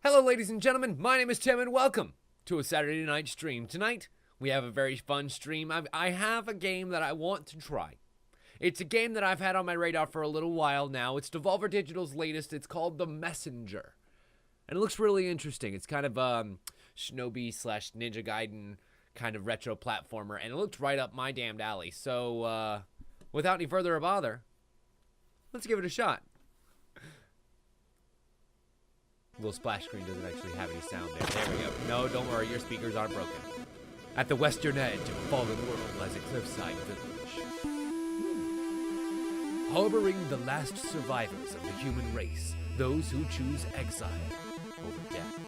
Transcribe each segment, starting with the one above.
Hello, ladies and gentlemen. My name is Tim, and welcome to a Saturday night stream. Tonight, we have a very fun stream. I have a game that I want to try. It's a game that I've had on my radar for a little while now. It's Devolver Digital's latest. It's called The Messenger. And it looks really interesting. It's kind of Shinobi / Ninja Gaiden kind of retro platformer. And it looked right up my damned alley. So, without any further bother, let's give it a shot. Little splash screen doesn't actually have any sound there. There we go. No, don't worry. Your speakers aren't broken. At the western edge of a fallen world lies a cliffside village. Harboring the last survivors of the human race, those who choose exile over death.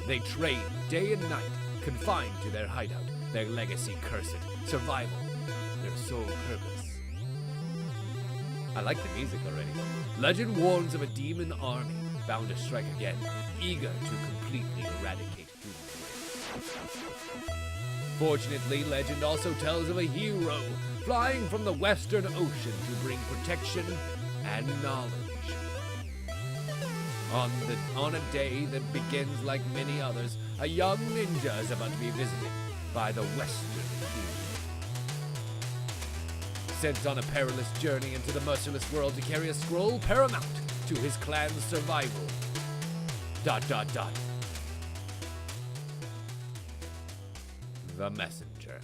They train day and night, confined to their hideout, their legacy cursed, survival, their sole purpose. I like the music already. Legend warns of a demon army bound to strike again, eager to completely eradicate human race. Fortunately, legend also tells of a hero flying from the western ocean to bring protection and knowledge. On a day that begins like many others, a young ninja is about to be visited by the western hero. Sent on a perilous journey into the merciless world to carry a scroll paramount to his clan's survival. ... The Messenger.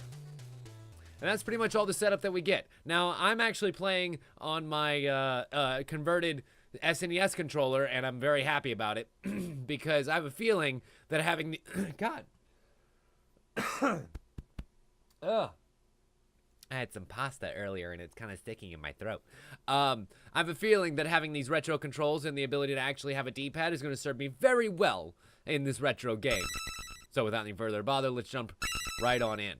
And that's pretty much all the setup that we get. Now, I'm actually playing on my converted SNES controller, and I'm very happy about it because I have a feeling that having the... God. Ugh. I had some pasta earlier, and it's kind of sticking in my throat. I have a feeling that having these retro controls and the ability to actually have a D-pad is going to serve me very well in this retro game. So without any further bother, let's jump right on in.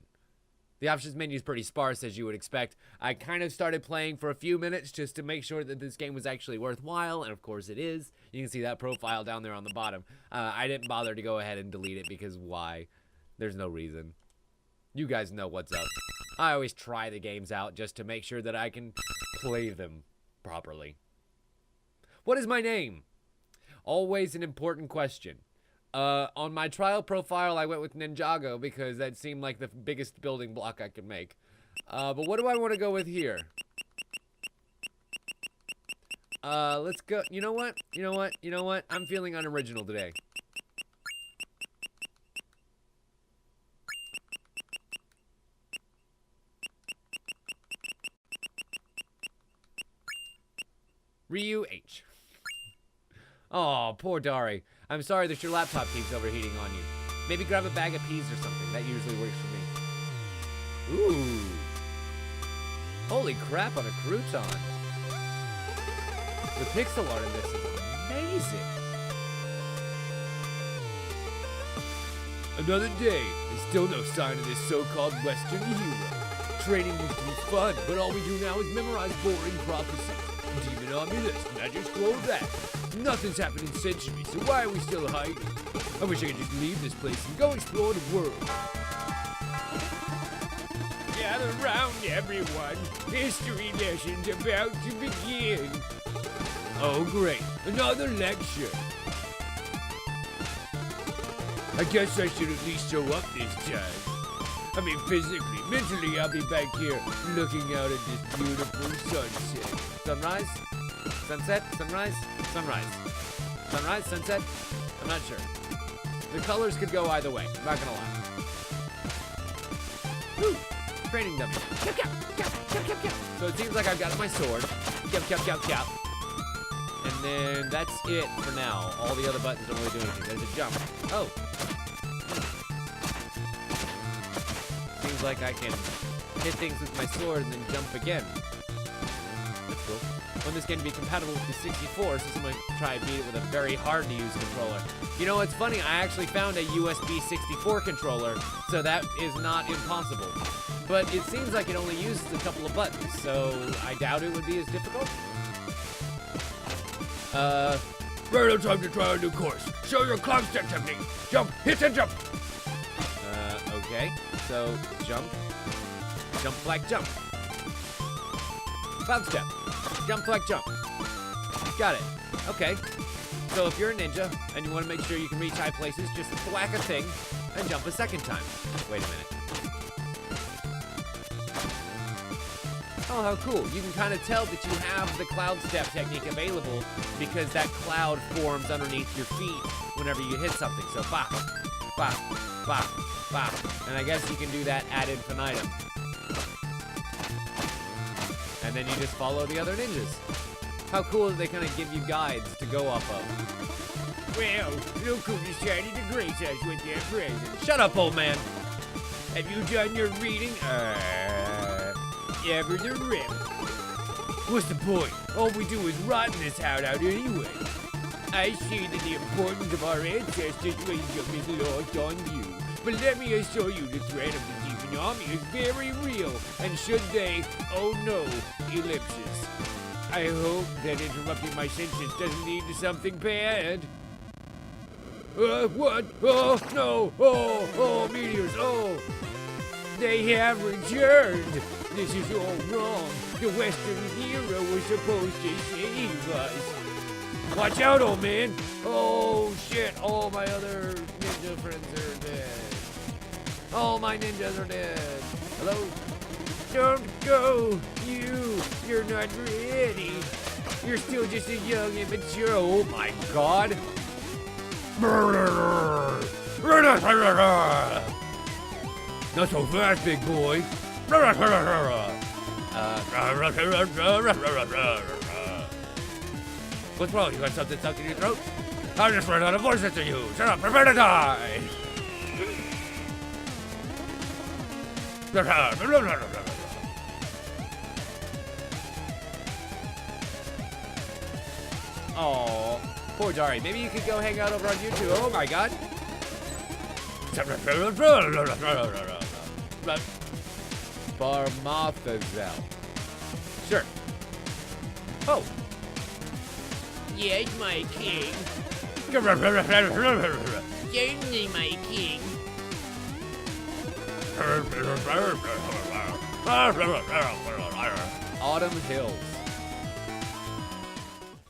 The options menu is pretty sparse, as you would expect. I kind of started playing for a few minutes just to make sure that this game was actually worthwhile, and of course it is. You can see that profile down there on the bottom. I didn't bother to go ahead and delete it because why? There's no reason. You guys know what's up. I always try the games out just to make sure that I can play them properly. What is my name? Always an important question. On my trial profile, I went with Ninjago because that seemed like the biggest building block I could make. But what do I want to go with here? Let's go. You know what? I'm feeling unoriginal today. Ryu H. Oh, poor Dari. I'm sorry that your laptop keeps overheating on you. Maybe grab a bag of peas or something. That usually works for me. Ooh. Holy crap on a crouton. The pixel art in this is amazing. Another day, and still no sign of this so-called Western hero. Training used to be fun, but all we do now is memorize boring prophecies. Demon army this, magic scroll that. Nothing's happened in centuries, so why are we still hiding? I wish I could just leave this place and go explore the world. Gather round, everyone. History lesson's about to begin. Oh, great. Another lecture. I guess I should at least show up this time. I mean, physically, mentally, I'll be back here looking out at this beautiful sunset. Sunrise? Sunset? Sunrise? Sunrise. Sunrise? Sunset? I'm not sure. The colors could go either way. I'm not gonna lie. Woo! Training dummy. Cap, cap, cap, cap, cap, cap. So it seems like I've got my sword. Cap, cap, cap, cap. And then that's it for now. All the other buttons don't really do anything. There's a jump. Oh. Seems like I can hit things with my sword and then jump again. That's cool. Want this game to be compatible with the 64, so I'm going to try and beat it with a very hard-to-use controller. You know, it's funny, I actually found a USB 64 controller, so that is not impossible. But it seems like it only uses a couple of buttons, so I doubt it would be as difficult. Right on time to try a new course. Show your clown step technique. Jump, hit and jump. Okay. So, jump. Jump, flag, jump. Cloud step. Jump, flag, jump. Got it. Okay. So if you're a ninja and you want to make sure you can reach high places, just thwack a thing and jump a second time. Wait a minute. Oh, how cool. You can kind of tell that you have the cloud step technique available because that cloud forms underneath your feet whenever you hit something. So bop, bop, bop, bop. And I guess you can do that ad infinitum. And then you just follow the other ninjas. How cool that they kind of give you guides to go off of. Well, look who decided to grace us with their presence. Shut up, old man. Have you done your reading? Ever the rip. What's the point? All we do is rot in this hideout anyway. I see that the importance of our ancestors' wisdom is lost on you. But let me assure you the threat of the demon army is very real. And should they, oh no, ellipsis. I hope that interrupting my senses doesn't lead to something bad. What? Oh, no. Oh, meteors. Oh. They have returned. This is all wrong. The Western hero was supposed to save us. Watch out, old man. Oh, shit. All my other ninja friends are dead. All my ninjas are dead. Hello? Don't go. You're not ready. You're still just a young immature. Oh, my God. Not so fast, big boy. What's wrong? You got something stuck in your throat? I just ran out of voices to you. Shut up, prepare to die. Oh, poor Dari. Maybe you could go hang out over on YouTube. Oh my God. Barmathazel. Sure. Oh. Yes, my king. Certainly, my king. Autumn Hills.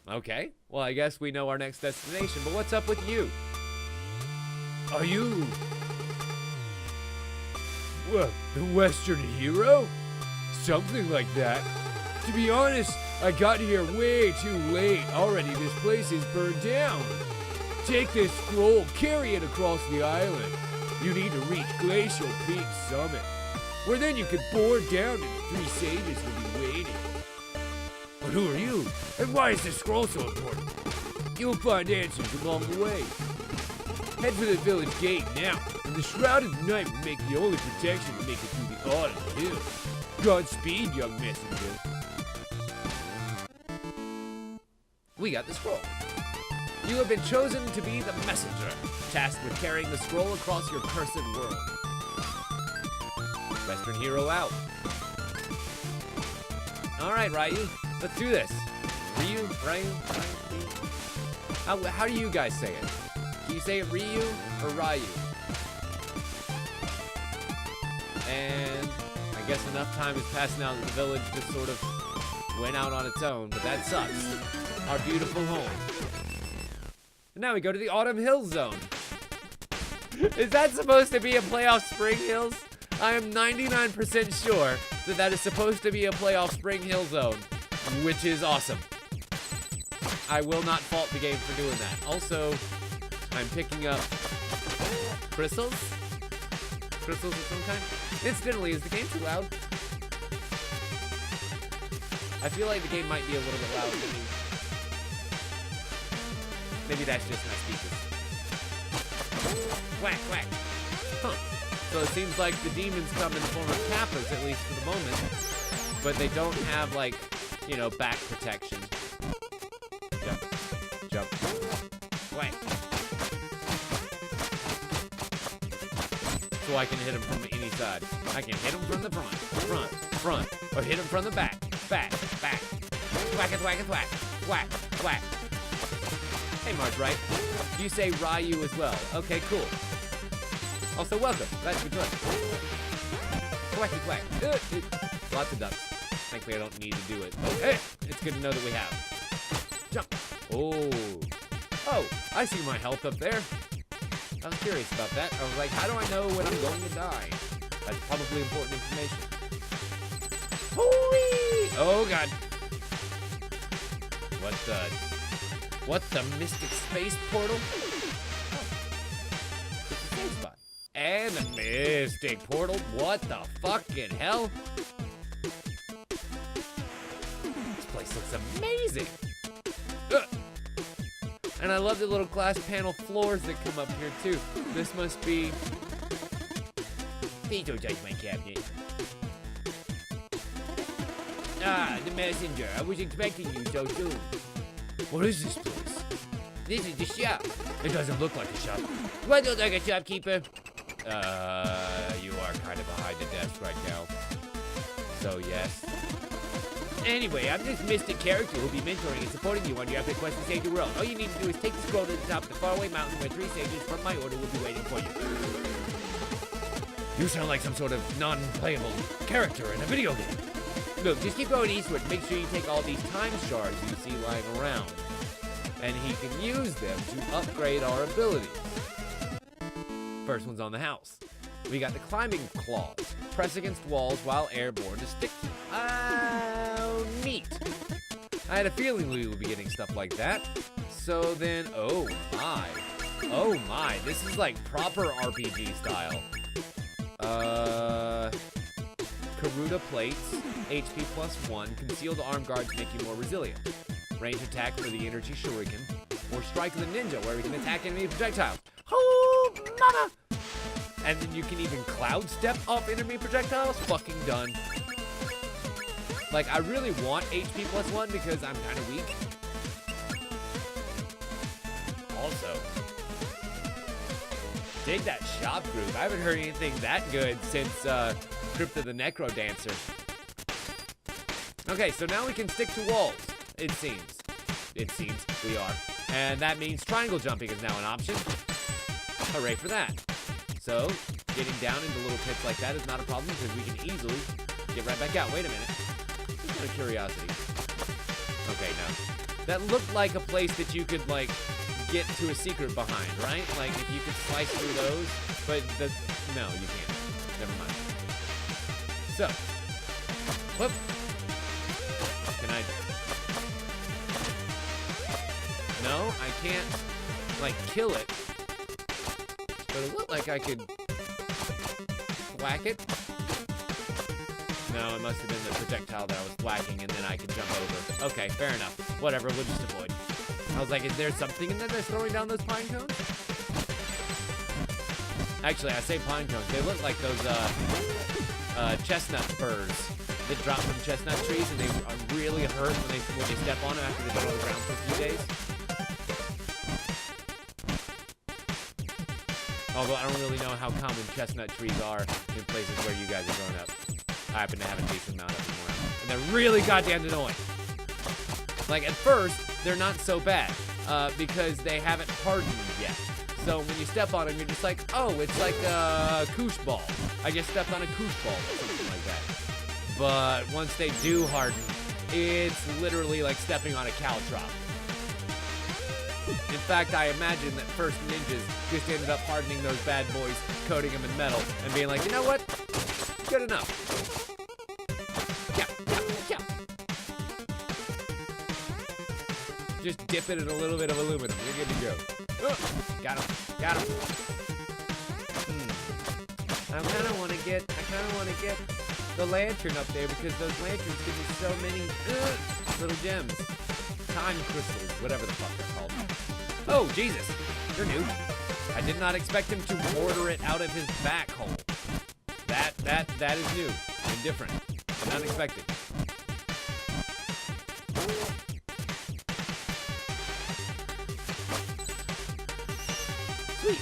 Okay. Well, I guess we know our next destination, but what's up with you? Are you... what, the Western hero? Something like that. To be honest, I got here way too late. Already this place is burned down. Take this scroll, carry it across the island. You need to reach Glacial Peak Summit, where then you can board down and the three sages will be waiting. But who are you? And why is this scroll so important? You'll find answers along the way. Head for the village gate now, and the Shrouded Knight will make the only protection to make it through the Autumn Hills. Godspeed, young messenger. We got the scroll. You have been chosen to be the messenger, tasked with carrying the scroll across your cursed world. Western hero out. All right, Ryu, let's do this. Ryu. How do you guys say it? Do you say it Ryu or Ryu? And I guess enough time has passed now that the village just sort of went out on its own, but that sucks. Our beautiful home. And now we go to the Autumn Hills zone. Is that supposed to be a play off Spring Hills? I am 99% sure that that is supposed to be a play off Spring Hill zone, which is awesome. I will not fault the game for doing that. Also, I'm picking up crystals? Crystals of some kind? Incidentally, is the game too loud? I feel like the game might be a little bit loud for me. Maybe that's just my speakers. Whack, whack. Huh. So it seems like the demons come in the form of kappas, at least for the moment. But they don't have, like, you know, back protection. Jump. Jump. Whack. So I can hit him from any side. I can hit him from the front, or hit him from the back, back. Whack it, whack it, whack. Whack, whack. Hey, Marge, right? You say Ryu as well. Okay, cool. Also, welcome. Glad to be joined. Quacky quack. Lots of ducks. Thankfully, I don't need to do it. But hey, it's good to know that we have. Jump. Oh. Oh, I see my health up there. I was curious about that. I was like, how do I know when I'm going to die? That's probably important information. Holy! Oh, God. What the Mystic Space Portal? Oh. It's a safe spot. And the Mystic Portal. What the fucking hell? This place looks amazing. Ugh. And I love the little glass panel floors that come up here, too. This must be... Please don't touch my cabinet. Ah, the messenger. I was expecting you so soon. What is this place? This is the shop. It doesn't look like a shop. Do I look like a shopkeeper? You are kind of behind the desk right now. So, yes. Anyway, I'm this mystic character who'll be mentoring and supporting you on your epic quest to save the world. All you need to do is take the scroll to the top of the faraway mountain where 3 sages from my order will be waiting for you. You sound like some sort of non-playable character in a video game. Look, just keep going eastward. Make sure you take all these time shards you see lying around. And he can use them to upgrade our abilities. First one's on the house. We got the climbing claws. Press against walls while airborne to stick to. Oh, neat. I had a feeling we would be getting stuff like that. So then, oh my, this is like proper RPG style. Karuta plates, HP +1, concealed arm guards make you more resilient. Range attack for the energy shuriken, or strike the ninja where we can attack enemy projectiles. Oh, mama! And then you can even cloud step off enemy projectiles. Fucking done. Like, I really want HP +1 because I'm kind of weak. Also, dig that shop group. I haven't heard anything that good since Crypt of the Necro Dancer. Okay, so now we can stick to walls. It seems. It seems we are. And that means triangle jumping is now an option. Hooray for that. So, getting down into little pits like that is not a problem because we can easily get right back out. Wait a minute. Just out of curiosity. Okay, no. That looked like a place that you could, like, get to a secret behind, right? Like, if you could slice through those. But, no, you can't. Never mind. So, whoop. Can I... No, I can't, like, kill it. But it looked like I could whack it. No, it must have been the projectile that I was whacking, and then I could jump over. Okay, fair enough. Whatever, we'll just avoid. I was like, is there something in there that's throwing down those pine cones? Actually, I say pine cones. They look like those chestnut spurs that drop from chestnut trees, and they really hurt when they step on them after they've been on the ground for a few days. Although I don't really know how common chestnut trees are in places where you guys are growing up. I happen to have a decent amount of them around. And they're really goddamn annoying. Like, at first, they're not so bad, because they haven't hardened yet. So when you step on them, you're just like, oh, it's like a koosh ball. I just stepped on a koosh ball or something like that. But once they do harden, it's literally like stepping on a caltrop. In fact, I imagine that first ninjas just ended up hardening those bad boys, coating them in metal, and being like, you know what? Good enough. Yeah. Just dip it in a little bit of aluminum. You're good to go. Got him. I kind of want to get the lantern up there because those lanterns give me so many little gems. Time crystals, whatever the fuck they're called. Oh, Jesus. You're new. I did not expect him to mortar it out of his back hole. That is new and different and unexpected. Sweet.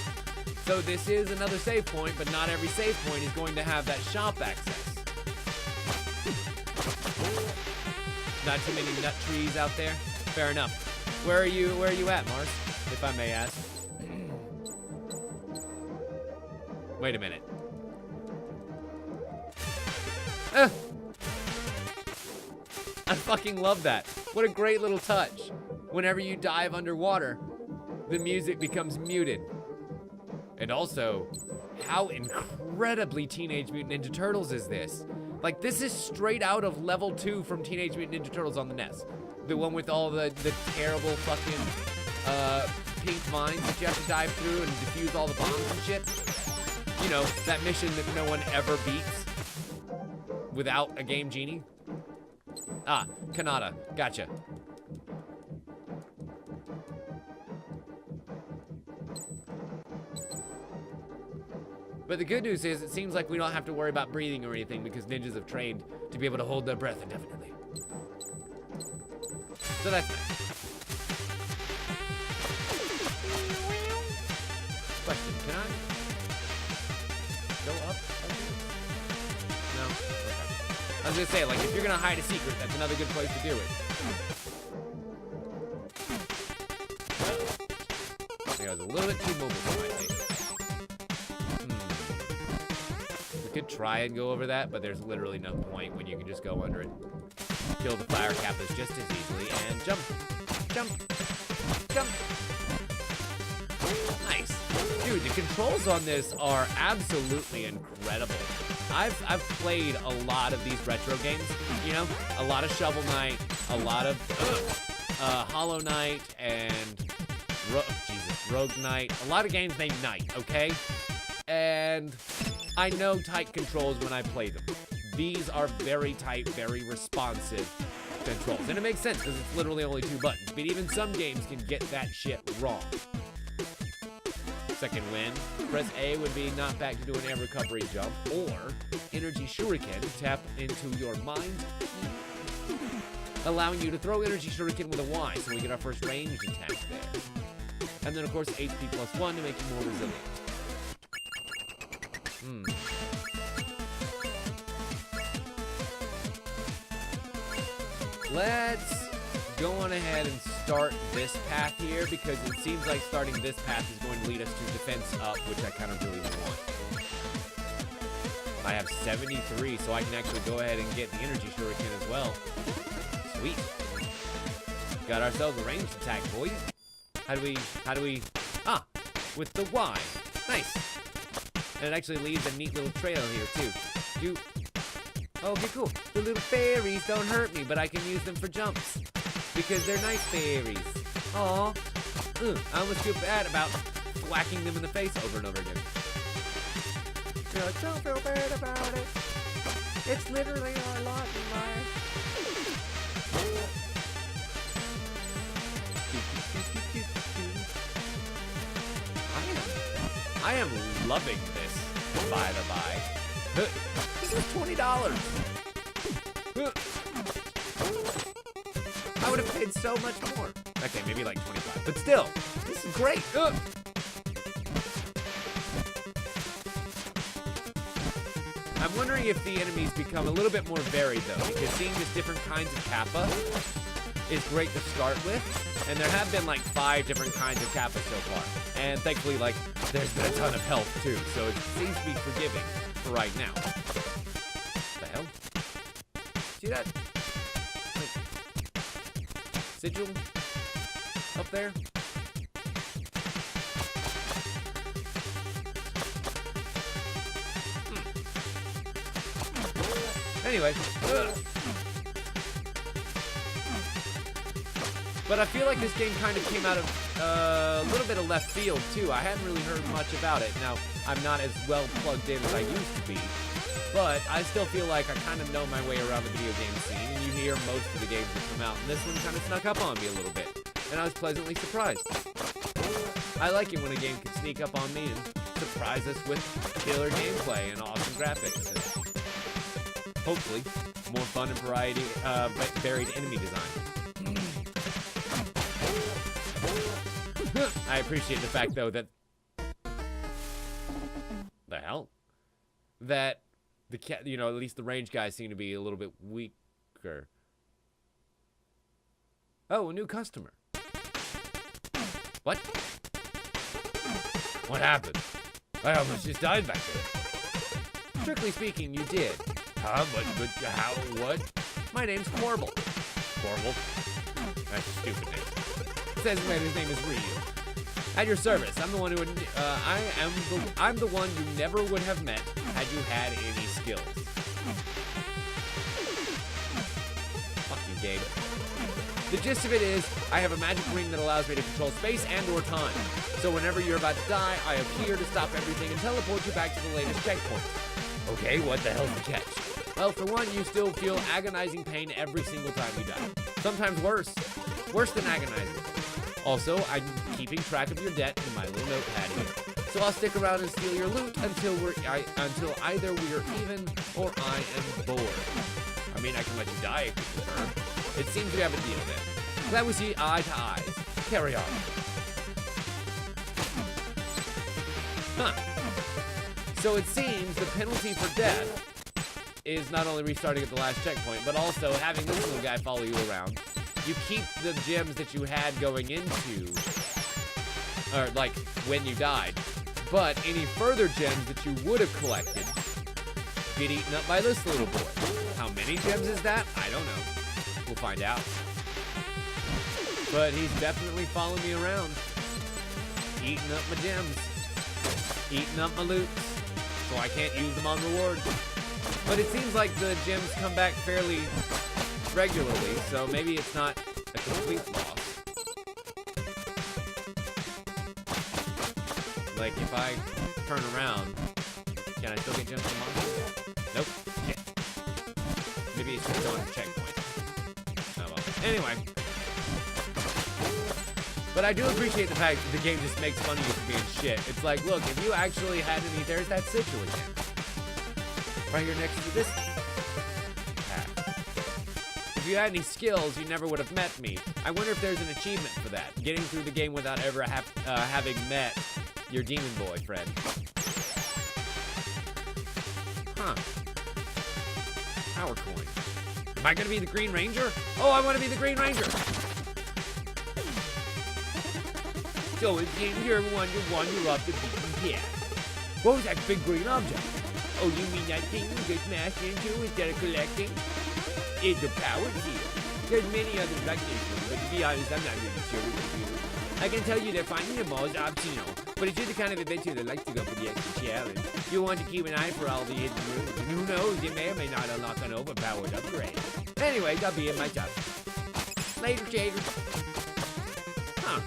So this is another save point, but not every save point is going to have that shop access. Not too many nut trees out there. Fair enough. Where are you at, Mars? If I may ask. Wait a minute. I fucking love that. What a great little touch. Whenever you dive underwater, the music becomes muted. And also, how incredibly Teenage Mutant Ninja Turtles is this? Like, this is straight out of level 2 from Teenage Mutant Ninja Turtles on the NES. The one with all the terrible fucking pink vines that you have to dive through and defuse all the bombs and shit. You know, that mission that no one ever beats without a Game Genie. Ah, Kanata. Gotcha. But the good news is, it seems like we don't have to worry about breathing or anything because ninjas have trained to be able to hold their breath indefinitely. So that's nice. Question, can I go up? No? Okay. I was gonna say, like, if you're gonna hide a secret, that's another good place to do it. I think I was a little bit too mobile for my taste. We could try and go over that, but there's literally no point when you can just go under it. Kill the fire kappas just as easily, and jump, jump, jump. Nice. Dude, the controls on this are absolutely incredible. I've played a lot of these retro games, you know? A lot of Shovel Knight, a lot of Hollow Knight, and Rogue Knight. A lot of games named Knight, okay? And I know tight controls when I play them. These are very tight, very responsive controls. And it makes sense because it's literally only 2 buttons. But even some games can get that shit wrong. Second win. Press A would be knocked back to do an air recovery jump. Or energy shuriken, tap into your mind, allowing you to throw energy shuriken with a Y. So we get our first ranged attack there. And then of course HP +1 to make you more resilient. Let's go on ahead and start this path here because it seems like starting this path is going to lead us to defense up, which I kind of really want. I have 73, so I can actually go ahead and get the energy shuriken as well. Sweet. Got ourselves a ranged attack, boys. How do we, ah, with the Y. Nice. And it actually leaves a neat little trail here, too. Okay, cool. The little fairies don't hurt me, but I can use them for jumps. Because they're nice fairies. Aw. I almost feel bad about whacking them in the face over and over again. You're like, don't feel bad about it. It's literally our lot in life. I am loving this, by the by. This is $20. I would have paid so much more. Okay, maybe like 25, but still, this is great. I'm wondering if the enemies become a little bit more varied though, because seeing just different kinds of kappa is great to start with. And there have been like 5 different kinds of kappa so far. And thankfully, like, there's been a ton of health too, so it seems to be forgiving for right now. The hell? See that? Like, sigil up there? Anyway. But I feel like this game kind of came out of a little bit of left field, too. I hadn't really heard much about it. Now, I'm not as well plugged in as I used to be, but I still feel like I kind of know my way around the video game scene, and you hear most of the games that come out, and this one kind of snuck up on me a little bit, and I was pleasantly surprised. I like it when a game can sneak up on me and surprise us with killer gameplay and awesome graphics, and hopefully, more fun and varied enemy design. I appreciate the fact, though, that that the cat, at least the range guys seem to be a little bit weaker. Oh, a new customer. What? What happened? I almost just died back there. Strictly speaking, you did. Huh? But how? What? My name's Corbel. Corbel? That's a stupid name. It says his name is Ryu. At your service. I'm the one who would, I'm the one you never would have met had you had any skills. Fuck you, Gabe. The gist of it is, I have a magic ring that allows me to control space and or time. So whenever you're about to die, I appear to stop everything and teleport you back to the latest checkpoint. Okay, what the hell's the catch? Well, for one, you still feel agonizing pain every single time you die. Sometimes worse. Worse than agonizing. Also, I'm keeping track of your debt in my little notepad here. So I'll stick around and steal your loot until either we're even or I am bored. I mean, I can let you die if you prefer. It seems we have a deal then. Glad we see eye to eyes. Carry on. Huh. So it seems the penalty for death is not only restarting at the last checkpoint, but also having this little guy follow you around. You keep the gems that you had going into, or like when you died, but any further gems that you would have collected get eaten up by this little boy. How many gems is that? I don't know. We'll find out. But he's definitely following me around, eating up my gems, eating up my loot, so I can't use them on rewards. But it seems like the gems come back fairly regularly, so maybe it's not a complete loss. Like, if I turn around, can I still get gems from monsters? Nope. Shit. Maybe it's just on checkpoint. Oh well. Anyway. But I do appreciate the fact that the game just makes fun of you for being shit. It's like, look, if you actually had any, there's that sigil again. Right here next to this path. If you had any skills, you never would have met me. I wonder if there's an achievement for that. Getting through the game without ever having met your demon boy friend. Huh. Power coin. Am I gonna be the Green Ranger? Oh, I wanna be the Green Ranger! So it's in here, wonder up the beaten path. What was that big green object? Oh, you mean that thing you get smashed into instead of collecting? It's a power seal. There's many others like this one, but to be honest, I'm not really sure what to do. I can tell you that finding them all is optional, but if you're the kind of adventurer that likes to go for the extra challenge, you'll want to keep an eye for all the hidden rooms, and who knows, you may or may not unlock an overpowered upgrade. Anyways, I'll be in my job. Later, Shader. Huh.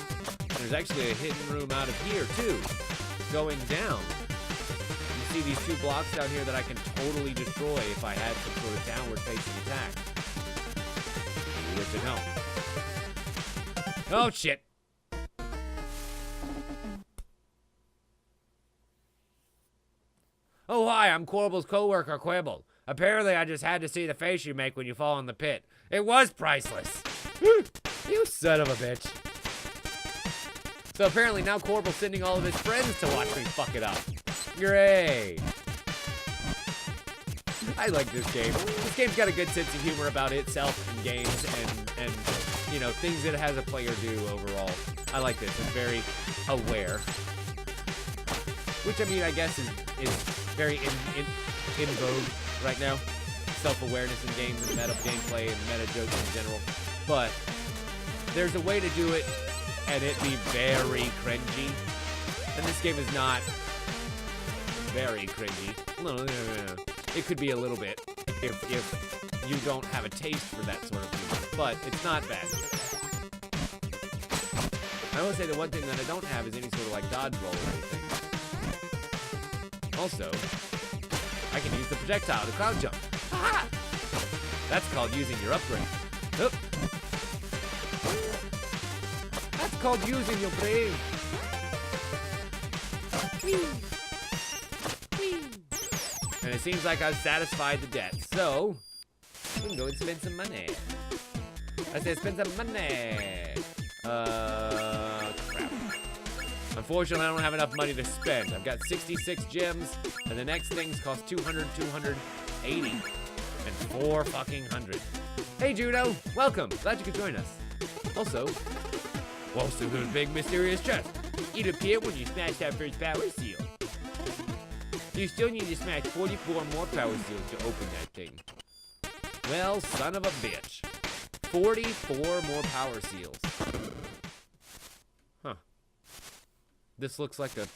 There's actually a hidden room out of here, too. Going down. You see these two blocks down here that I can totally destroy if I had some sort of downward-facing attack. Good to know. Oh, shit. Oh, hi, I'm Quarble's co-worker, Quibble. Apparently, I just had to see the face you make when you fall in the pit. It was priceless. You son of a bitch. So apparently now Quarble's sending all of his friends to watch me fuck it up. Great. I like this game. This game's got a good sense of humor about itself and games and you know, things it has a player do overall. I like this. It's very aware. Which, I mean, I guess is very in vogue right now. Self-awareness in games and meta gameplay and meta jokes in general. But there's a way to do it and it be very cringy. And this game is not very cringy. No. It could be a little bit if you don't have a taste for that sort of humor. But it's not bad. I will say the one thing that I don't have is any sort of like dodge roll or anything. Also, I can use the projectile to cloud jump. Aha! That's called using your upgrade. Oop. That's called using your brain. And it seems like I've satisfied the debt, so we can go and spend some money. I said spend some money. Crap. Unfortunately, I don't have enough money to spend. I've got 66 gems, and the next things cost 200, 280, and 4 fucking hundred. Hey, Judo, welcome. Glad you could join us. Also, what's the big mysterious chest? It appeared when you smashed that first power seal. You still need to smash 44 more power seals to open that thing. Well, son of a bitch. 44 more power seals. Huh. This looks like a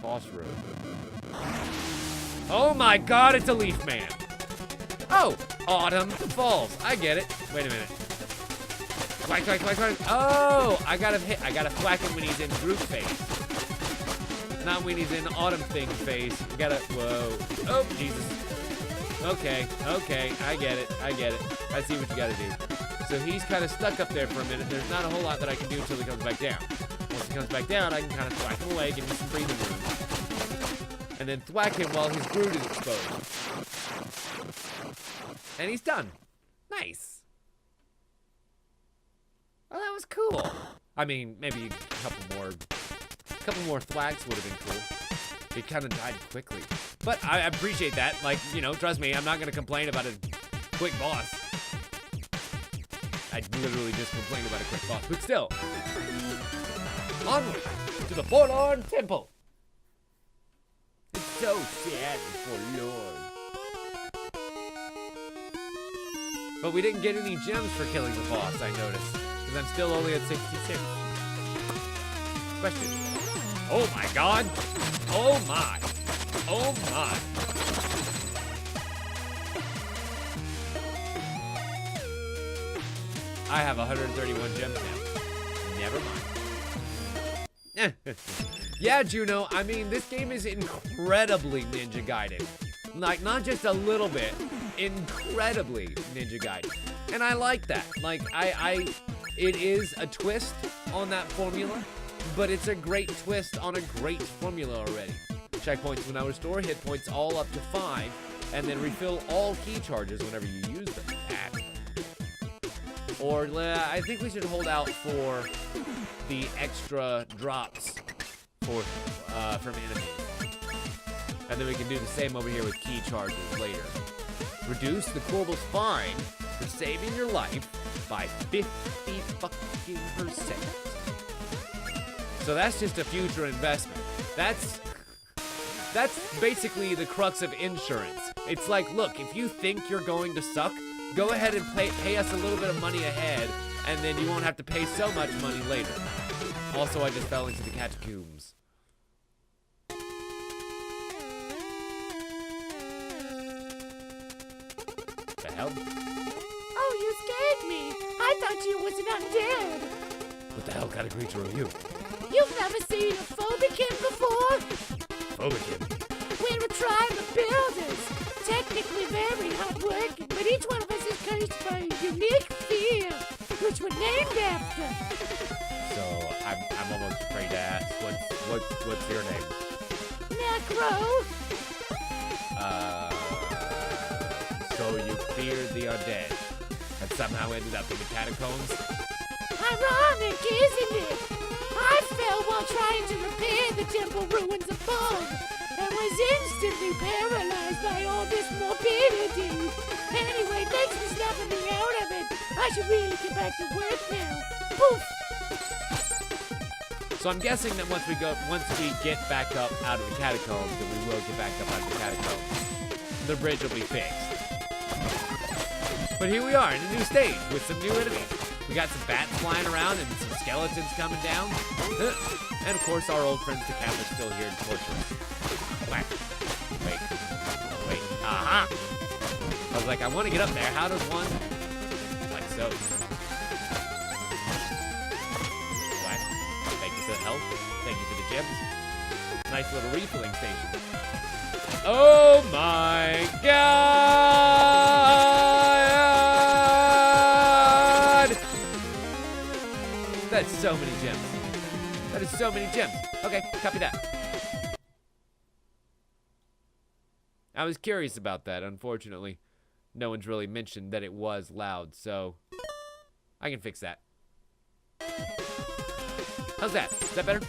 boss room. Oh my god, it's a leaf man. Oh, Autumn Falls. I get it. Wait a minute. Whack, whack, whack, whack. Oh, I gotta whack him when he's in group phase. Not when he's in autumn thing phase. We gotta, whoa. Oh, Jesus. Okay, I get it. I see what you gotta do. So he's kind of stuck up there for a minute. There's not a whole lot that I can do until he comes back down. Once he comes back down, I can kind of thwack him away, give him some breathing room. And then thwack him while his brood is exposed. And he's done. Nice. Oh, that was cool. I mean, maybe a couple more thwacks would have been cool. He kind of died quickly. But I appreciate that. Like, you know, trust me, I'm not going to complain about a quick boss. I literally just complained about a quick boss. But still. Onward to the Forlorn Temple. It's so sad and forlorn. But we didn't get any gems for killing the boss, I noticed. Because I'm still only at 66. Question. Oh my god. Oh my. Oh my. I have 131 gems now. Never mind. Yeah, Juno, I mean, this game is incredibly Ninja Gaiden. Like, not just a little bit, incredibly Ninja Gaiden. And I like that. Like, it is a twist on that formula, but it's a great twist on a great formula already. Checkpoints when I restore, hit points all up to 5, and then refill all key charges whenever you use them. Or I think we should hold out for the extra drops from enemies. And then we can do the same over here with key charges later. Reduce the corbel's fine for saving your life by 50%. So that's just a future investment. That's basically the crux of insurance. It's like, look, if you think you're going to suck, go ahead and pay us a little bit of money ahead, and then you won't have to pay so much money later. Also, I just fell into the catacombs. The hell? Oh, you scared me. I thought you was an undead. What the hell kind of creature are you? You've never seen a phobicin before? Phobicin? We're a tribe of builders. Technically very hardworking, but each one of us is cursed by a unique fear, which we're named after. So, I'm almost afraid to ask. What's your name? Necro. So you fear the undead and somehow ended up in the catacombs? Ironic, isn't it? I fell while trying to repair the temple ruins above and was instantly paralyzed by all this morbidity. Anyway, thanks for snapping me out of it. I should really get back to work now. Poof! So I'm guessing that once we get back up out of the catacombs, then we will get back up out of the catacombs. The bridge will be fixed. But here we are in a new stage with some new enemies. We got some bats flying around and some skeletons coming down. And of course our old friends the cat are still here to torture us. Whack. Wait. Aha! I was like, I want to get up there. How does one? Like so. Whack. Thank you for the help. Thank you for the gems. Nice little refilling station. Oh my god! That's so many gems. That is so many gems. Okay, copy that. I was curious about that. Unfortunately, no one's really mentioned that it was loud, so I can fix that. How's that? Is that better?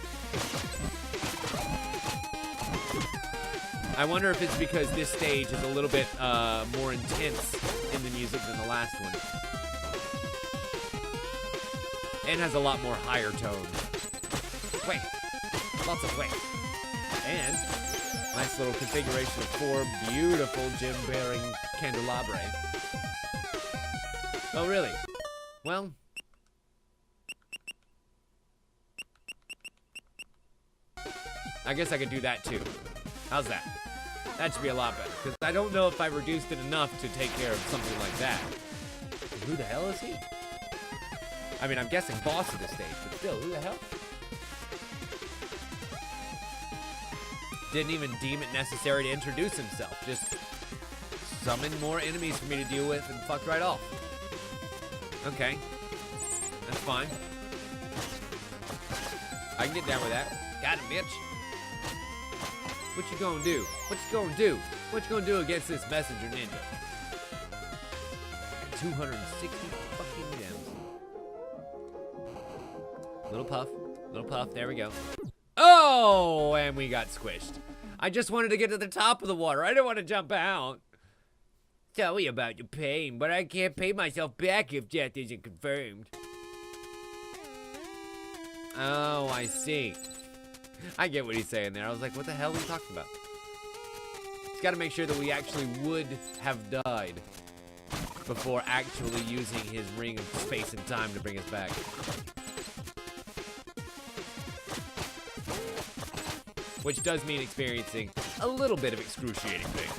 I wonder if it's because this stage is a little bit more intense in the music than the last one. And has a lot more higher tones. Wait. Lots of wait. And nice little configuration of 4 beautiful gem-bearing candelabra. Oh, really? Well, I guess I could do that too. How's that? That should be a lot better, because I don't know if I reduced it enough to take care of something like that. Who the hell is he? I mean, I'm guessing boss of the stage, but still, who the hell? Didn't even deem it necessary to introduce himself. Just summoned more enemies for me to deal with and fucked right off. Okay. That's fine. I can get down with that. Got him, bitch. What you gonna do? What you gonna do? What you gonna do against this messenger ninja? 260 fucking gems. Little puff, there we go. Oh, and we got squished. I just wanted to get to the top of the water. I didn't want to jump out. Sorry about your pain, but I can't pay myself back if death isn't confirmed. Oh, I see. I get what he's saying there. I was like, what the hell are you talking about? He's got to make sure that we actually would have died before actually using his ring of space and time to bring us back. Which does mean experiencing a little bit of excruciating pain.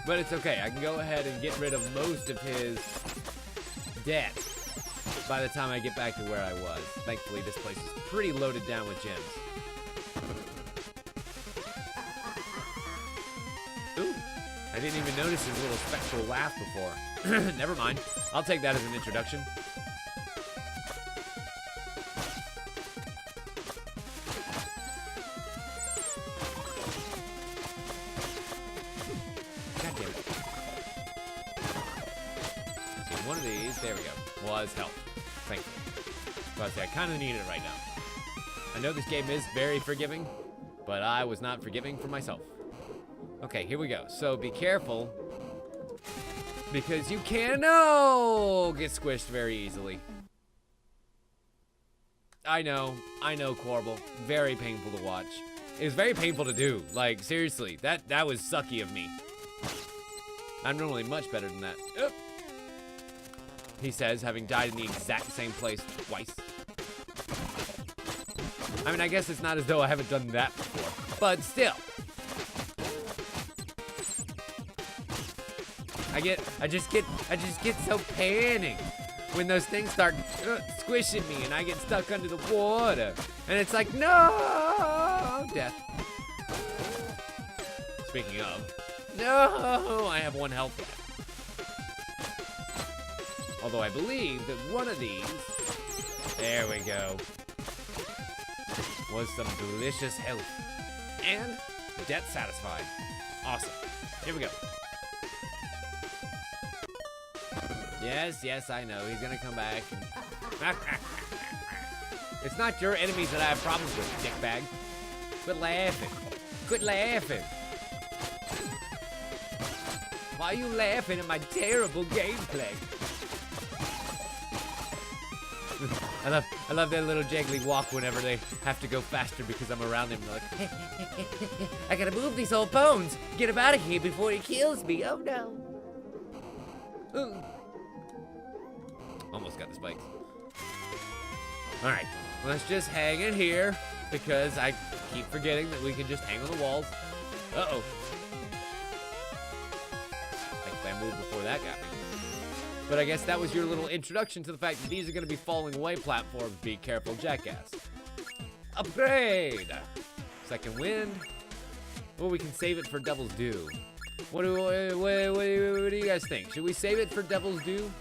But it's okay, I can go ahead and get rid of most of his debt by the time I get back to where I was. Thankfully, this place is pretty loaded down with gems. Ooh, I didn't even notice his little spectral laugh before. Never mind, I'll take that as an introduction. One of these, there we go, was help. Thankfully. But I kind of need it right now. I know this game is very forgiving, but I was not forgiving for myself. Okay, here we go. So be careful, because you can get squished very easily. I know, Corbel. Very painful to watch. It was very painful to do. Like, seriously, that was sucky of me. I'm normally much better than that. He says, having died in the exact same place twice. I mean, I guess it's not as though I haven't done that before, but still. I just get so panicked when those things start squishing me and I get stuck under the water. And it's like, no, death. Speaking of, no, I have 1 health left. Although I believe that one of these, there we go, was some delicious health. And debt satisfied. Awesome. Here we go. Yes, I know. He's gonna come back. It's not your enemies that I have problems with, dickbag. Quit laughing. Quit laughing. Why are you laughing at my terrible gameplay? I love their little jiggly walk whenever they have to go faster because I'm around them. They're like, I gotta move these old bones. Get him out of here before he kills me. Oh no. Almost got the spikes. All right, let's just hang in here because I keep forgetting that we can just hang on the walls. Uh-oh. Thankfully I moved before that got me. But I guess that was your little introduction to the fact that these are going to be falling away platforms. Be careful, jackass. Upgrade! Second wind. Or we can save it for Devil's Due. What do you guys think? Should we save it for Devil's Due?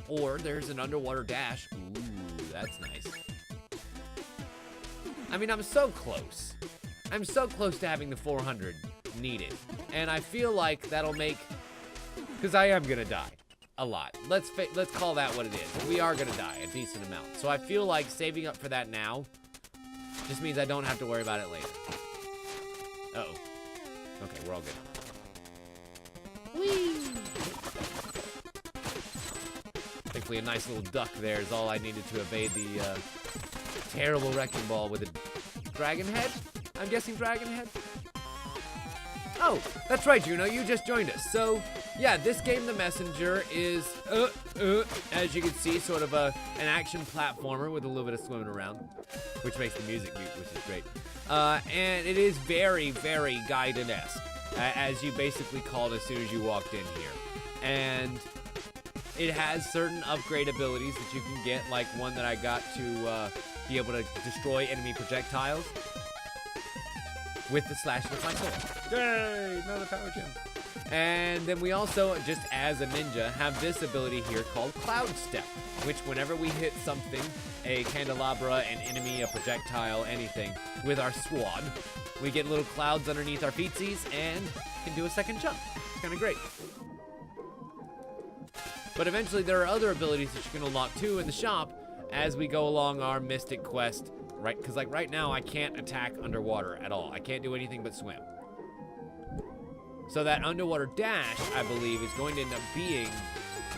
Or there's an underwater dash. Ooh, that's nice. I mean, I'm so close. I'm so close to having the 400 needed. And I feel like that'll make... Because I am gonna die a lot. Let's call that what it is. We are gonna die a decent amount. So I feel like saving up for that now just means I don't have to worry about it later. Uh-oh. Okay, we're all good. Whee! Thankfully, a nice little duck there is all I needed to evade the terrible wrecking ball with a dragon head. I'm guessing dragon head. Oh, that's right, Juno, you just joined us. So, yeah, this game, The Messenger, is, as you can see, sort of an action platformer with a little bit of swimming around, which makes the music mute, which is great. And it is very, very Gaiden-esque, as you basically called as soon as you walked in here. And it has certain upgrade abilities that you can get, like one that I got to be able to destroy enemy projectiles with the slash with my sword. Yay! Another power gem. And then we also, just as a ninja, have this ability here called Cloud Step, which whenever we hit something, a candelabra, an enemy, a projectile, anything, with our sword, we get little clouds underneath our feetsies and can do a second jump. It's kind of great. But eventually there are other abilities that you can unlock too in the shop as we go along our mystic quest, right? Because like right now I can't attack underwater at all. I can't do anything but swim. So that underwater dash, I believe, is going to end up being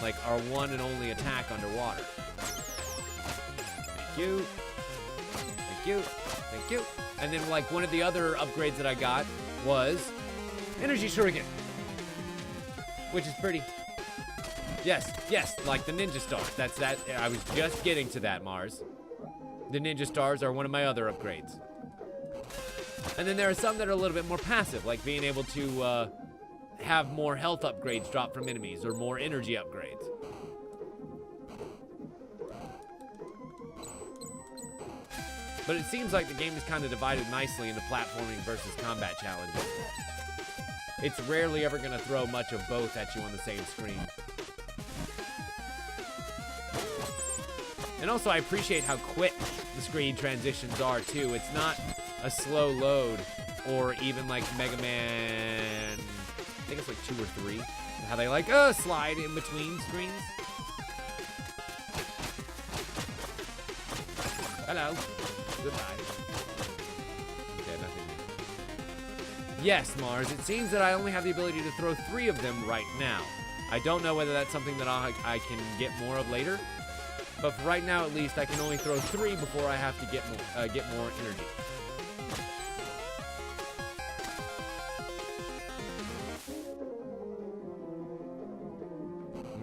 like our one and only attack underwater. Thank you. Thank you. Thank you. And then like one of the other upgrades that I got was Energy Shuriken, which is pretty. Yes, yes, like the ninja stars. That's that. I was just getting to that, Mars. The ninja stars are one of my other upgrades. And then there are some that are a little bit more passive, like being able to have more health upgrades drop from enemies or more energy upgrades. But it seems like the game is kind of divided nicely into platforming versus combat challenges. It's rarely ever going to throw much of both at you on the same screen. And also, I appreciate how quick the screen transitions are, too. It's not a slow load, or even like Mega Man, I think it's like 2 or 3. How they like, slide in between screens. Hello. Goodbye. Okay, nothing. Yes, Mars, it seems that I only have the ability to throw 3 of them right now. I don't know whether that's something that I can get more of later. But for right now, at least, I can only throw 3 before I have to get more energy.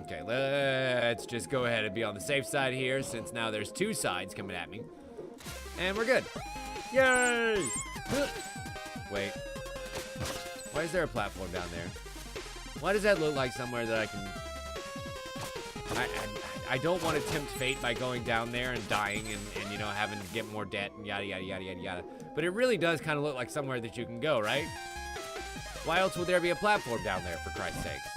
Okay, let's just go ahead and be on the safe side here, since now there's 2 sides coming at me. And we're good. Yay! Wait. Why is there a platform down there? Why does that look like somewhere that I can... I don't want to tempt fate by going down there and dying and you know, having to get more debt and yada, yada, yada, yada, yada. But it really does kind of look like somewhere that you can go, right? Why else would there be a platform down there, for Christ's sakes?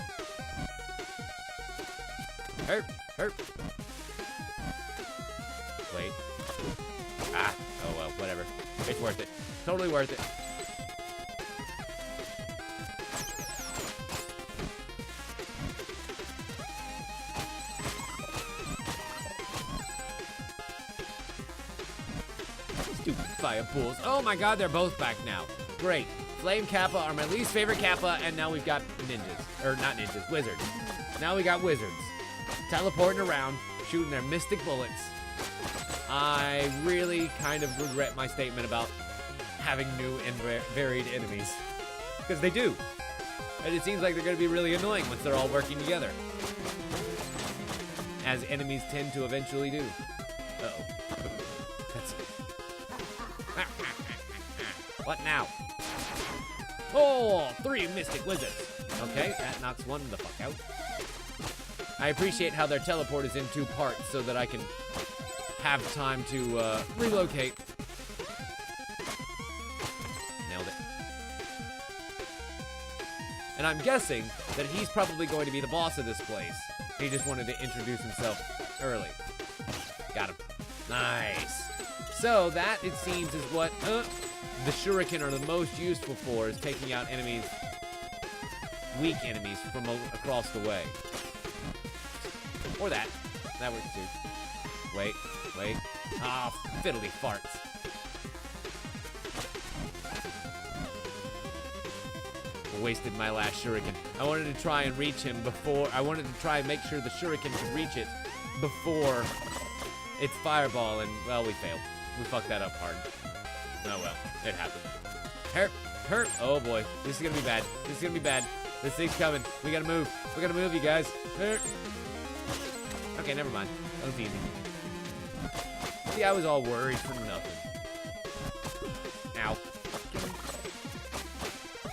Herp, herp. Wait. Ah, oh well, whatever. It's worth it. Totally worth it. Stupid fire pools. Oh my god, they're both back now. Great. Flame Kappa are my least favorite Kappa, and now we've got ninjas. Or not ninjas, wizards. Now we got wizards. Teleporting around, shooting their mystic bullets. I really kind of regret my statement about having new and varied enemies. Because they do. And it seems like they're going to be really annoying once they're all working together. As enemies tend to eventually do. Uh-oh. That's... What now? Oh, 3 mystic wizards. Okay, that knocks one the fuck out. I appreciate how their teleport is in 2 parts so that I can have time to relocate. Nailed it. And I'm guessing that he's probably going to be the boss of this place. He just wanted to introduce himself early. Got him. Nice. So that, it seems, is what the shuriken are the most useful for, is taking out enemies, weak enemies from across the way. Or that. That works too. Wait. Wait. Ah, fiddly farts. Wasted my last shuriken. I wanted to try and reach him before... I wanted to try and make sure the shuriken could reach it before its fireball, and, well, we failed. We fucked that up hard. Oh, well. It happened. Herp, hurt. Oh boy, this is gonna be bad. This is gonna be bad. This thing's coming. We gotta move. We gotta move, you guys. Okay, never mind. That was easy. See, I was all worried for nothing. Ow.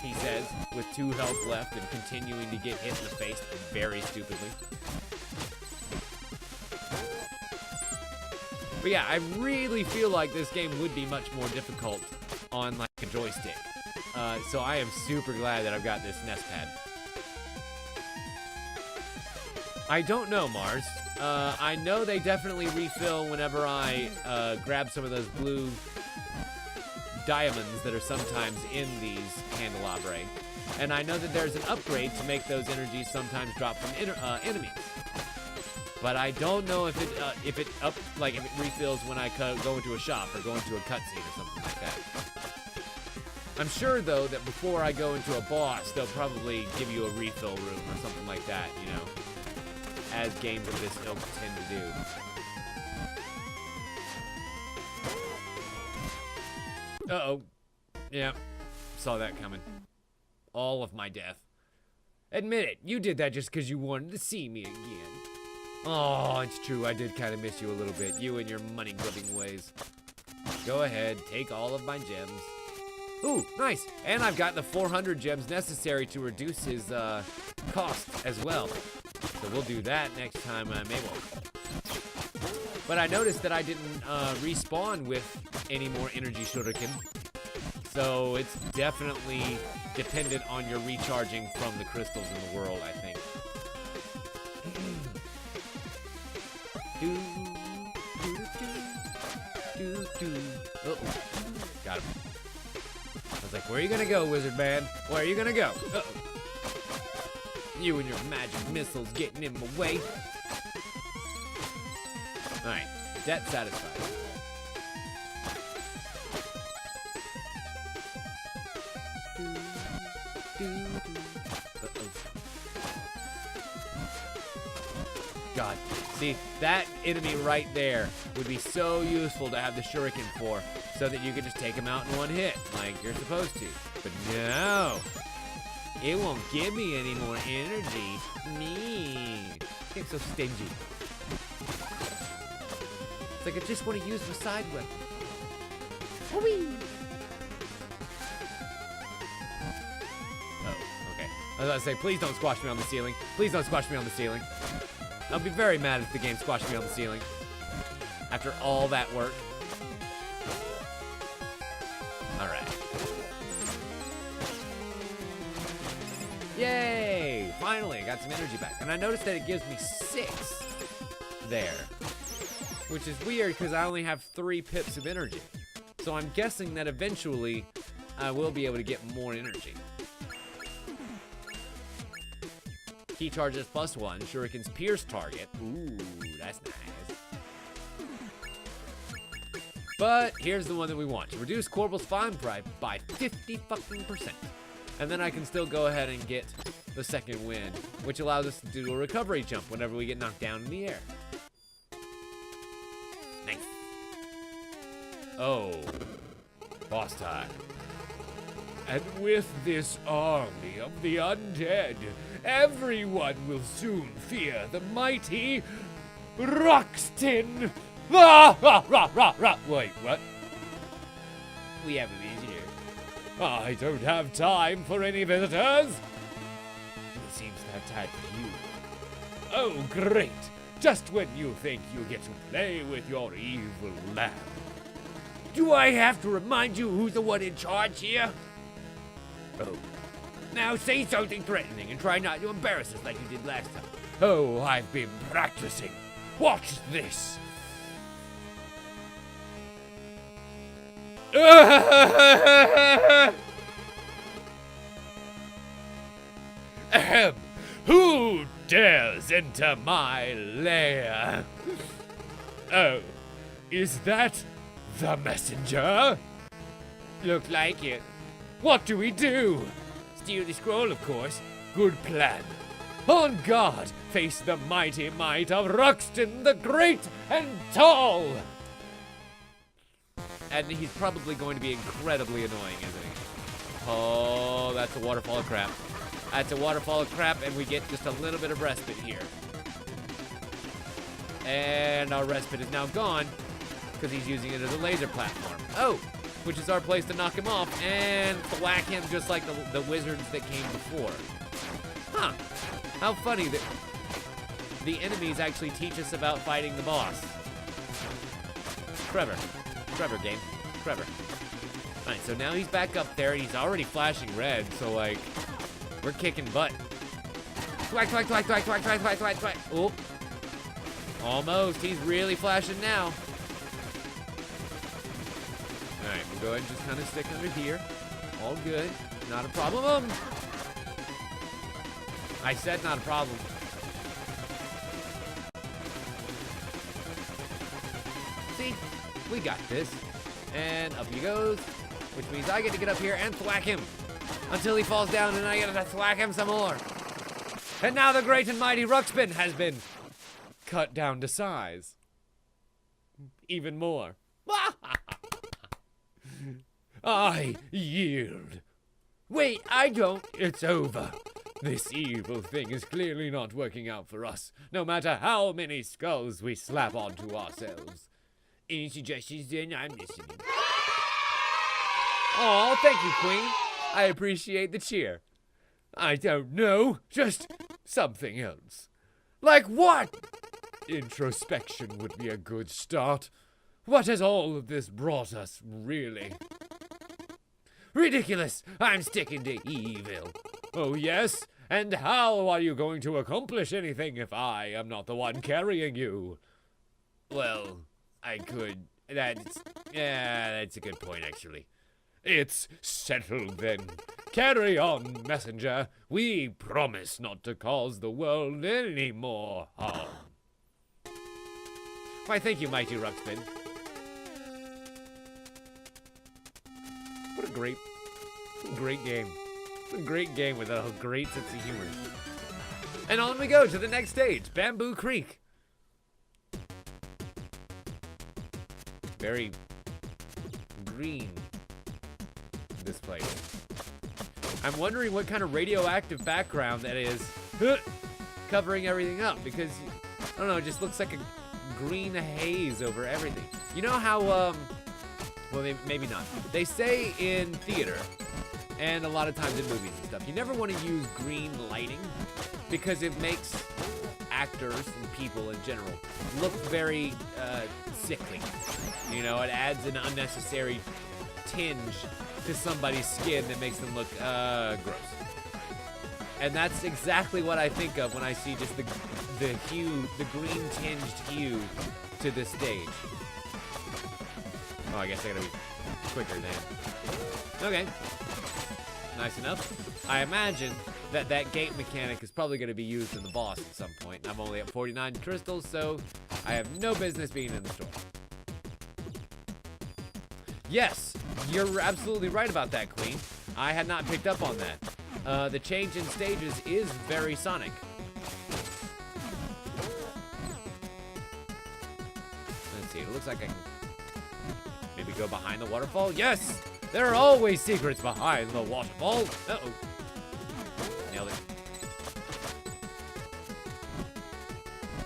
He says, with 2 health left and continuing to get hit in the face very stupidly. But yeah, I really feel like this game would be much more difficult on like a joystick. So I am super glad that I've got this NES pad. I don't know, Mars. I know they definitely refill whenever I grab some of those blue diamonds that are sometimes in these candelabra. And I know that there's an upgrade to make those energies sometimes drop from enemies. But I don't know if it refills when I go into a shop or go into a cutscene or something like that. I'm sure though that before I go into a boss, they'll probably give you a refill room or something like that, you know, as games of this ilk tend to do. Uh-oh. Yeah, saw that coming. All of my death. Admit it, you did that just because you wanted to see me again. Oh, it's true, I did kind of miss you a little bit, you and your money-grubbing ways. Go ahead, take all of my gems. Ooh, nice, and I've got the 400 gems necessary to reduce his cost as well. So we'll do that next time I'm able. But I noticed that I didn't respawn with any more energy shuriken. So it's definitely dependent on your recharging from the crystals in the world, I think. Uh-oh. Got him. I was like, where are you gonna go, wizard man? Where are you gonna go? Uh-oh. You and your magic missiles getting in my way. Alright, debt satisfied. God, see, that enemy right there would be so useful to have the shuriken for, so that you could just take him out in one hit, like you're supposed to. But no, it won't give me any more energy. Me, it's so stingy. It's like I just want to use my side weapon. Whee! Oh, okay. I was about to say, please don't squash me on the ceiling. Please don't squash me on the ceiling. I'll be very mad if the game squashed me on the ceiling. After all that work. Alright. Yay! Finally, I got some energy back. And I noticed that it gives me 6 there. Which is weird because I only have 3 pips of energy. So I'm guessing that eventually I will be able to get more energy. Key charges +1, shuriken's pierce target. Ooh, that's nice. But here's the one that we want. Reduce Corbel's fine by 50%. And then I can still go ahead and get the second wind, which allows us to do a recovery jump whenever we get knocked down in the air. Nice. Oh, boss time. And with this army of the undead, everyone will soon fear the mighty Roxton. Ah, rah, rah, rah, rah. Wait, what? We have a visitor. I don't have time for any visitors. It seems that time for you. Oh, great. Just when you think you get to play with your evil lamb. Do I have to remind you who's the one in charge here? Oh. Now say something threatening and try not to embarrass us like you did last time. Oh, I've been practicing. Watch this. Ahem. Who dares enter my lair? Oh, is that the messenger? Look like it. What do we do? Steal the scroll, of course. Good plan. On guard, face the mighty might of Ruxton the Great and Tall. And he's probably going to be incredibly annoying, isn't he? Oh, that's a waterfall of crap. That's a waterfall of crap, and we get just a little bit of respite here. And our respite is now gone because he's using it as a laser platform. Oh, which is our place to knock him off and whack him just like the wizards that came before. Huh. How funny that the enemies actually teach us about fighting the boss. Clever. Clever game. Clever. Alright, so now he's back up there and he's already flashing red, so like, we're kicking butt. Thwack, thwack, thwack, thwack, thwack, thwack, thwack, thwack, thwack. Oh. Almost. He's really flashing now. Alright, we'll go ahead and just kind of stick under here. All good. Not a problem. I said not a problem. See? We got this. And up he goes. Which means I get to get up here and thwack him. Until he falls down and I get to thwack him some more. And now the great and mighty Ruxpin has been cut down to size. Even more. I yield. Wait, I don't. It's over. This evil thing is clearly not working out for us, no matter how many skulls we slap onto ourselves. Any suggestions then? I'm listening. Aw, thank you, Queen. I appreciate the cheer. I don't know, just something else. Like what? Introspection would be a good start. What has all of this brought us, really? Ridiculous! I'm sticking to evil. Oh, yes? And how are you going to accomplish anything if I am not the one carrying you? Well, I could. That's a good point, actually. It's settled, then. Carry on, messenger. We promise not to cause the world any more harm. Why, thank you, mighty Ruxpin. What a great game. What a great game with a great sense of humor. And on we go to the next stage, Bamboo Creek. Very green, this place. I'm wondering what kind of radioactive background that is covering everything up, because, I don't know, it just looks like a green haze over everything. You know how, well, maybe not. They say in theater, and a lot of times in movies and stuff, you never want to use green lighting because it makes actors and people in general look very sickly. You know, it adds an unnecessary tinge to somebody's skin that makes them look gross. And that's exactly what I think of when I see just the hue, the green tinged hue to this stage. Oh, I guess I gotta be quicker then. Okay. Nice enough. I imagine that gate mechanic is probably going to be used in the boss at some point. I'm only at 49 crystals, so I have no business being in the store. Yes, you're absolutely right about that, Queen. I had not picked up on that. The change in stages is very Sonic. Let's see, it looks like I can maybe go behind the waterfall. Yes! There are always secrets behind the waterfall. Uh-oh. Nailed it.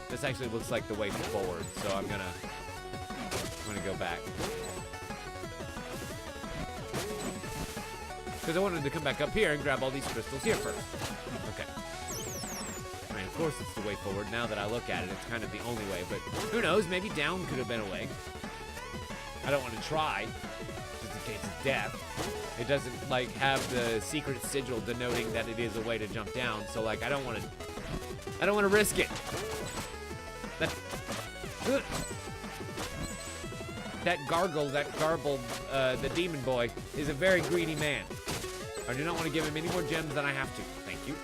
This actually looks like the way forward, so I'm gonna go back. Because I wanted to come back up here and grab all these crystals here first. Okay. I mean, of course it's the way forward. Now that I look at it, it's kind of the only way, but who knows? Maybe down could have been a way. I don't want to try. Case of death. It doesn't like have the secret sigil denoting that it is a way to jump down, so like I don't want to risk it. That garble, the demon boy is a very greedy man. I do not want to give him any more gems than I have to. Thank you.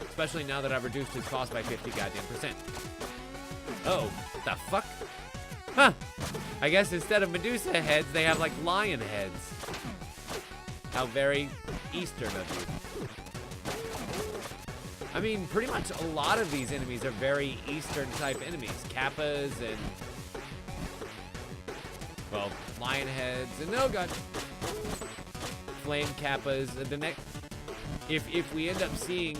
Especially now that I've reduced his cost by 50 goddamn %. Oh, what the fuck? Huh. I guess instead of Medusa heads, they have like lion heads. How very Eastern of you. I mean, pretty much a lot of these enemies are very Eastern type enemies. Kappas and, well, lion heads and, oh god, flame kappas. The next, if we end up seeing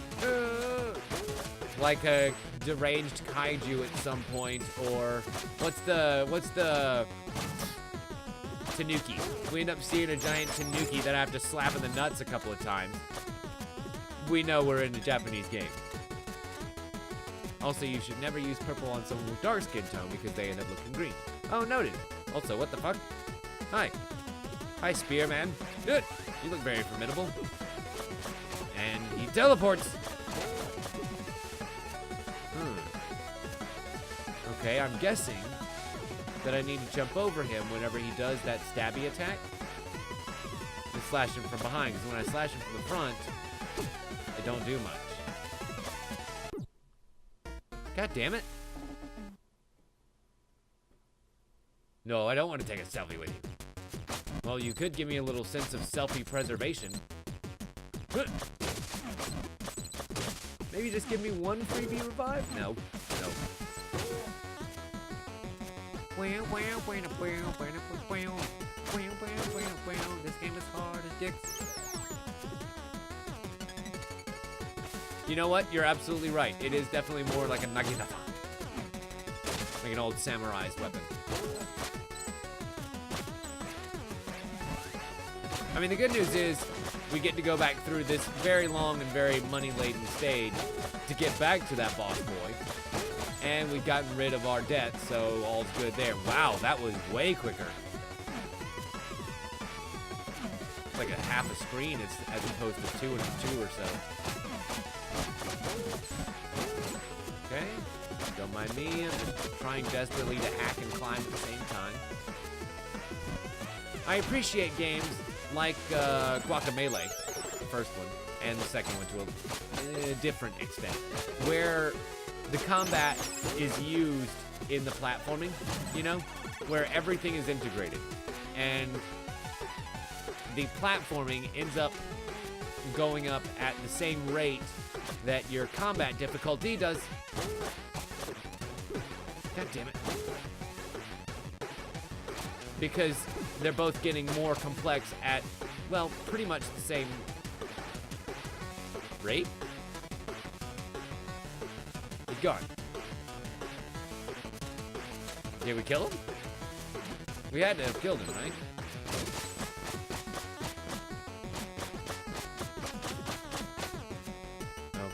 like a deranged kaiju at some point, or what's the tanuki? If we end up seeing a giant tanuki that I have to slap in the nuts a couple of times, we know we're in a Japanese game. Also, you should never use purple on someone with dark skin tone because they end up looking green. Oh, noted. Also, what the fuck? Hi. Hi, Spearman. Good. You look very formidable. And he teleports. Okay, I'm guessing that I need to jump over him whenever he does that stabby attack. And slash him from behind, because when I slash him from the front, I don't do much. God damn it. No, I don't want to take a selfie with you. Well, you could give me a little sense of selfie preservation. Maybe just give me one freebie revive? No. No. This game is hard as dicks. You know what? You're absolutely right. It is definitely more like a naginafa. Like an old samurai's weapon. I mean, the good news is we get to go back through this very long and very money-laden stage to get back to that boss boy. And we've gotten rid of our debt, so all's good there. Wow, that was way quicker. It's like a half a screen as opposed to 2 and 2 or so. Okay, don't mind me. I'm just trying desperately to hack and climb at the same time. I appreciate games like Guacamelee, the first one, and the second one to a different extent, where the combat is used in the platforming, you know, where everything is integrated, and the platforming ends up going up at the same rate that your combat difficulty does. God damn it. Because they're both getting more complex at, well, pretty much the same rate. He's gone. Did we kill him? We had to have killed him, right?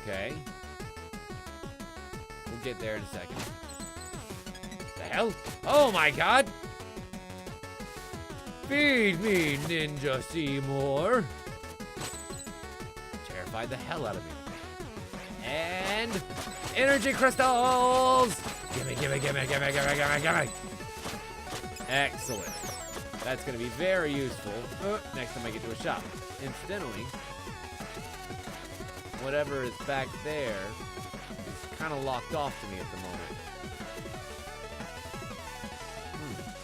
Okay. We'll get there in a second. The hell? Oh my god! Feed me, Ninja Seymour! Terrified the hell out of me. And energy crystals! Gimme, gimme, gimme, gimme, gimme, gimme, gimme! Excellent. That's gonna be very useful next time I get to a shop. Incidentally, whatever is back there is kind of locked off to me at the moment.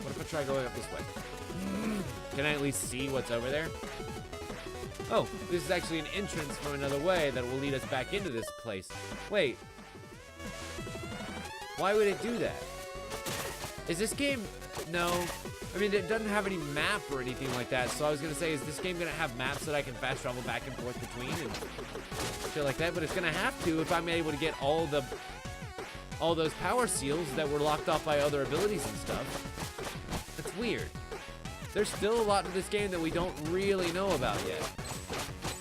What if I try going up this way? Can I at least see what's over there? Oh, this is actually an entrance from another way that will lead us back into this place. Wait. Why would it do that? Is this game... No. I mean, it doesn't have any map or anything like that, so I was going to say, is this game going to have maps that I can fast travel back and forth between and shit like that? But it's going to have to if I'm able to get all those power seals that were locked off by other abilities and stuff. That's weird. There's still a lot of this game that we don't really know about yet.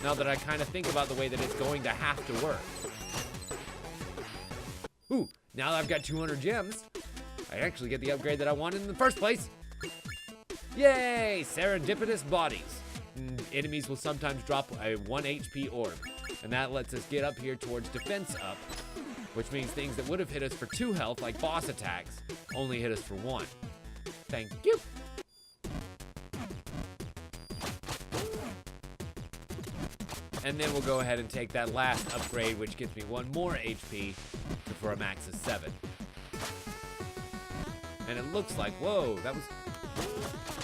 Now that I kind of think about the way that it's going to have to work. Ooh, now that I've got 200 gems, I actually get the upgrade that I wanted in the first place. Yay! Serendipitous bodies. Enemies will sometimes drop a 1 HP orb, and that lets us get up here towards defense up, which means things that would have hit us for 2 health, like boss attacks, only hit us for 1. Thank you. And then we'll go ahead and take that last upgrade, which gives me 1 more HP for a max of 7. And it looks like, whoa, that was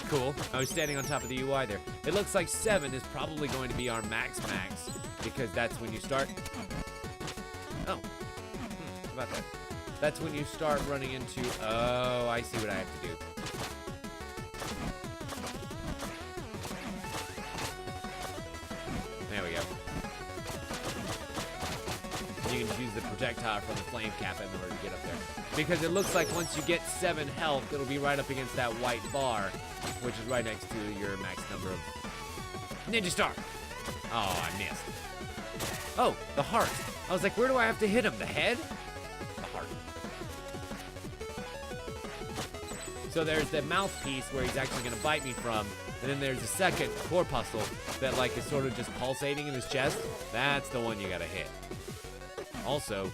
cool. I was standing on top of the UI there. It looks like 7 is probably going to be our max, because that's when you start. Oh, how about that? That's when you start running into, oh, I see what I have to do. need to use the projectile from the flame cap in order to get up there. Because it looks like once you get 7 health, it'll be right up against that white bar, which is right next to your max number of Ninja Star. Oh, I missed. Oh, the heart. I was like, where do I have to hit him? The head? The heart. So there's the mouthpiece where he's actually going to bite me from. And then there's a second corpuscle that like is sort of just pulsating in his chest. That's the one you got to hit. Also,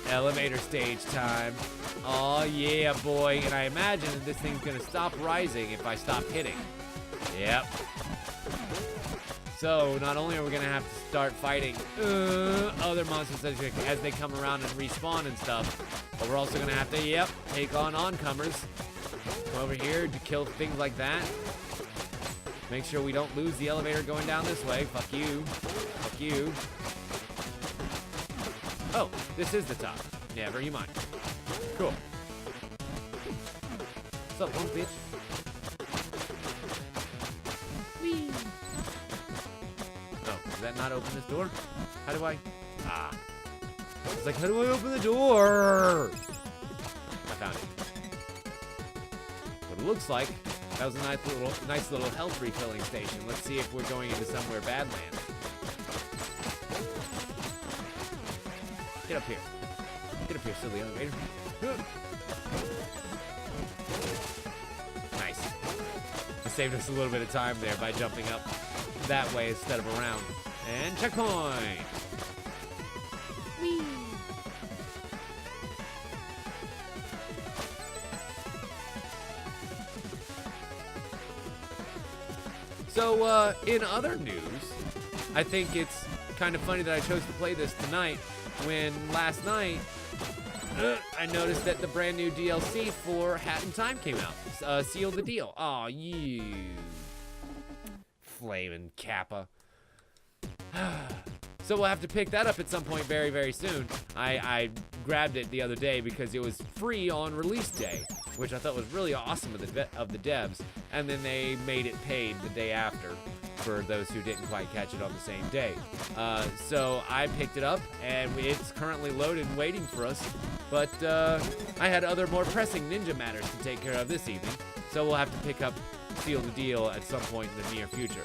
elevator stage time. Oh, yeah, boy. And I imagine that this thing's going to stop rising if I stop hitting. Yep. So, not only are we going to have to start fighting other monsters as they come around and respawn and stuff, but we're also going to have to, yep, take on oncomers. Come over here to kill things like that. Make sure we don't lose the elevator going down this way. Fuck you. Fuck you. Oh, this is the top. Never you mind. Cool. What's up, punk bitch? Whee! Oh, does that not open this door? How do I? Ah. It's like, how do I open the door? I found it. What it looks like, that was a nice little health refilling station. Let's see if we're going into somewhere Badlands. Get up here. Get up here, silly elevator. Nice. It saved us a little bit of time there by jumping up that way instead of around. And checkpoint! Whee! So, in other news, I think it's kind of funny that I chose to play this tonight when last night I noticed that the brand new DLC for Hat in Time came out. Seal the Deal. Aw, you flaming Kappa. So we'll have to pick that up at some point very, very soon. I grabbed it the other day because it was free on release day, which I thought was really awesome of the devs. And then they made it paid the day after for those who didn't quite catch it on the same day. So I picked it up, and it's currently loaded and waiting for us. But I had other more pressing ninja matters to take care of this evening, so we'll have to pick up Seal the Deal at some point in the near future.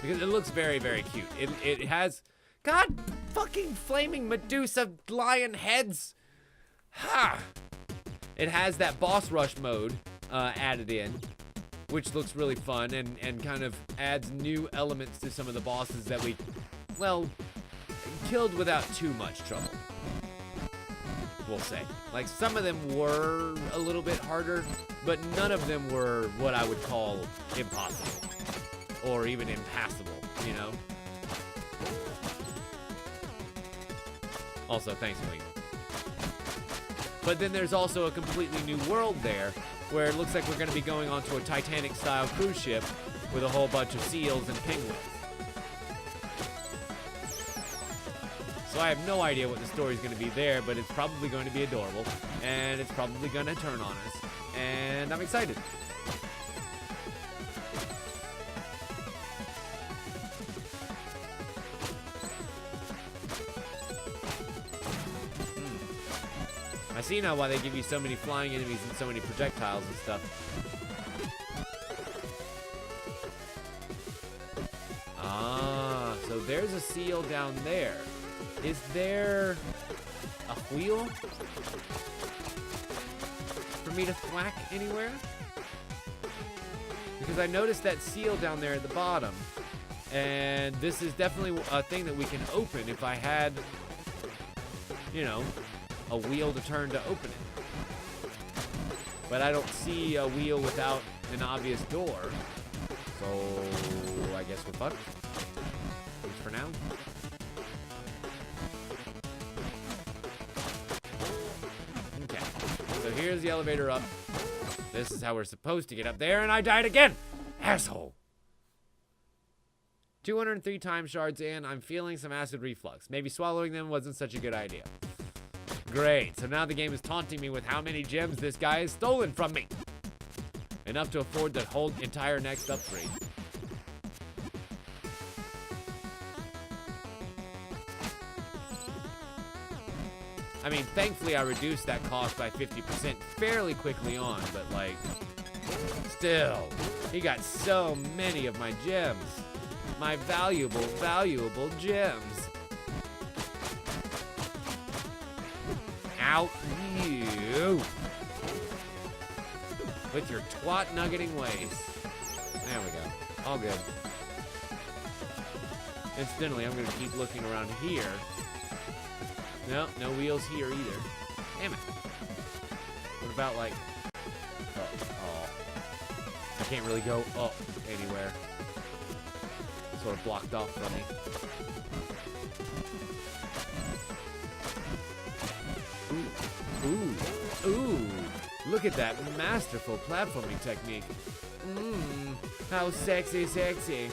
Because it looks very, very cute. It has, God fucking flaming Medusa lion heads. Ha! It has that boss rush mode added in, which looks really fun and kind of adds new elements to some of the bosses that we, well, killed without too much trouble, we'll say. Like, some of them were a little bit harder, but none of them were what I would call impossible. Or even impassable, you know? Also, thanks, William. But then there's also a completely new world there, where it looks like we're going to be going onto a Titanic-style cruise ship with a whole bunch of seals and penguins. So I have no idea what the story's going to be there, but it's probably going to be adorable, and it's probably going to turn on us, and I'm excited. I see now why they give you so many flying enemies and so many projectiles and stuff. Ah, so there's a seal down there. Is there a wheel for me to thwack anywhere? Because I noticed that seal down there at the bottom, and this is definitely a thing that we can open if I had, you know, a wheel to turn to open it. But I don't see a wheel without an obvious door. So I guess we're fucked. At least for now. Okay. So here's the elevator up. This is how we're supposed to get up there, and I died again! Asshole! 203 time shards in. I'm feeling some acid reflux. Maybe swallowing them wasn't such a good idea. Great, so now the game is taunting me with how many gems this guy has stolen from me. Enough to afford the whole entire next upgrade. I mean, thankfully I reduced that cost by 50% fairly quickly on, but like, still, he got so many of my gems. My valuable, valuable gems. Out you. With your twat nuggeting ways. There we go. All good. Incidentally, I'm gonna keep looking around here. No, no wheels here either. Damn it. What about like... Oh. I can't really go up anywhere. Sort of blocked off from me. Ooh. Ooh. Ooh. Look at that masterful platforming technique. Mmm. How sexy, sexy.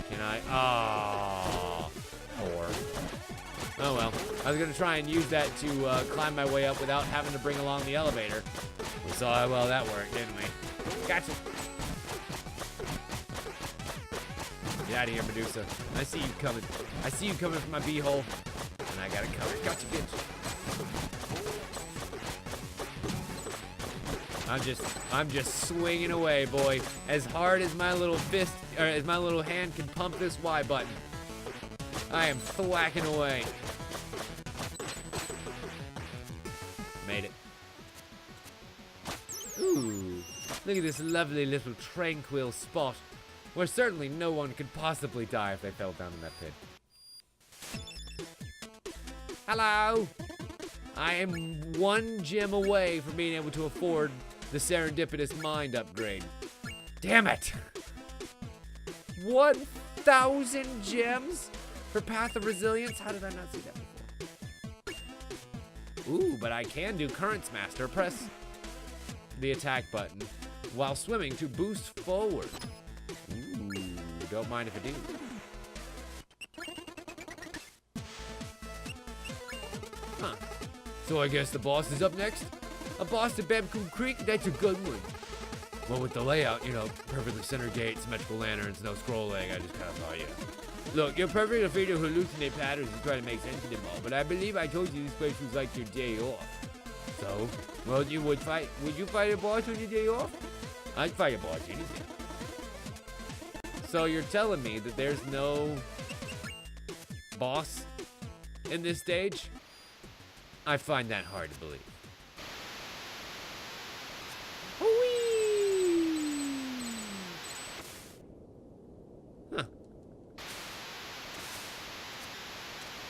Can I? Ah. Poor. Oh well. I was gonna try and use that to climb my way up without having to bring along the elevator. We saw how well that worked, didn't we? Gotcha. Get out of here, Medusa. I see you coming. I see you coming from my beehole. And I got it covered. Gotcha, bitch. I'm just swinging away, boy. As hard as my little fist, or as my little hand can pump this Y button. I am thwacking away. Made it. Ooh, look at this lovely little tranquil spot where certainly no one could possibly die if they fell down in that pit. Hello. I am one gem away from being able to afford the serendipitous mind upgrade. Damn it! 1,000 gems for Path of Resilience? How did I not see that before? Ooh, but I can do Currents Master. Press the attack button while swimming to boost forward. Ooh, don't mind if I do. Huh. So I guess the boss is up next? A boss to Bamcoon Creek? That's a good one. Well, with the layout, you know, perfectly center gate, symmetrical lanterns, no scrolling, I just kind of thought, yeah. Look, you're perfectly free to hallucinate patterns and try to make sense of them all, but I believe I told you this place was like your day off. So, well, would you fight a boss on your day off? I'd fight a boss anything. So you're telling me that there's no boss in this stage? I find that hard to believe. Huh.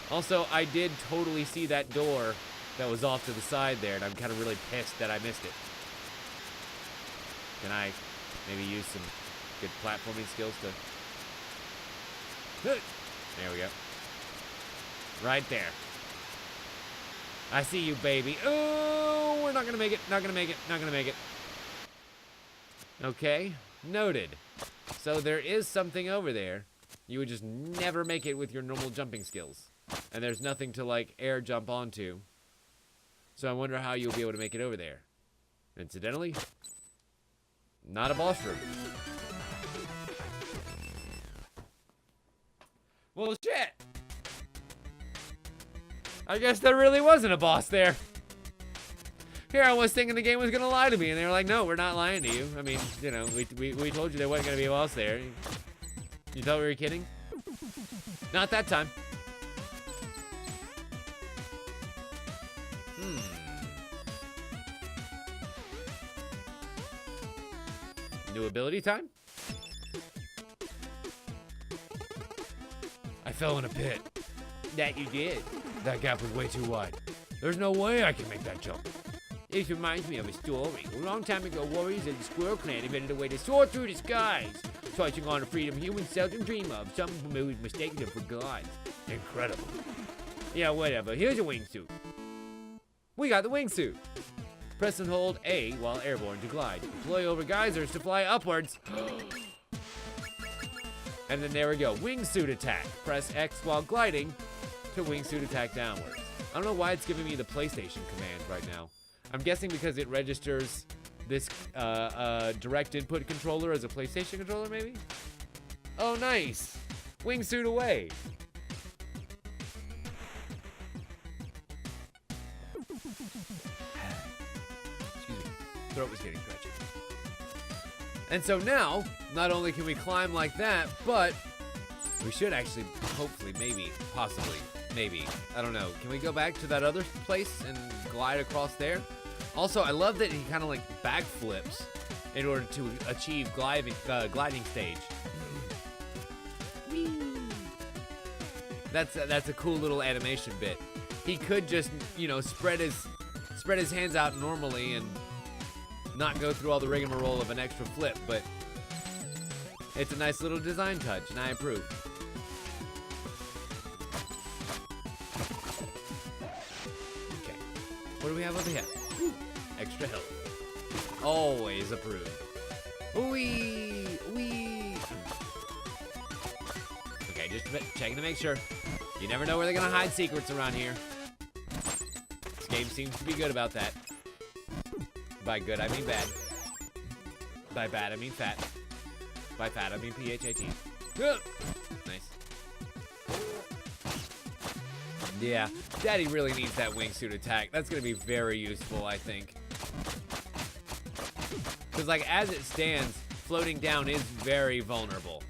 Also, I did totally see that door that was off to the side there, and I'm kind of really pissed that I missed it. Can I maybe use some good platforming skills to... There we go. Right there. I see you, baby. Oh, we're not gonna make it. Not gonna make it. Not gonna make it. Okay, noted. So there is something over there. You would just never make it with your normal jumping skills. And there's nothing to, like, air jump onto. So I wonder how you'll be able to make it over there. Incidentally, not a boss room. Well, shit. I guess there really wasn't a boss there. Here I was thinking the game was gonna lie to me, and they were like, no, we're not lying to you. I mean, you know, we told you there wasn't gonna be a boss there. You thought we were kidding? Not that time. New ability time? I fell in a pit. That you did. That gap was way too wide. There's no way I can make that jump. This reminds me of a story. A long time ago, warriors of the Squirrel Clan invented a way to soar through the skies, touching on a freedom humans seldom dream of. Some would mistake them for gods. Incredible. Yeah, whatever. Here's a wingsuit. We got the wingsuit. Press and hold A while airborne to glide. Deploy over geysers to fly upwards. And then there we go. Wingsuit attack. Press X while gliding to wingsuit attack downwards. I don't know why it's giving me the PlayStation command right now. I'm guessing because it registers this direct input controller as a PlayStation controller, maybe? Oh, nice. Wingsuit away. Excuse me. Throat was getting scratchy. And so now, not only can we climb like that, but we should actually, hopefully, maybe, possibly, maybe, I don't know. Can we go back to that other place and glide across there? Also, I love that he kind of like backflips in order to achieve gliding stage. Whee! That's a cool little animation bit. He could just, you know, spread his hands out normally and not go through all the rigmarole of an extra flip, but it's a nice little design touch, and I approve. Okay, what do we have over here? Ooh, extra health. Always approve. Wee, wee. Okay, just checking to make sure. You never know where they're gonna hide secrets around here. This game seems to be good about that. By good, I mean bad. By bad, I mean fat. By fat, I mean PHAT. Nice. Yeah, Daddy really needs that wingsuit attack. That's gonna be very useful, I think. Because, like, as it stands, floating down is very vulnerable.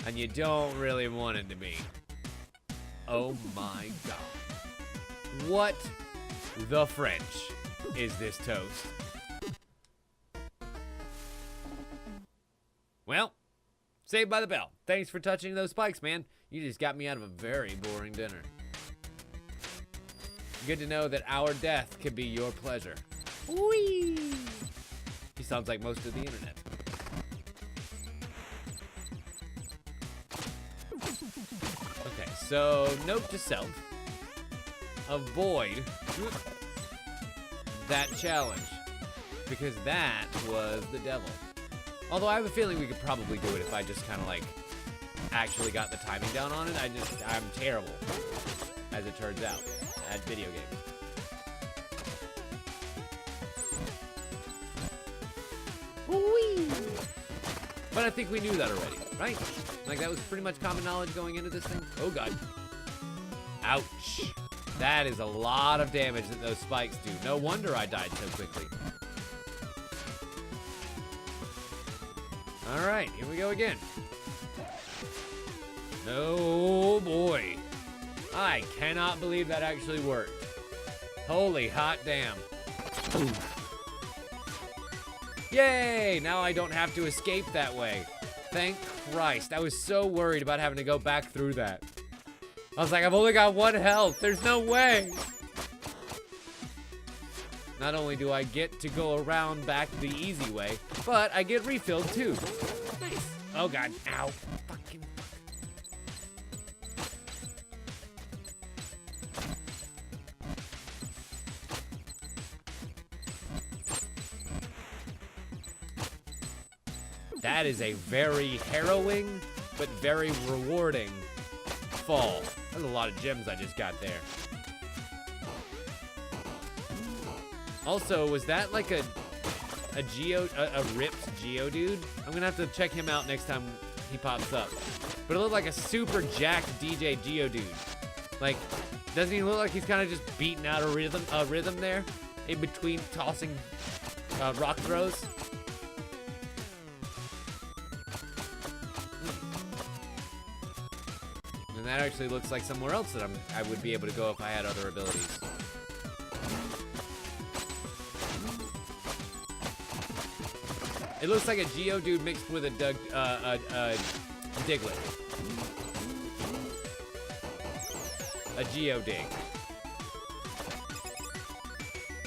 And you don't really want it to be. Oh my god. What the French is this toast? Well, saved by the bell. Thanks for touching those spikes, man. You just got me out of a very boring dinner. Good to know that our death could be your pleasure. Whee! He sounds like most of the internet. Okay, so note to self. Avoid that challenge. Because that was the devil. Although I have a feeling we could probably do it if I just kind of like actually got the timing down on it. I'm terrible, as it turns out, at video games. Whee! But I think we knew that already, right? Like that was pretty much common knowledge going into this thing. Oh god. Ouch. That is a lot of damage that those spikes do. No wonder I died so quickly. Alright, here we go again. No boy. I cannot believe that actually worked. Holy hot damn. Oof. Yay! Now I don't have to escape that way. Thank Christ. I was so worried about having to go back through that. I was like, I've only got 1 health. There's no way. Not only do I get to go around back the easy way, but I get refilled too. Nice. Oh god. Ow. Fucking. That is a very harrowing, but very rewarding fall. That's a lot of gems I just got there. Also, was that like a ripped Geodude? I'm gonna have to check him out next time he pops up. But it looked like a super jacked DJ Geodude. Like, doesn't he look like he's kind of just beating out a rhythm there in between tossing rock throws? And that actually looks like somewhere else that I would be able to go if I had other abilities. It looks like a Geodude mixed with a Diglett. A Geodig.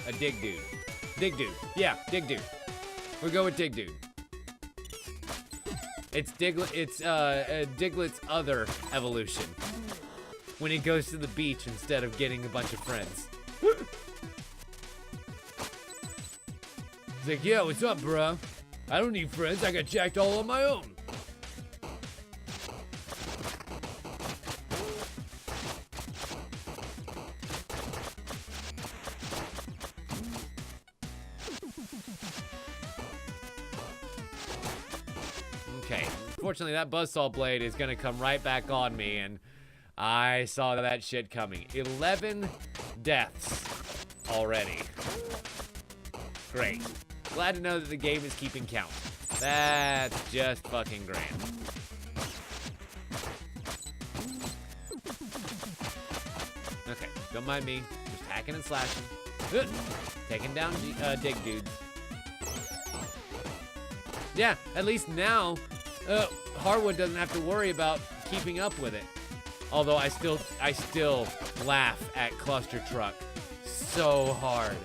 A Digdude. Digdude. Yeah, Digdude. We'll go with Digdude. It's Diglett's other evolution. When he goes to the beach instead of getting a bunch of friends. He's like, yeah, what's up, bro? I don't need friends, I got jacked all on my own. Okay, unfortunately that Buzzsaw Blade is gonna come right back on me, and I saw that shit coming. 11 deaths already. Great. Glad to know that the game is keeping count. That's just fucking grand. Okay, don't mind me. Just hacking and slashing. Taking down dig dudes. Yeah, at least now, Harwood doesn't have to worry about keeping up with it. Although I still laugh at Cluster Truck so hard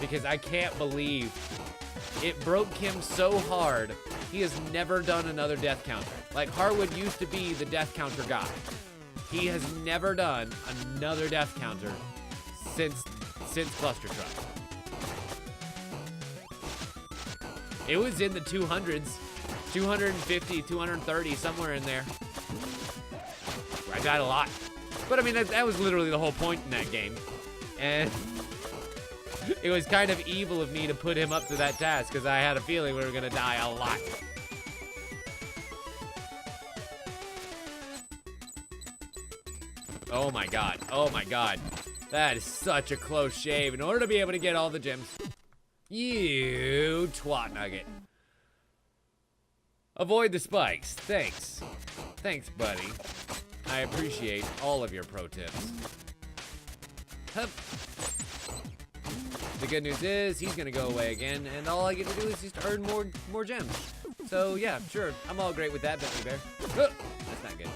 because I can't believe it broke him so hard. He has never done another death counter. Like Harwood used to be the death counter guy. He has never done another death counter since Cluster Truck. It was in the 200s, 250, 230, somewhere in there. I died a lot. But I mean, that was literally the whole point in that game. And it was kind of evil of me to put him up to that task because I had a feeling we were gonna die a lot. Oh my god, oh my god. That is such a close shave in order to be able to get all the gems. You twat nugget. Avoid the spikes. Thanks. Thanks, buddy. I appreciate all of your pro tips. Hup. The good news is he's gonna go away again, and all I get to do is just earn more gems. So yeah, sure, I'm all great with that, Bentley Bear. That's not good.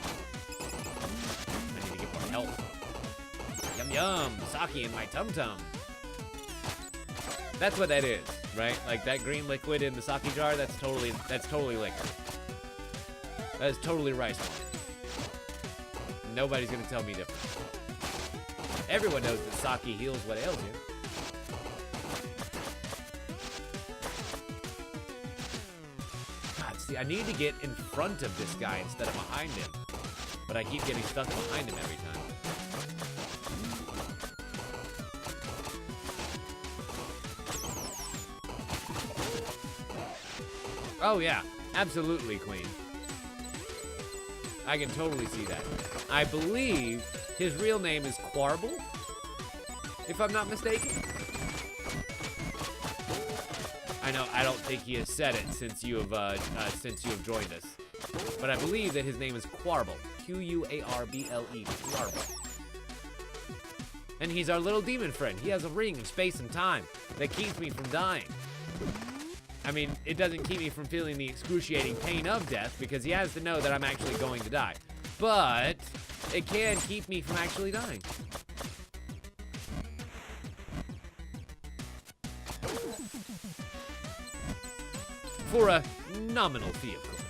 I need to get more health. Yum yum, sake in my tum tum. That's what that is, right? Like that green liquid in the sake jar. That's totally liquor. That is totally rice wine. Nobody's gonna tell me different. Everyone knows that sake heals what ails you. God, see, I need to get in front of this guy instead of behind him. But I keep getting stuck behind him every time. Oh yeah, absolutely, Queen. I can totally see that. I believe his real name is Quarble, if I'm not mistaken. I know, I don't think he has said it since you have joined us, but I believe that his name is Quarble, Q-U-A-R-B-L-E, Quarble. And he's our little demon friend. He has a ring of space and time that keeps me from dying. I mean, it doesn't keep me from feeling the excruciating pain of death because he has to know that I'm actually going to die. But it can keep me from actually dying. For a nominal fee, of course.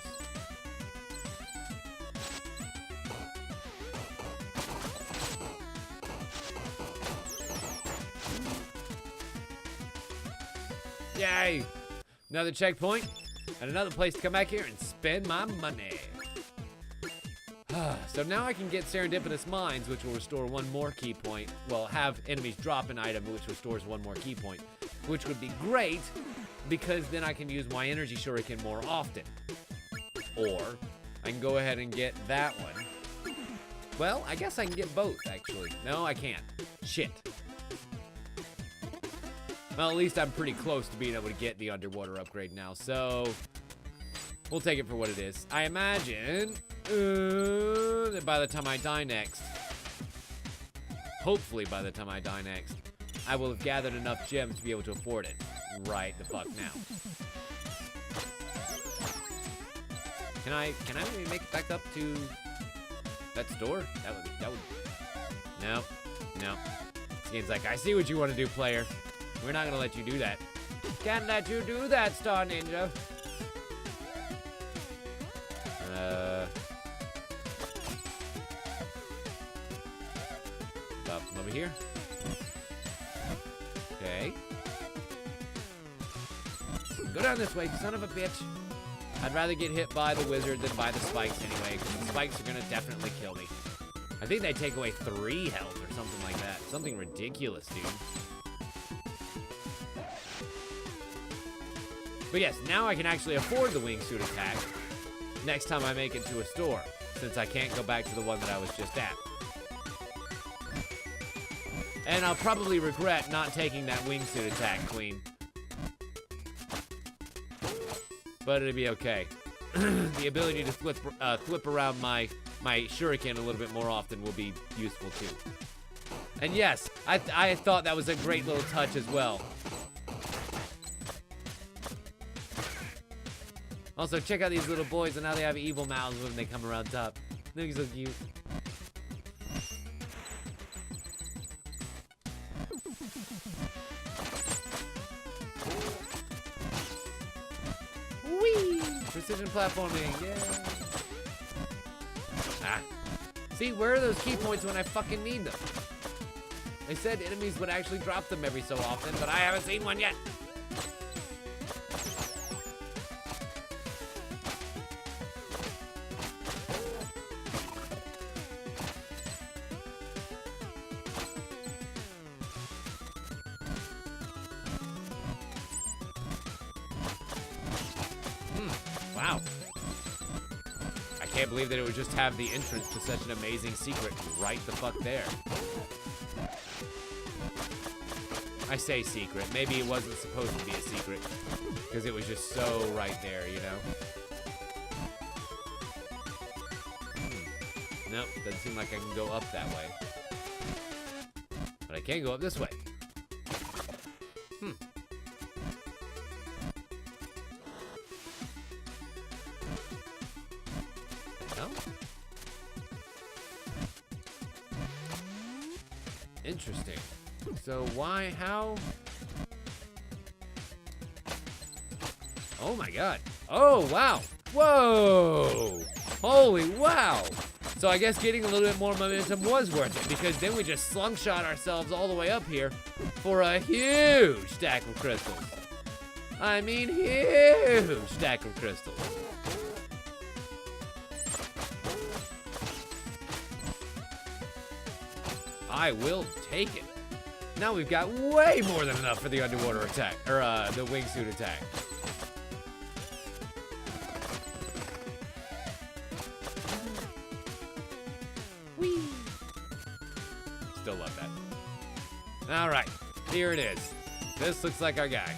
Yay! Another checkpoint, and another place to come back here and spend my money. So now I can get Serendipitous Mines, which will restore one more key point. Well, have enemies drop an item, which restores one more key point, which would be great, because then I can use my energy shuriken more often. Or, I can go ahead and get that one. Well, I guess I can get both, actually. No, I can't. Shit. Well, at least I'm pretty close to being able to get the underwater upgrade now, so we'll take it for what it is. I imagine that by the time I die next, hopefully by the time I die next, I will have gathered enough gems to be able to afford it right the fuck now. Can I maybe make it back up to that store? That would. No. This game's like, I see what you want to do, player. We're not gonna let you do that. Can't let you do that, Star Ninja. Up over here. Okay. Go down this way, son of a bitch. I'd rather get hit by the wizard than by the spikes anyway, because the spikes are gonna definitely kill me. I think they take away 3 health or something like that. Something ridiculous, dude. But yes, now I can actually afford the wingsuit attack next time I make it to a store, since I can't go back to the one that I was just at. And I'll probably regret not taking that wingsuit attack, Queen. But it'll be okay. The ability to flip around my shuriken a little bit more often will be useful too. And yes, I thought that was a great little touch as well. Also, check out these little boys and how they have evil mouths when they come around top. They're so cute. Whee! Precision platforming, yeah. Ah. See, where are those key points when I fucking need them? They said enemies would actually drop them every so often, but I haven't seen one yet. Wow. I can't believe that it would just have the entrance to such an amazing secret right the fuck there. I say secret. Maybe it wasn't supposed to be a secret because it was just so right there, you know? Nope, doesn't seem like I can go up that way. But I can go up this way. No? Interesting. So why, how? Oh my god. Oh, wow. Whoa. Holy wow. So I guess getting a little bit more momentum was worth it because then we just slungshot ourselves all the way up here for a huge stack of crystals. I mean, huge stack of crystals. I will take it. Now we've got way more than enough for the underwater attack, or the wingsuit attack. Whee! Still love that. All right, here it is. This looks like our guy.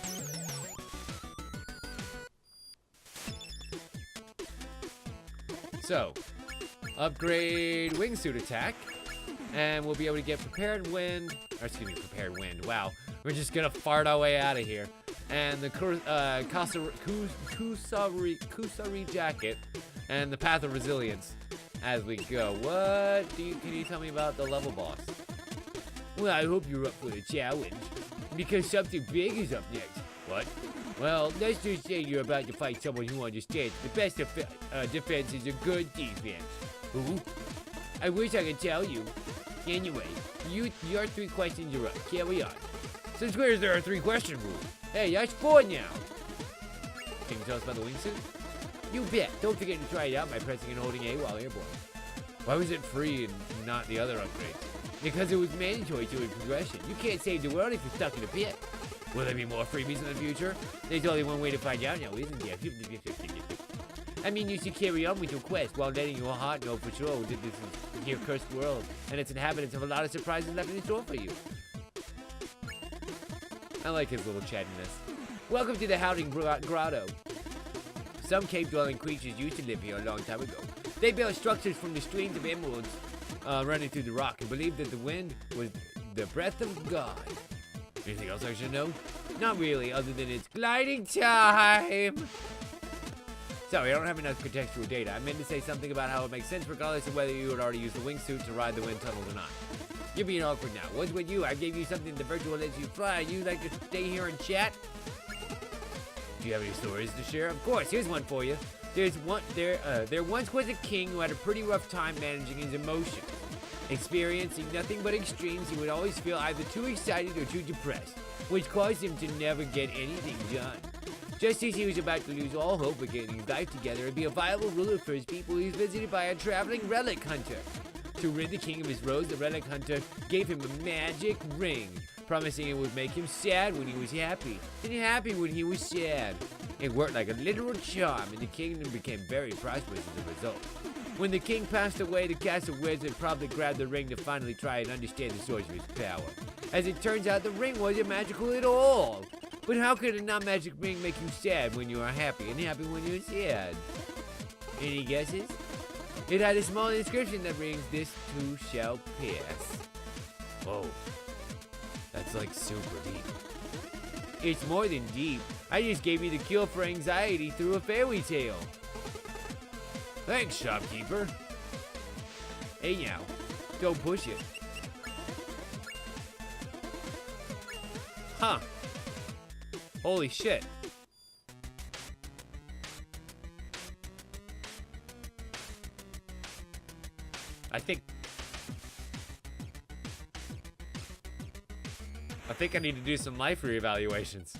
So, upgrade wingsuit attack. And we'll be able to get prepared wind, or excuse me, prepared wind. Wow, we're just gonna fart our way out of here. And the Kusari jacket, and the path of resilience as we go. Can you tell me about the level boss? Well, I hope you're up for the challenge, because something big is up next. What? Well, let's just say you're about to fight someone who understands the best defense is a good defense. Who? I wish I could tell you. Anyway, your 3 questions are up. Carry on. Since where's there a 3-question rule? Hey, that's 4 now. Can you tell us about the wingsuit? You bet. Don't forget to try it out by pressing and holding A while airborne. Why was it free and not the other upgrades? Because it was mandatory during progression. You can't save the world if you're stuck in a pit. Will there be more freebies in the future? There's only one way to find out now, isn't there? I mean, you should carry on with your quest while letting your heart know for sure that this is your cursed world and its inhabitants have a lot of surprises left in store for you. I like his little chattiness. Welcome to the Howling Grotto. Some cave-dwelling creatures used to live here a long time ago. They built structures from the streams of emeralds running through the rock and believed that the wind was the breath of God. Anything else I should know? Not really, other than it's gliding time. Sorry, I don't have enough contextual data. I meant to say something about how it makes sense regardless of whether you had already used the wingsuit to ride the wind tunnel or not. You're being awkward now. What's with you? I gave you something the virtual lets you fly. You like to stay here and chat? Do you have any stories to share? Of course, here's one for you. There once was a king who had a pretty rough time managing his emotions. Experiencing nothing but extremes, he would always feel either too excited or too depressed, which caused him to never get anything done. Just as he was about to lose all hope of getting his life together and be a viable ruler for his people, he was visited by a traveling relic hunter. To rid the king of his woes, the relic hunter gave him a magic ring, promising it would make him sad when he was happy, and happy when he was sad. It worked like a literal charm, and the kingdom became very prosperous as a result. When the king passed away, the castle wizard probably grabbed the ring to finally try and understand the sorcerer's power. As it turns out, the ring wasn't magical at all. But how could a non-magic ring make you sad when you are happy and happy when you're sad? Any guesses? It had a small inscription that reads, "This too shall pass." Whoa. That's like super deep. It's more than deep. I just gave you the cure for anxiety through a fairy tale. Thanks, shopkeeper. Hey now, don't push it. Huh. Holy shit. I think I need to do some life reevaluations.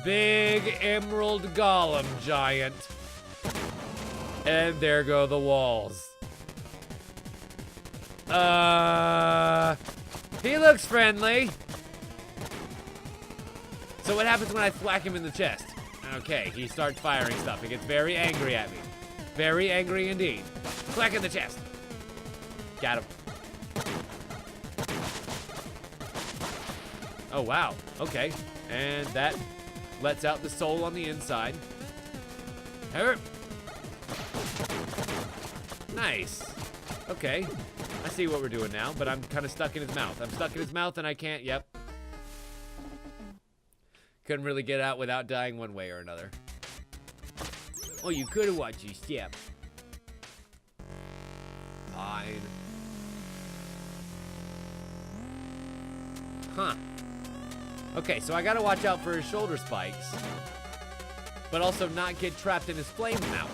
Big emerald golem giant. And there go the walls. He looks friendly. So what happens when I thwack him in the chest? Okay, he starts firing stuff. He gets very angry at me. Very angry indeed. Thwack in the chest. Got him. Oh, wow. Okay. And that lets out the soul on the inside. Hurt. Nice. Okay. I see what we're doing now, but I'm kind of stuck in his mouth. I'm stuck in his mouth and I can't, yep. Couldn't really get out without dying one way or another. Oh, you could have watched your step. Fine. Huh. Okay, so I gotta watch out for his shoulder spikes, but also not get trapped in his flame mouth.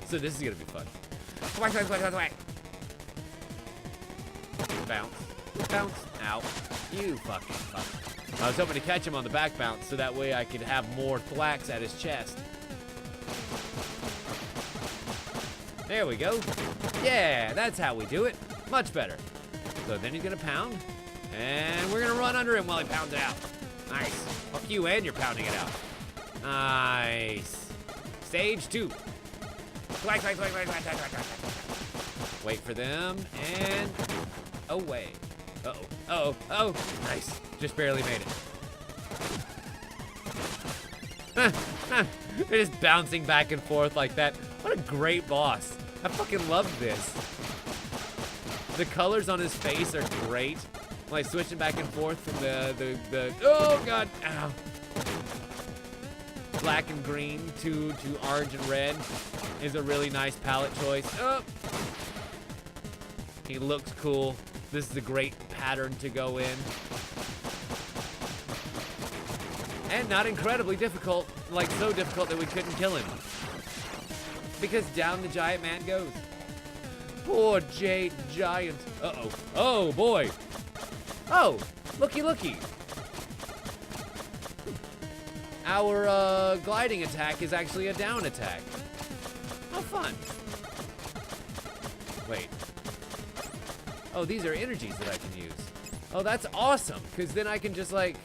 So this is gonna be fun. Whack, whack, whack, whack, whack. Bounce. Bounce. Ow. You fucking fuck. I was hoping to catch him on the back bounce so that way I could have more thwacks at his chest. There we go. Yeah, that's how we do it. Much better. So then he's gonna pound, and we're gonna run under him while he pounds it out. Nice. Fuck you and you're pounding it out. Nice. Stage 2. Whack, whack, whack, whack, whack, whack, whack, whack. Wait for them, and away. Uh-oh. Uh-oh. Oh, nice. Just barely made it. They're just bouncing back and forth like that. What a great boss. I fucking love this. The colors on his face are great. Like switching back and forth from the oh god, ow. Black and green to orange and red is a really nice palette choice. Oh. He looks cool. This is a great pattern to go in. And not incredibly difficult, like so difficult that we couldn't kill him. Because down the giant man goes. Poor Jade Giant. Uh-oh. Oh, boy. Oh, looky, looky. Our gliding attack is actually a down attack. How fun. Wait. Oh, these are energies that I can use. Oh, that's awesome, because then I can just, like,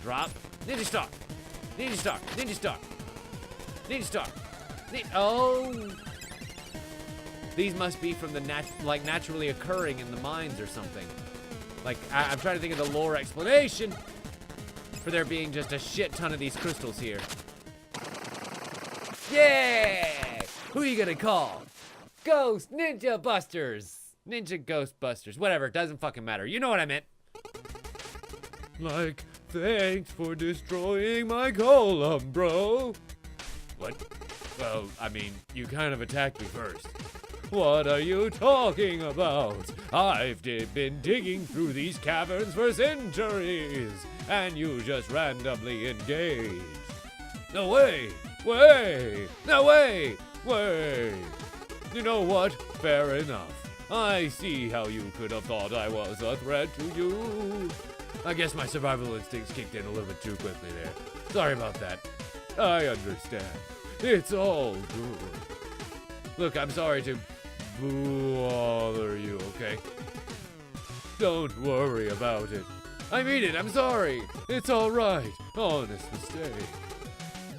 drop. Ninja Star. Ninja Star. Ninja Star. Ninja Star. Oh. These must be from the naturally occurring in the mines or something. Like, I'm trying to think of the lore explanation for there being just a shit ton of these crystals here. Yeah! Who are you gonna call? Ghost Ninja Busters. Ninja Ghost Busters. Whatever, it doesn't fucking matter. You know what I meant. Like, thanks for destroying my golem, bro. What? Well, I mean, you kind of attacked me first. What are you talking about? I've been digging through these caverns for centuries, and you just randomly engaged. No way! Way! No way! Way! You know what? Fair enough. I see how you could have thought I was a threat to you. I guess my survival instincts kicked in a little bit too quickly there. Sorry about that. I understand. It's all good. Look, I'm sorry to bother you, okay? Don't worry about it. I mean it, I'm sorry. It's alright. Honest mistake.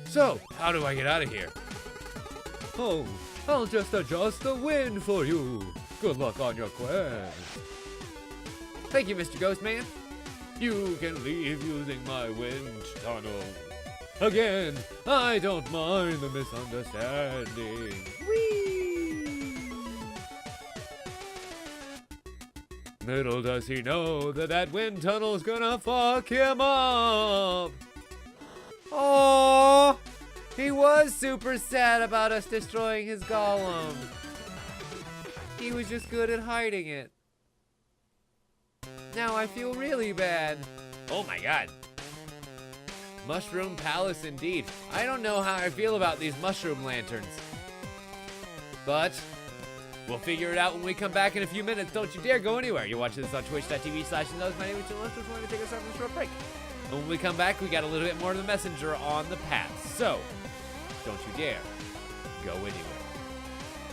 So, how do I get out of here? Oh, I'll just adjust the wind for you. Good luck on your quest. Thank you, Mr. Ghostman. You can leave using my wind tunnel. Again, I don't mind the misunderstanding. Whee! Little does he know that that wind tunnel's gonna fuck him up. Oh, he was super sad about us destroying his golem. He was just good at hiding it. Now I feel really bad. Oh my god. Mushroom Palace indeed. I don't know how I feel about these mushroom lanterns. But we'll figure it out when we come back in a few minutes. Don't you dare go anywhere. You're watching this on twitch.tv/Knows. My name is Leftwich. We're going to take us out for a short break. And when we come back, we got a little bit more of the messenger on the path. So, don't you dare go anywhere.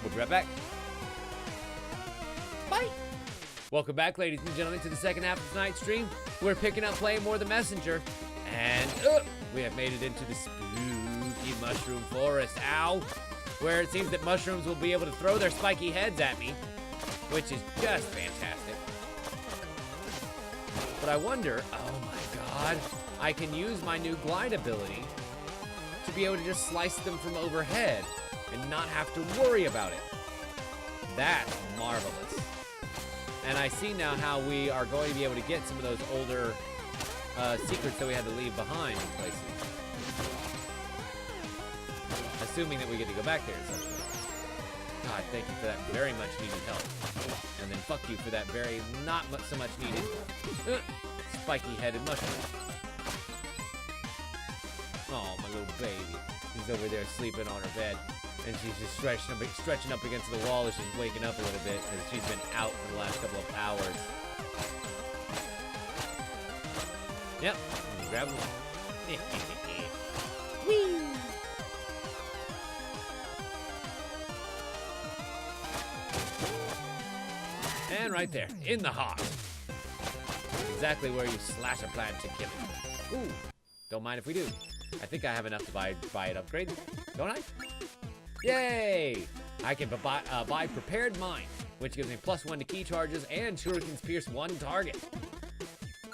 We'll be right back. Bye. Welcome back, ladies and gentlemen, to the second half of tonight's stream. We're picking up playing more of the messenger. And we have made it into the spooky mushroom forest. Ow. Where it seems that mushrooms will be able to throw their spiky heads at me, which is just fantastic. But I wonder, oh my god, I can use my new glide ability to be able to just slice them from overhead and not have to worry about it. That's marvelous. And I see now how we are going to be able to get some of those older secrets that we had to leave behind in places. Assuming that we get to go back there at some point. God, thank you for that very much needed help. And then fuck you for that very not so much needed spiky-headed mushroom. Oh, my little baby. She's over there sleeping on her bed. And she's just stretching up against the wall as she's waking up a little bit because she's been out for the last couple of hours. Yep, grab one. Whee! And right there, in the heart. Exactly where you slash a plant to kill it. Ooh, don't mind if we do. I think I have enough to buy it upgrade, don't I? Yay! I can buy Prepared Mind, which gives me +1 to key charges and shurikens pierce 1 target.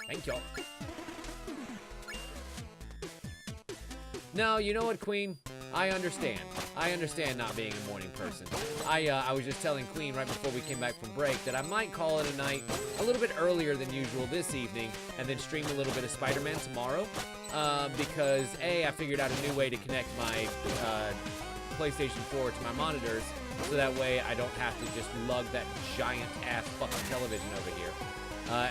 Thank y'all. No, you know what, Queen? I understand. I understand not being a morning person. I was just telling Queen right before we came back from break that I might call it a night a little bit earlier than usual this evening and then stream a little bit of Spider-Man tomorrow. Because A, I figured out a new way to connect my PlayStation 4 to my monitors, so that way I don't have to just lug that giant ass fucking television over here.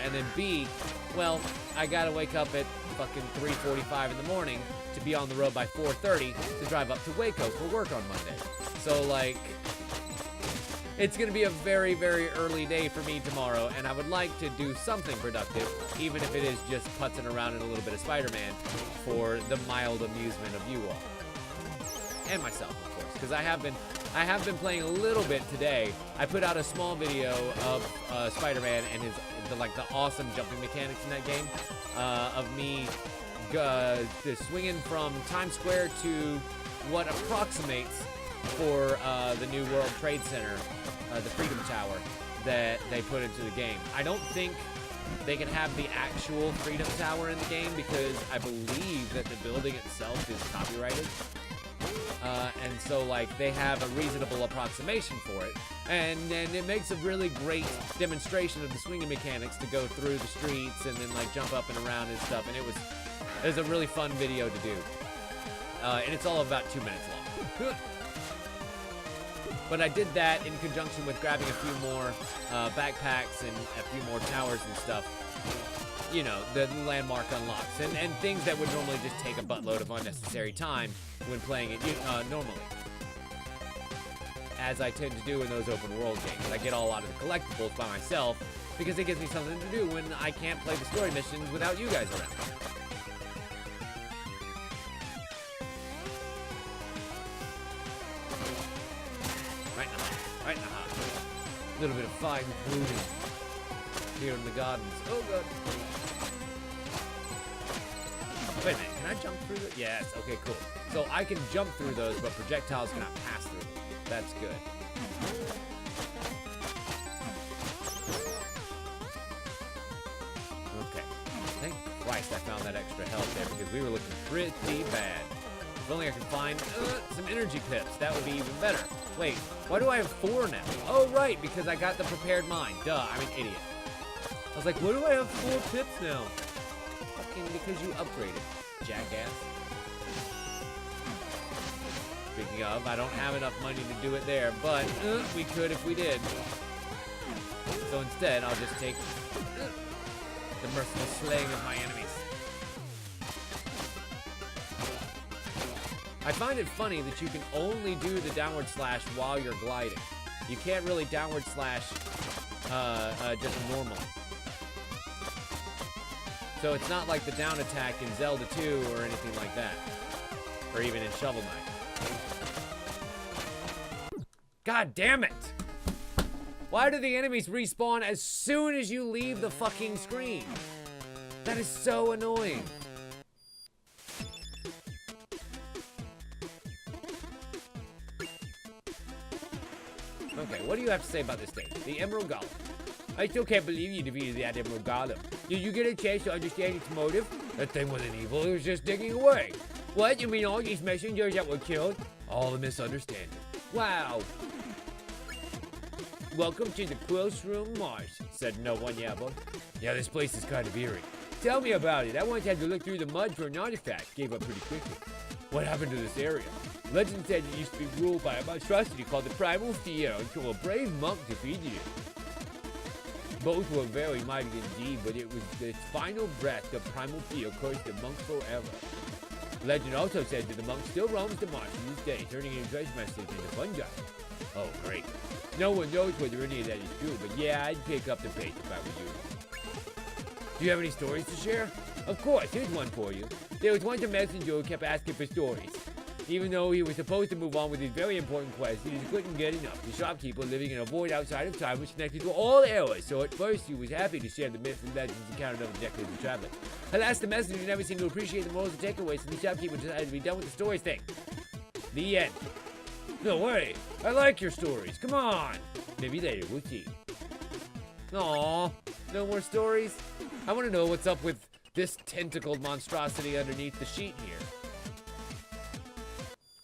And then B, well, I gotta wake up at fucking 3:45 in the morning to be on the road by 4:30 to drive up to Waco for work on Monday. So like, it's gonna be a very, very early day for me tomorrow, and I would like to do something productive, even if it is just putzing around in a little bit of Spider-Man for the mild amusement of you all. And myself, of course, because I have been playing a little bit today. I put out a small video of Spider-Man and the awesome jumping mechanics in that game, of me just swinging from Times Square to what approximates for the new World Trade Center, the Freedom Tower that they put into the game. I don't think they can have the actual Freedom Tower in the game because I believe that the building itself is copyrighted. And so, like, they have a reasonable approximation for it. And it makes a really great demonstration of the swinging mechanics to go through the streets and then, like, jump up and around and stuff. And it was a really fun video to do. And it's all about 2 minutes long. But I did that in conjunction with grabbing a few more backpacks and a few more towers and stuff. You know, the landmark unlocks and things that would normally just take a buttload of unnecessary time when playing it normally. As I tend to do in those open world games. I get all out of the collectibles by myself because it gives me something to do when I can't play the story missions without you guys around. Right in the heart. Right in the heart. A little bit of fine pruning here in the gardens. Oh, God. Wait a minute, can I jump through the... Yes, okay, cool. So I can jump through those, but projectiles cannot pass through them. That's good. Okay. Thank Christ I found that extra health there because we were looking pretty bad. If only I could find some energy pips. That would be even better. Wait, why do I have 4 now? Oh, right, because I got the prepared mine. Duh, I'm an idiot. I was like, why do I have 4 pips now? Fucking because you upgraded, jackass. Speaking of, I don't have enough money to do it there, but we could if we did. So instead, I'll just take the merciless slaying of my enemies. I find it funny that you can only do the downward slash while you're gliding. You can't really downward slash just normal. So it's not like the down attack in Zelda 2 or anything like that. Or even in Shovel Knight. God damn it! Why do the enemies respawn as soon as you leave the fucking screen? That is so annoying. Okay, what do you have to say about this stage? The Emerald Golem. I still can't believe you defeated that Emerald Golem. Did you get a chance to understand its motive? That thing wasn't evil, it was just digging away. What, you mean all these messengers that were killed? All a misunderstanding. Wow. Welcome to the Quills Room Mars, said no one Yabba. Yeah, this place is kind of eerie. Tell me about it. I once had to look through the mud for an artifact. Gave up pretty quickly. What happened to this area? Legend said it used to be ruled by a monstrosity called the Primal Fear until a brave monk defeated it. Both were very mighty indeed, but it was its final breath the Primal Fear cursed the monks forever. Legend also said that the monk still roams the marsh to this day, turning in treasure messages into fungi. Oh, great. No one knows whether any of that is true, but yeah, I'd pick up the pace if I were you. Do you have any stories to share? Of course, here's one for you. There was once a messenger who kept asking for stories. Even though he was supposed to move on with his very important quest, he just couldn't get enough. The shopkeeper living in a void outside of time was connected to all eras, so at first he was happy to share the myths and legends encountered over the decades of traveling. Alas, the messenger never seemed to appreciate the morals and takeaways, and the shopkeeper decided to be done with the stories thing. The end. No way. I like your stories. Come on. Maybe later, we'll see. Aww. No more stories? I want to know what's up with this tentacled monstrosity underneath the sheet here.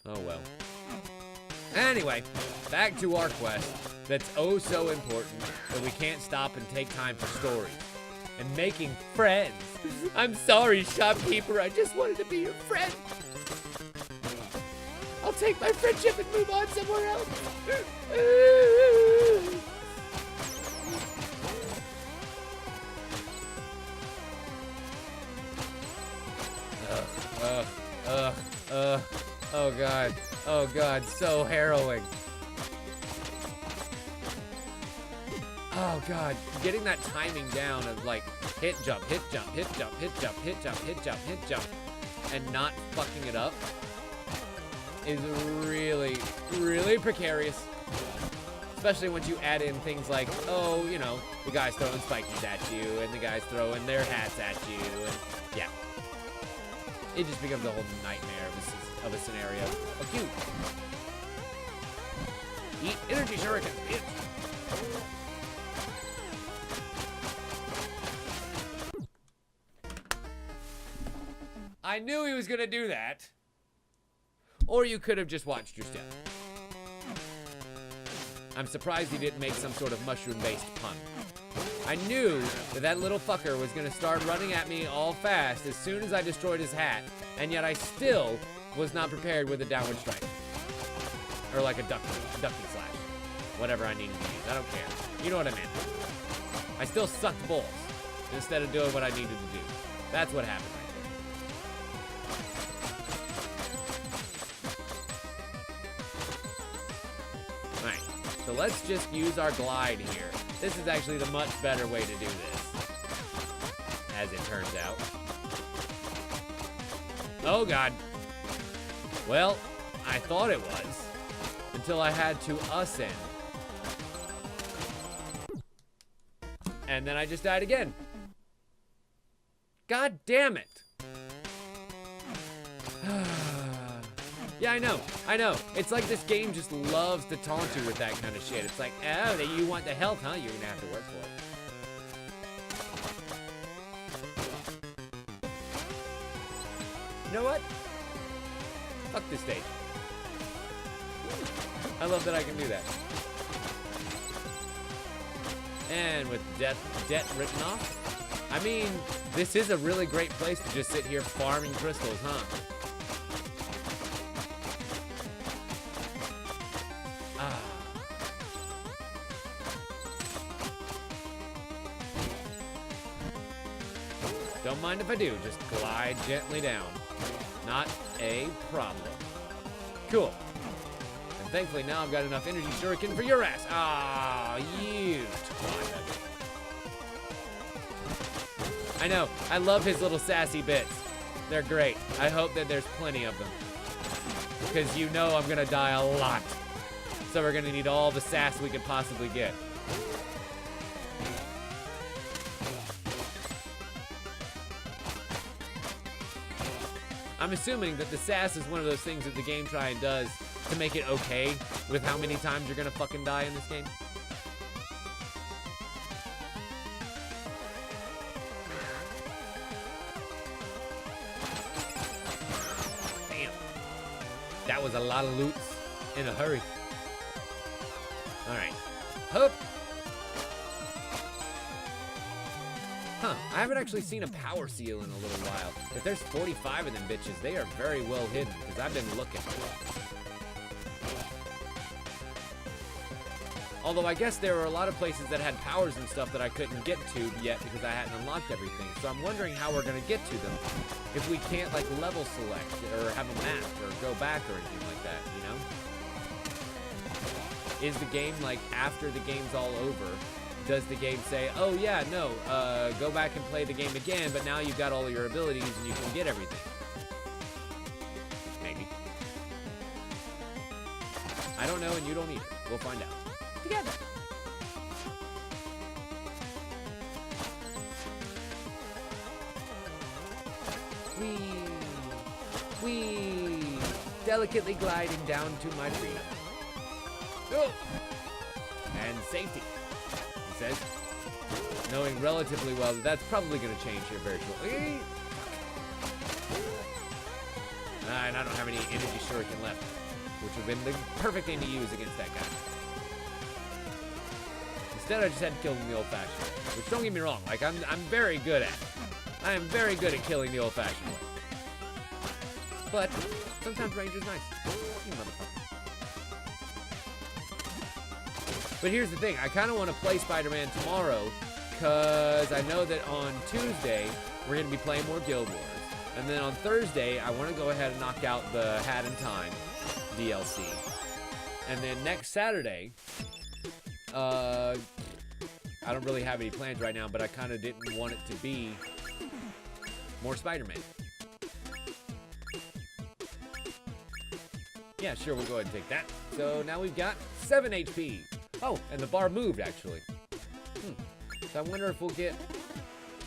Oh well. Anyway, back to our quest that's oh so important that we can't stop and take time for stories. And making friends. I'm sorry, shopkeeper, I just wanted to be your friend. I'll take my friendship and move on somewhere else. Oh god. Oh god, so harrowing. Oh god, getting that timing down of like hit jump, hit jump, hit jump, hit jump, hit jump, hit jump, hit jump, and not fucking it up is really, really precarious. Especially once you add in things like, oh, you know, the guy's throwing spikies at you and the guy's throwing their hats at you, and yeah. It just becomes a whole nightmare of a scenario. Oh, cute. Eat energy shuriken, bitch. I knew he was gonna do that. Or you could have just watched your step. I'm surprised he didn't make some sort of mushroom-based pun. I knew that that little fucker was gonna start running at me all fast as soon as I destroyed his hat, and yet I still was not prepared with a downward strike. Or like a ducking slash. Whatever I needed to use, I don't care. You know what I meant. I still sucked balls instead of doing what I needed to do. That's what happened right there. Alright, so let's just use our glide here. This is actually the much better way to do this, as it turns out. Oh god. Well, I thought it was, until I had to ascend. And then I just died again. God damn it. Yeah, I know. It's like this game just loves to taunt you with that kind of shit. It's like, oh, you want the health, huh? You're gonna have to work for it. You know what? Fuck this stage. I love that I can do that. And with debt written off, I mean, this is a really great place to just sit here farming crystals, huh? Don't mind if I do, just glide gently down. Not a problem. Cool. And thankfully now I've got enough energy shuriken for your ass. Ah, you twat. I know, I love his little sassy bits. They're great. I hope that there's plenty of them. Because you know I'm gonna die a lot. So we're gonna need all the sass we could possibly get. I'm assuming that the sass is one of those things that the game does to make it okay with how many times you're gonna fucking die in this game. Damn. That was a lot of loots in a hurry. Alright. Hup. Huh, I haven't actually seen a power seal in a little while. If there's 45 of them bitches, they are very well hidden, because I've been looking. Although I guess there were a lot of places that had powers and stuff that I couldn't get to yet because I hadn't unlocked everything. So I'm wondering how we're gonna get to them if we can't like level select or have a map or go back or anything like that, you know? Is the game like after the game's all over, does the game say, oh yeah, no, go back and play the game again, but now you've got all your abilities and you can get everything? Maybe. I don't know and you don't either. We'll find out. Together. Whee! Delicately gliding down to my freedom. Oh. And safety. Says, knowing relatively well that that's probably going to change here very shortly. And I don't have any energy shuriken left, which would have been the perfect thing to use against that guy. Instead, I just had to kill him the old-fashioned way, which don't get me wrong, like I'm very good at. I am very good at killing the old-fashioned way. But sometimes range is nice. You motherfucker. But here's the thing, I kind of want to play Spider-Man tomorrow because I know that on Tuesday we're going to be playing more Guild Wars. And then on Thursday, I want to go ahead and knock out the Hat in Time DLC. And then next Saturday, I don't really have any plans right now, but I kind of didn't want it to be more Spider-Man. Yeah, sure, we'll go ahead and take that. So now we've got 7 HP. Oh, and the bar moved, actually. So I wonder if we'll get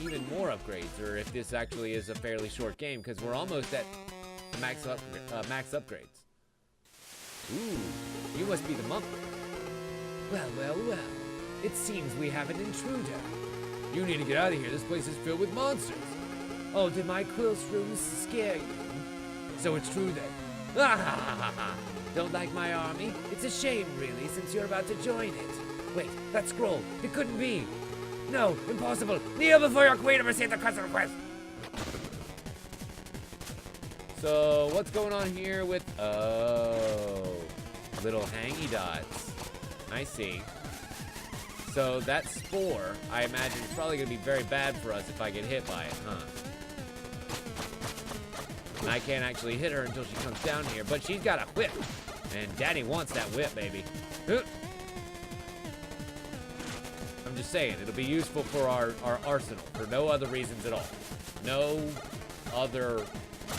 even more upgrades, or if this actually is a fairly short game, because we're almost at max upgrades. Ooh, you must be the monk. Well, well, well. It seems we have an intruder. You need to get out of here. This place is filled with monsters. Oh, did my quills rooms scare you? So it's true then. Don't like my army? It's a shame, really, since you're about to join it. Wait, that scroll. It couldn't be. No, impossible. Kneel before your queen and receive the quest request. So, what's going on here with... Oh, little hangy dots. I see. So, that spore, I imagine, is probably going to be very bad for us if I get hit by it, huh? And I can't actually hit her until she comes down here, but she's got a whip. And Daddy wants that whip, baby. I'm just saying, it'll be useful for our arsenal, for no other reasons at all. No other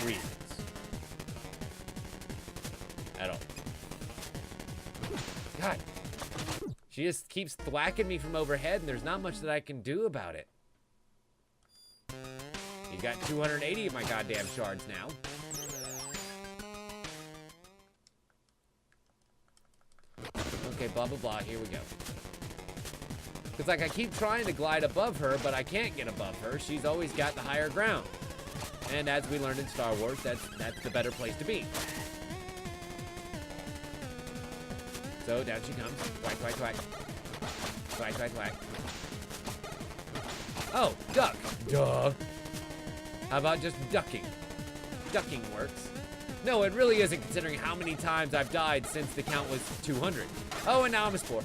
reasons. At all. God. She just keeps thwacking me from overhead, and there's not much that I can do about it. You got 280 of my goddamn shards now. Okay, blah, blah, blah. Here we go. It's like I keep trying to glide above her, but I can't get above her. She's always got the higher ground. And as we learned in Star Wars, that's the better place to be. So down she comes. Thwack, thwack, thwack. Thwack, thwack, thwack. Oh, duck. Duh. How about just ducking? Ducking works. No, it really isn't, considering how many times I've died since the count was 200. Oh, and now I'm a spore.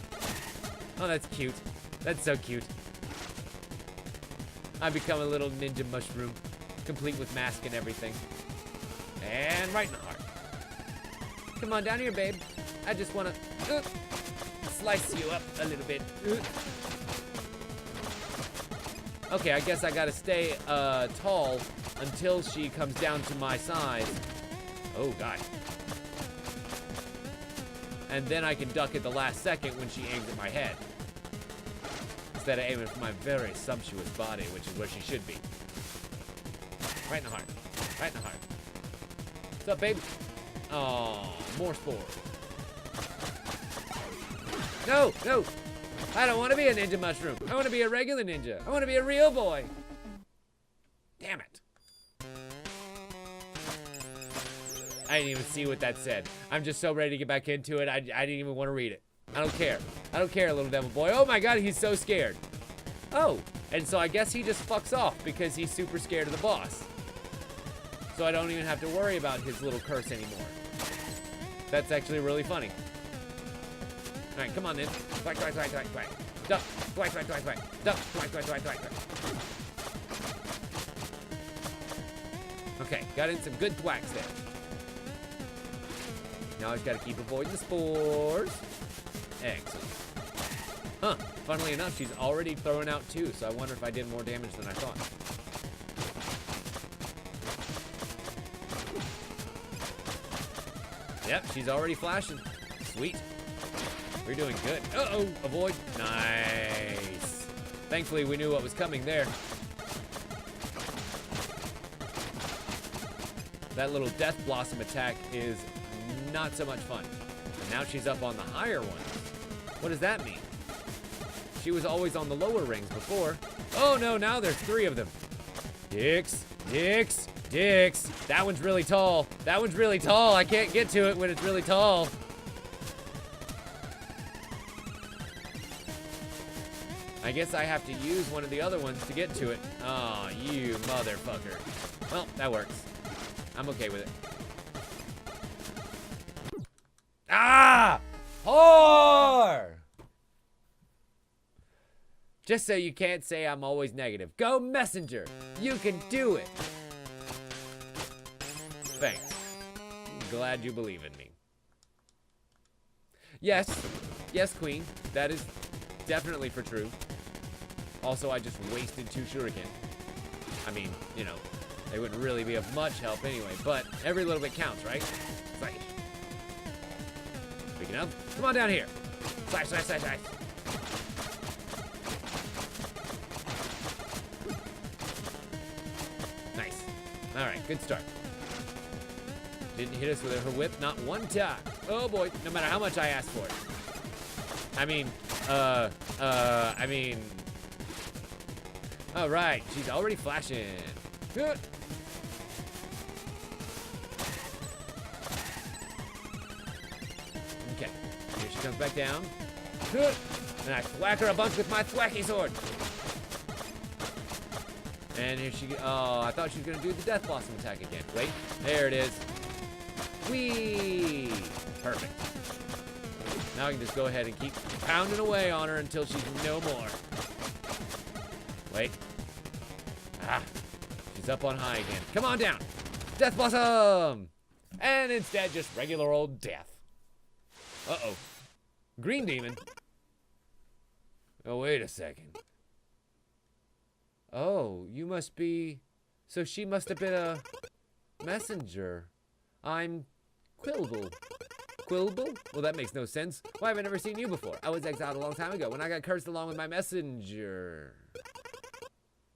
Oh, that's cute. That's so cute. I've become a little ninja mushroom, complete with mask and everything. And right in the heart. Come on down here, babe. I just want to slice you up a little bit. Okay, I guess I gotta stay tall until she comes down to my size. Oh, God. And then I can duck at the last second when she aims at my head. Instead of aiming for my very sumptuous body, which is where she should be. Right in the heart. Right in the heart. What's up, babe? Oh, more spores. No, no. I don't want to be a ninja mushroom. I want to be a regular ninja. I want to be a real boy. Damn it. I didn't even see what that said. I'm just so ready to get back into it. I didn't even want to read it. I don't care. I don't care, little devil boy. Oh my God, he's so scared. Oh, and so I guess he just fucks off because he's super scared of the boss. So I don't even have to worry about his little curse anymore. That's actually really funny. All right, come on then. Thwack, thwack, thwack, thwack, thwack. Duck, thwack, thwack, thwack, thwack. Duck, thwack, thwack, thwack, thwack, thwack. Okay, got in some good thwacks there. Now I just gotta keep avoiding the spores. Excellent. Huh, funnily enough, she's already throwing out two, so I wonder if I did more damage than I thought. Yep, she's already flashing. Sweet. We're doing good. Uh-oh, avoid. Nice. Thankfully, we knew what was coming there. That little Death Blossom attack is not so much fun. And now she's up on the higher ones. What does that mean? She was always on the lower rings before. Oh no, now there's three of them. Dicks, dicks, dicks. That one's really tall. That one's really tall. I can't get to it when it's really tall. I guess I have to use one of the other ones to get to it. Oh, you motherfucker. Well, that works. I'm okay with it. Ah! Whore! Just so you can't say I'm always negative. Go Messenger! You can do it! Thanks. Glad you believe in me. Yes. Yes, Queen. That is definitely for true. Also, I just wasted 2 shuriken. I mean, you know, they wouldn't really be of much help anyway, but every little bit counts, right? Slash. Speaking of, come on down here. Slash, slash, slash, slash. Nice. All right, good start. Didn't hit us with her whip, not one time. Oh boy, no matter how much I asked for it. I mean, all right, she's already flashing. Good. Okay, here she comes back down. Good. And I thwack her a bunch with my thwacky sword. And here she, oh, I thought she was gonna do the Death Blossom attack again. Wait, there it is. Whee! Perfect. Now I can just go ahead and keep pounding away on her until she's no more. Wait. Ah, she's up on high again. Come on down. Death Blossom! And instead, just regular old death. Uh-oh. Green Demon. Oh, wait a second. Oh, you must be... So she must have been a messenger. I'm Quilble. Quibble? Well, that makes no sense. Why have I never seen you before? I was exiled a long time ago when I got cursed along with my messenger.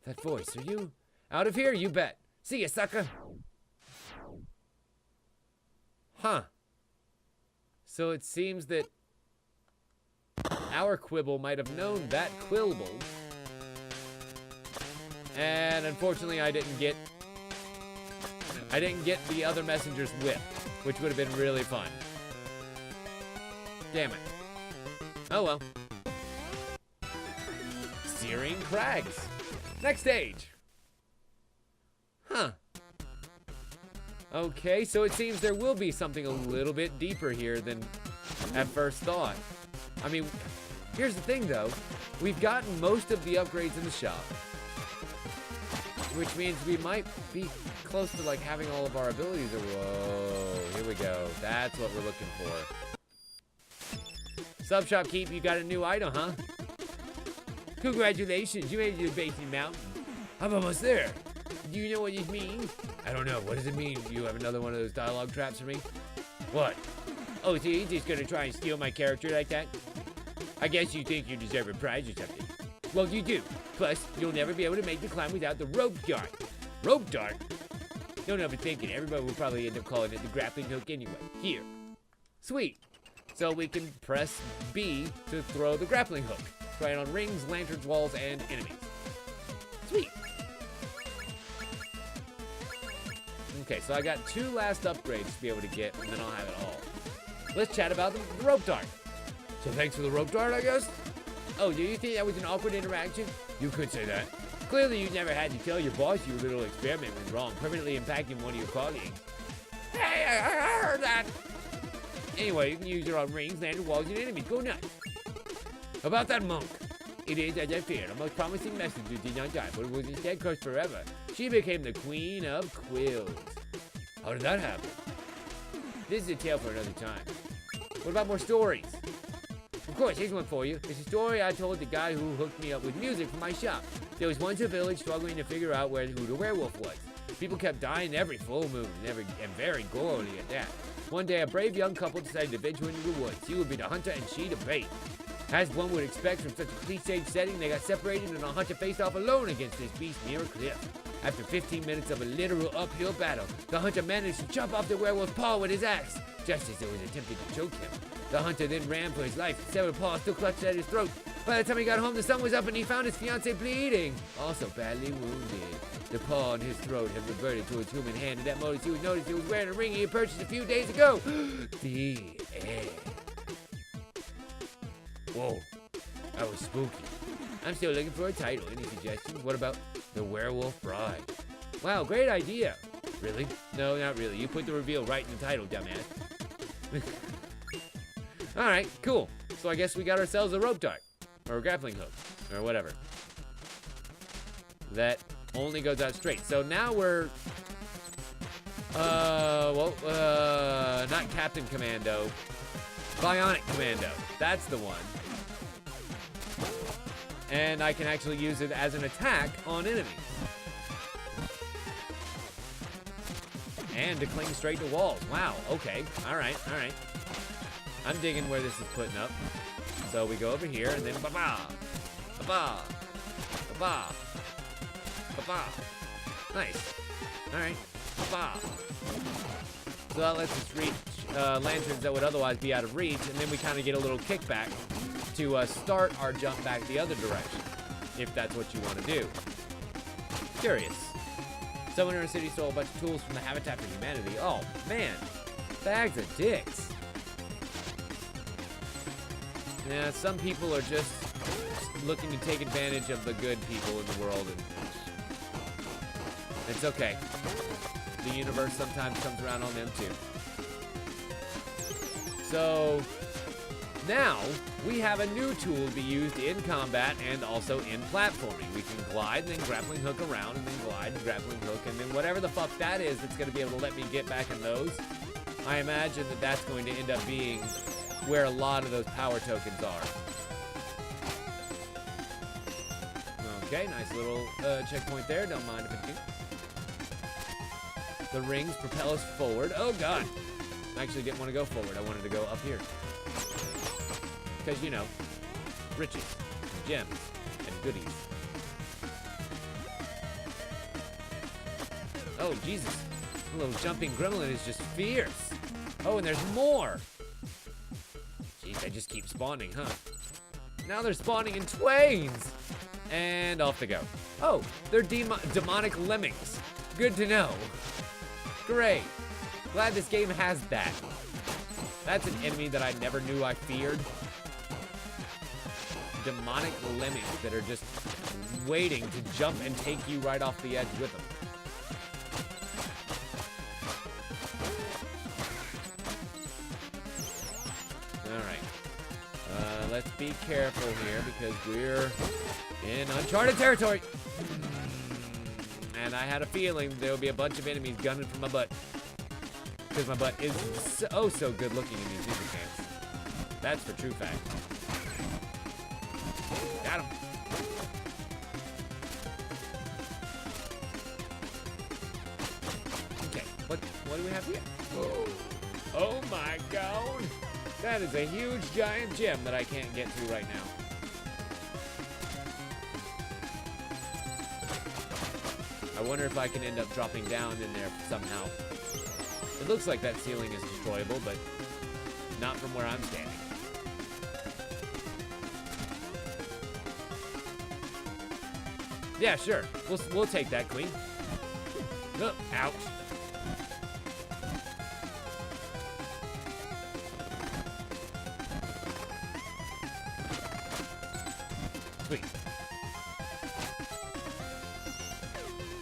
That voice, are you? Out of here, you bet. See ya, sucker. Huh. So it seems that our Quibble might have known that Quibble. And unfortunately, I didn't get the other messenger's whip, which would have been really fun. Damn it. Oh well. Searing Crags. Next stage. Huh. Okay, so it seems there will be something a little bit deeper here than at first thought. I mean, here's the thing though. We've gotten most of the upgrades in the shop, which means we might be close to like having all of our abilities. Whoa, here we go. That's what we're looking for. Sub shopkeep, you got a new item, huh? Congratulations, you made it to the base of the mountain. I'm almost there. Do you know what this means? I don't know. What does it mean? You have another one of those dialogue traps for me? What? Oh, so you're just gonna try and steal my character like that? I guess you think you deserve a prize or something. Well, you do. Plus, you'll never be able to make the climb without the rope dart. Rope dart? Don't overthink it. Everybody will probably end up calling it the grappling hook anyway. Here. Sweet. So we can press B to throw the grappling hook. Try it on rings, lanterns, walls, and enemies. Sweet. Okay, so I got 2 last upgrades to be able to get, and then I'll have it all. Let's chat about the rope dart. So thanks for the rope dart, I guess? Oh, do you think that was an awkward interaction? You could say that. Clearly you never had to tell your boss your little experiment went wrong, permanently impacting one of your colleagues. Hey, I heard that! Anyway, you can use it on rings, landed walls, and enemies. Go nuts. About that monk. It is as I feared. A most promising messenger did not die, but was instead cursed forever. She became the Queen of Quills. How did that happen? This is a tale for another time. What about more stories? Of course, here's one for you. It's a story I told the guy who hooked me up with music for my shop. There was once a village struggling to figure out who the werewolf was. People kept dying every full moon, and very gorily at that. One day, a brave young couple decided to venture into the woods. He would be the hunter and she the bait. As one would expect from such a cliched setting, they got separated and the hunter faced off alone against this beast near a cliff. After 15 minutes of a literal uphill battle, the hunter managed to chop off the werewolf's paw with his axe, just as it was attempting to choke him. The hunter then ran for his life, the severed paw still clutched at his throat. By the time he got home, the sun was up and he found his fiancée bleeding, also badly wounded. The paw on his throat had reverted to its human hand, and that moment he noticed he was wearing a ring he had purchased a few days ago. The end. Whoa, that was spooky. I'm still looking for a title. Any suggestions? What about The Werewolf Bride? Wow, great idea. Really? No, not really. You put the reveal right in the title, dumbass. Alright, cool. So I guess we got ourselves a rope dart. Or a grappling hook. Or whatever. That only goes out straight. So now we're... not Captain Commando. Bionic Commando. That's the one. And I can actually use it as an attack on enemies. And to cling straight to walls. Wow, okay. Alright, alright. I'm digging where this is putting up. So we go over here and then ba-ba. Ba-ba. Ba-ba. Ba-ba. Nice. Alright. Ba-ba. So that lets us reach lanterns that would otherwise be out of reach, and then we kind of get a little kickback to start our jump back the other direction, if that's what you want to do. Curious. Someone in our city stole a bunch of tools from the Habitat for Humanity. Oh, man. Bags of dicks. Yeah, some people are just looking to take advantage of the good people in the world, and it's okay. The universe sometimes comes around on them too. So now we have a new tool to be used in combat and also in platforming. We can glide and then grappling hook around and then glide and grappling hook, and then whatever the fuck that is that's going to be able to let me get back in those. I imagine that that's going to end up being where a lot of those power tokens are. Okay, nice little checkpoint there. Don't mind if it do. The rings propel us forward. Oh god. I actually didn't want to go forward. I wanted to go up here. Because, you know, riches, and gems, and goodies. Oh, Jesus. The little jumping gremlin is just fierce. Oh, and there's more. Jeez, they just keep spawning, huh? Now they're spawning in twains. And off they go. Oh, they're demonic lemmings. Good to know. Great. Glad this game has that. That's an enemy that I never knew I feared. Demonic lemmings that are just waiting to jump and take you right off the edge with them. Alright. Let's be careful here because we're in uncharted territory. And I had a feeling there would be a bunch of enemies gunning for my butt. Because my butt is so good looking in these music pants. That's for true fact. Got him. Okay, what do we have here? Whoa. Oh my god! That is a huge giant gem that I can't get to right now. I wonder if I can end up dropping down in there somehow. It looks like that ceiling is destroyable, but not from where I'm standing. Yeah, sure. We'll take that, Queen. Oh, ouch. Sweet.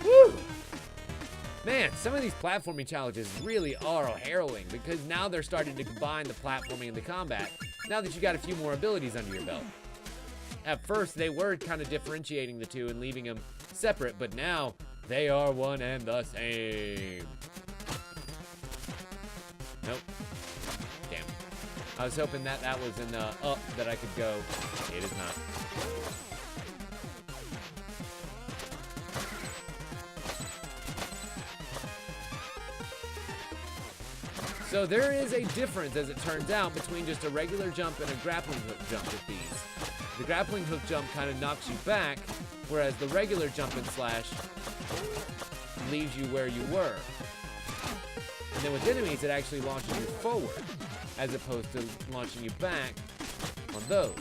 Woo! Man, some of these platforming challenges really are harrowing because now they're starting to combine the platforming and the combat now that you got a few more abilities under your belt. At first, they were kind of differentiating the two and leaving them separate, but now they are one and the same. Nope. Damn. I was hoping that was an up that I could go. It is not. So there is a difference, as it turns out, between just a regular jump and a grappling hook jump with these. The grappling hook jump kind of knocks you back, whereas the regular jump and slash leaves you where you were. And then with enemies, it actually launches you forward, as opposed to launching you back on those.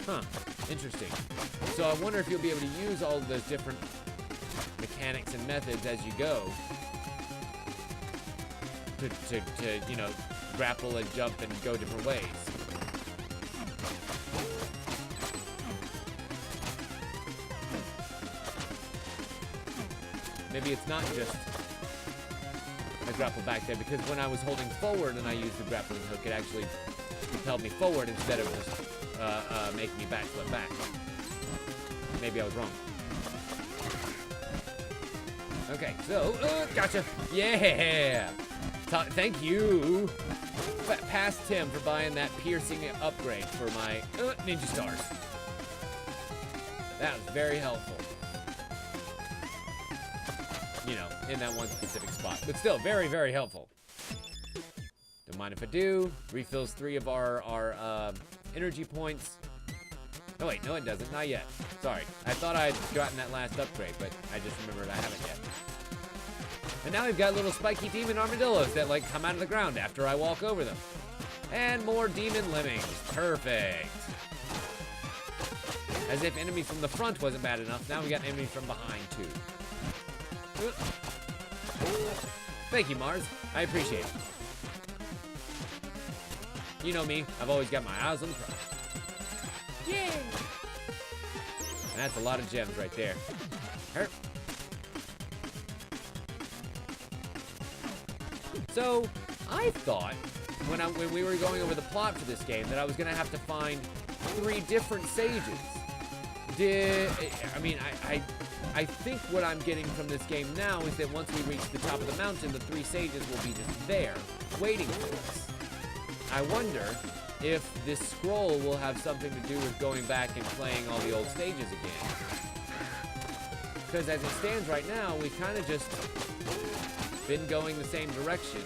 Huh, interesting. So I wonder if you'll be able to use all of those different mechanics and methods as you go to you know, grapple and jump and go different ways. Maybe it's not just a grapple back there, because when I was holding forward and I used the grappling hook, it actually propelled me forward instead of just making me backflip back. Maybe I was wrong. Okay, so, gotcha. Yeah! Thank you, past Tim, for buying that piercing upgrade for my ninja stars. That was very helpful. You know, in that one specific spot. But still, very, very helpful. Don't mind if I do. Refills 3 of our energy points. Oh wait, no it doesn't. Not yet. Sorry. I thought I'd gotten that last upgrade, but I just remembered I haven't yet. And now we've got little spiky demon armadillos that like come out of the ground after I walk over them. And more demon lemmings. Perfect. As if enemies from the front wasn't bad enough, now we got enemies from behind too. Thank you, Mars. I appreciate it. You know me, I've always got my eyes on the prize. Yeah! And that's a lot of gems right there. Hurt. So, I thought, when we were going over the plot for this game, that I was going to have to find 3 different sages. I think what I'm getting from this game now is that once we reach the top of the mountain, the 3 sages will be just there, waiting for us. I wonder if this scroll will have something to do with going back and playing all the old stages again. Because as it stands right now, we've kind of just been going the same direction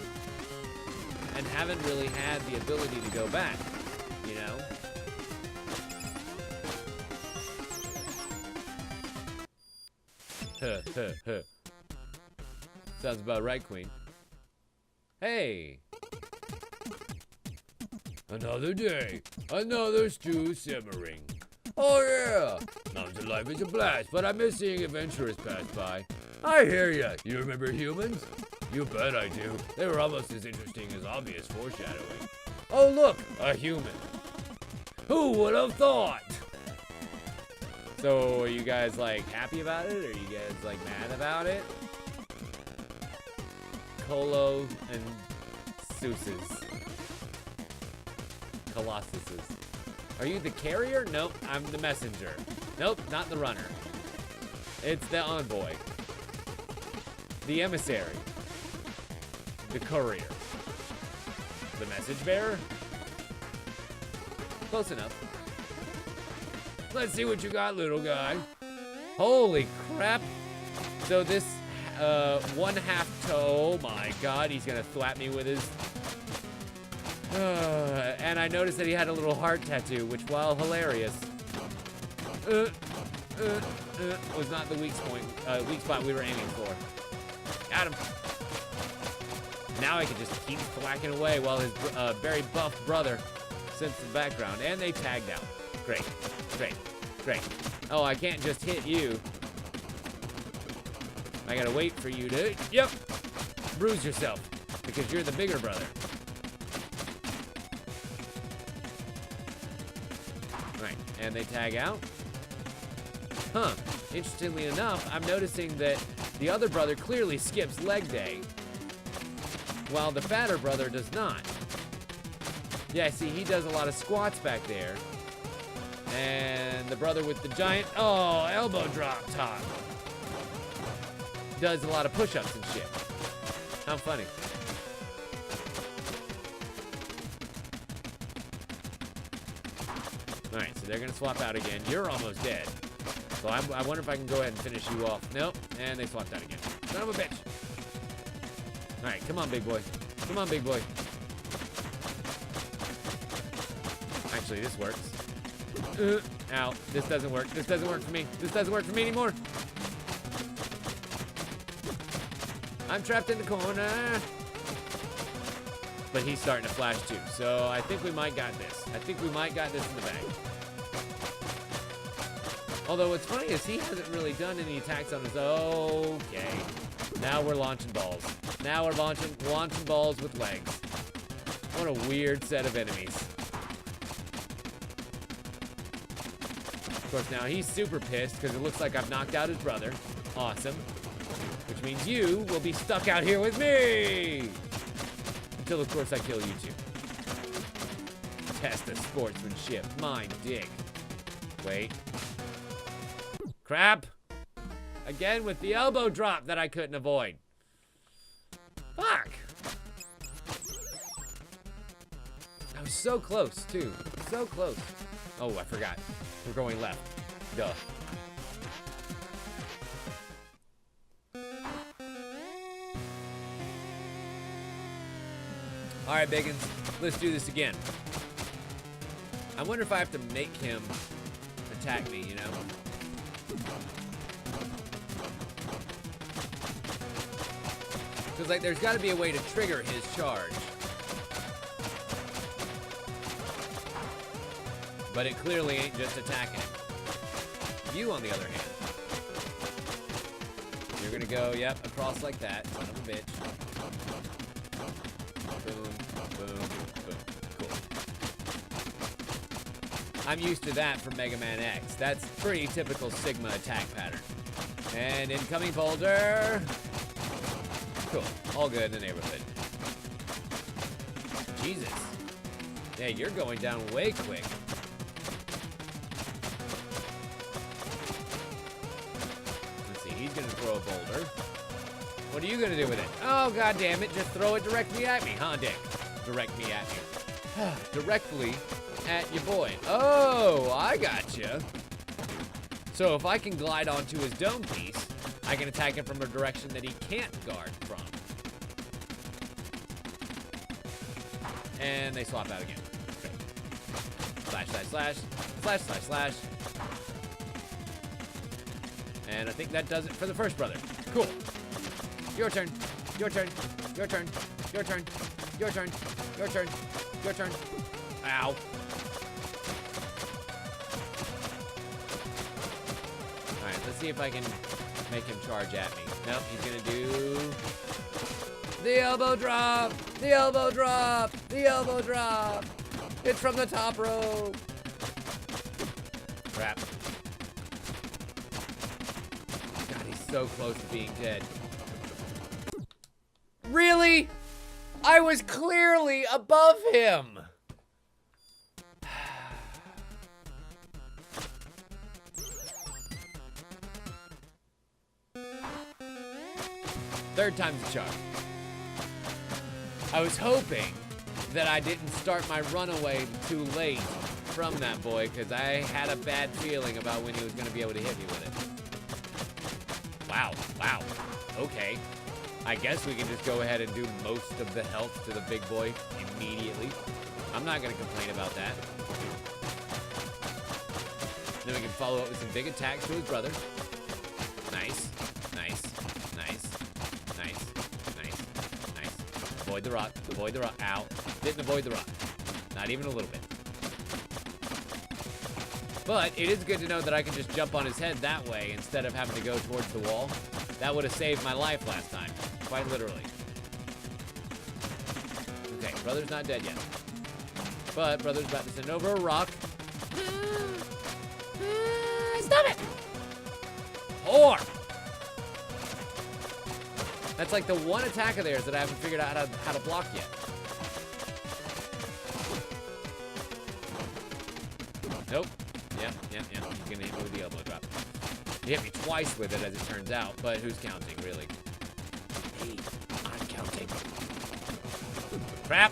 and haven't really had the ability to go back, you know? Sounds about right, Queen. Hey! Another day, another stew simmering. Oh yeah! Mountain life is a blast, but I miss seeing adventurers pass by. I hear ya. You remember humans? You bet I do. They were almost as interesting as obvious foreshadowing. Oh look, a human. Who would have thought? So, are you guys, like, happy about it? Or are you guys, like, mad about it? Colo and Seuses. Colossuses. Are you the carrier? Nope, I'm the messenger. Nope, not the runner. It's the envoy. The emissary. The courier. The message bearer? Close enough. Let's see what you got, little guy. Holy crap. So this one half toe, oh my god, he's gonna thwap me with his... and I noticed that he had a little heart tattoo, which, while hilarious, was not the weak spot we were aiming for. Got him. Now I can just keep thwacking away while his very buff brother sits in the background. And they tagged out. Great, great, great. Oh, I can't just hit you. I gotta wait for you to, yep, bruise yourself, because you're the bigger brother. Right, and they tag out. Huh, interestingly enough, I'm noticing that the other brother clearly skips leg day, while the fatter brother does not. Yeah, see, he does a lot of squats back there. And the brother with the giant, oh, elbow drop top, does a lot of push-ups and shit. How funny. Alright, so they're gonna swap out again. You're almost dead. So I wonder if I can go ahead and finish you off. Nope, and they swapped out again. Son of a bitch. Alright, come on, big boy. Come on, big boy. Actually, this works. Ow, this doesn't work. This doesn't work for me. This doesn't work for me anymore. I'm trapped in the corner. But he's starting to flash too, so I think we might got this. I think we might got this in the bag. Although what's funny is he hasn't really done any attacks on his own. Okay. Now we're launching balls. Now we're launching balls with legs. What a weird set of enemies. Of course, now he's super pissed because it looks like I've knocked out his brother. Awesome. Which means you will be stuck out here with me! Until, of course, I kill you two. Test the sportsmanship. My dick. Wait. Crap! Again with the elbow drop that I couldn't avoid. Fuck! I was so close, too. So close. Oh, I forgot. We're going left. Duh. All right, Bacons, let's do this again. I wonder if I have to make him attack me, you know? Because, like, there's got to be a way to trigger his charge. But it clearly ain't just attacking him. You, on the other hand, you're gonna go, yep, across like that, son of a bitch. Boom, boom, boom. Cool. I'm used to that from Mega Man X. That's pretty typical Sigma attack pattern. And incoming boulder. Cool. All good in the neighborhood. Jesus. Yeah, you're going down way quick. Let's see, he's gonna throw a boulder. What are you gonna do with it? Oh, god damn it, just throw it directly at me, huh, Dick? Direct me at you. Directly at your boy. Oh, I gotcha. So if I can glide onto his dome piece, I can attack him from a direction that he can't guard from. and they swap out again. Great. Slash, slash, slash, slash, slash, slash. And I think that does it for the first brother. Cool. Your turn. Your turn. Your turn. Your turn. Your turn. Your turn. Your turn. Ow. Alright, let's see if I can make him charge at me. Nope, he's gonna do the elbow drop! The elbow drop! The elbow drop! It's from the top rope! Crap. God, he's so close to being dead. Really? I was clearly above him! Third time's a charm. I was hoping that I didn't start my runaway too late from that boy, because I had a bad feeling about when he was going to be able to hit me with it. Wow, wow. Okay. I guess we can just go ahead and do most of the health to the big boy immediately. I'm not going to complain about that. Then we can follow up with some big attacks to his brother. Nice, nice, nice, nice, nice, nice. Avoid the rock, avoid the rock. Ow. Didn't avoid the rock. Not even a little bit. But it is good to know that I can just jump on his head that way instead of having to go towards the wall. That would have saved my life last time. Quite literally. Okay, brother's not dead yet. But brother's about to send over a rock. Stop it! Or! That's like the one attack of theirs that I haven't figured out how to block yet. Nope. Yep. He's gonna hit me with the elbow drop. He hit me twice with it, as it turns out, but who's counting, really? Hey, I'm counting. Crap.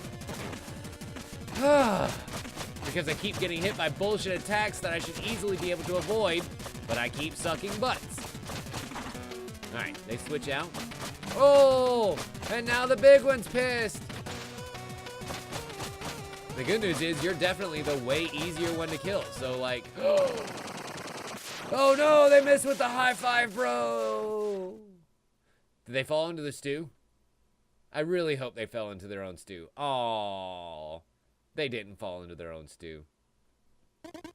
Because I keep getting hit by bullshit attacks that I should easily be able to avoid, but I keep sucking butts. Alright, they switch out. Oh! And now the big one's pissed! The good news is you're definitely the way easier one to kill, so like... Oh no, they missed with the high five, bro! Did they fall into the stew? I really hope they fell into their own stew. Aww. They didn't fall into their own stew.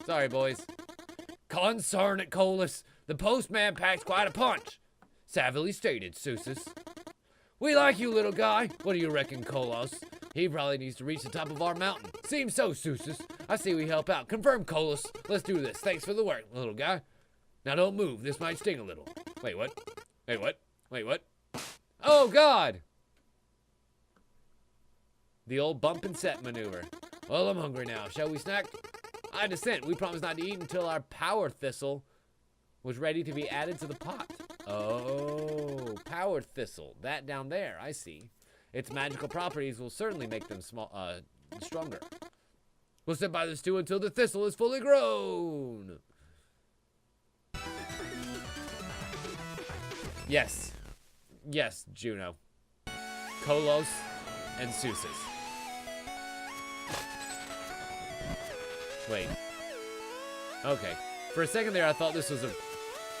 Sorry, boys. Concern it, Colas. The postman packs quite a punch. Savagely stated, Seuss. We like you, little guy. What do you reckon, Colas? He probably needs to reach the top of our mountain. Seems so, Seuss. I see we help out. Confirm, Colas. Let's do this. Thanks for the work, little guy. Now don't move. This might sting a little. Wait, what? Wait, what? Wait, what? Oh, God! The old bump and set maneuver. Well, I'm hungry now. Shall we snack? I dissent. We promised not to eat until our power thistle was ready to be added to the pot. Oh, power thistle. That down there. I see. Its magical properties will certainly make them stronger. We'll sit by the stew until the thistle is fully grown. Yes. Yes, Juno. Kolos and Seuss. Wait. Okay. For a second there, I thought this was a,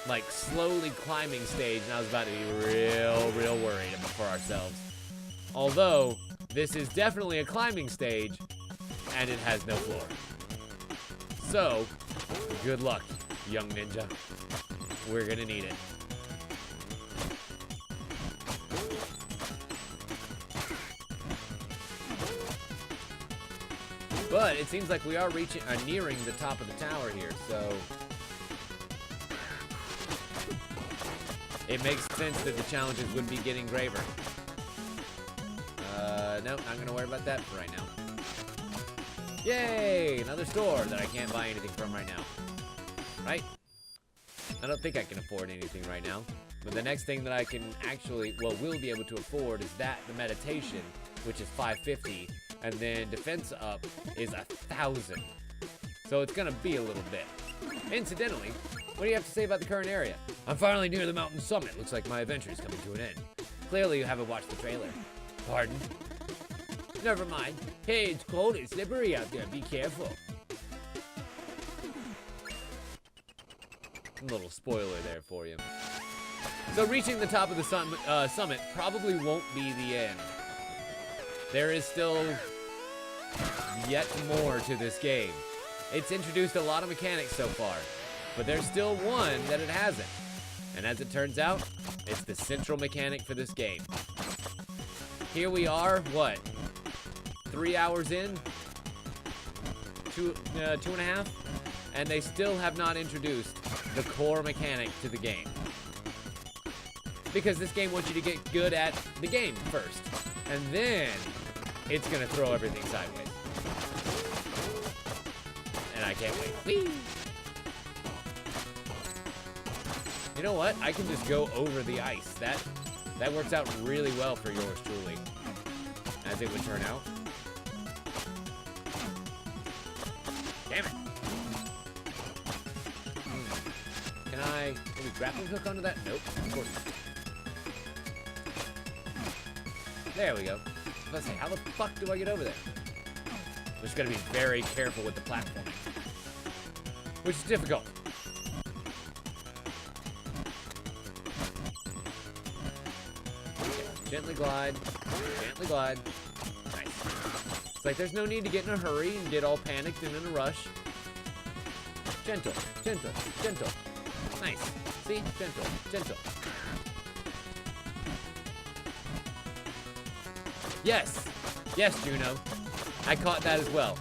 like, slowly climbing stage, and I was about to be real worried for ourselves. Although, this is definitely a climbing stage, and it has no floor. So, good luck, young ninja. We're gonna need it. But it seems like we are nearing the top of the tower here, so it makes sense that the challenges would be getting graver. Nope, not gonna worry about that for right now. Yay! Another store that I can't buy anything from right now. Right? I don't think I can afford anything right now. But the next thing that I can actually, well, will be able to afford is the meditation, which is $550. And then defense up is 1,000. So it's gonna be a little bit. Incidentally, what do you have to say about the current area? I'm finally near the mountain summit. Looks like my adventure is coming to an end. Clearly you haven't watched the trailer. Pardon? Never mind. Hey, it's cold and slippery out there. Be careful. A little spoiler there for you. So reaching the top of the summit probably won't be the end. There is still yet more to this game. It's introduced a lot of mechanics so far, but there's still one that it hasn't. And as it turns out, it's the central mechanic for this game. Here we are, what? 3 hours in? Two and a half? And they still have not introduced the core mechanic to the game. Because this game wants you to get good at the game first. And then it's gonna throw everything sideways. And I can't wait. Whee! You know what? I can just go over the ice. That works out really well for yours truly. As it would turn out. Damn it. Can I maybe grappling hook onto that? Nope, of course not. There we go. I was about to say, how the fuck do I get over there? Just gotta be very careful with the platform. Which is difficult. Okay, gently glide. Gently glide. Nice. It's like there's no need to get in a hurry and get all panicked and in a rush. Gentle, gentle, gentle. Nice. See? Gentle, gentle. Yes. Yes, Juno. I caught that as well.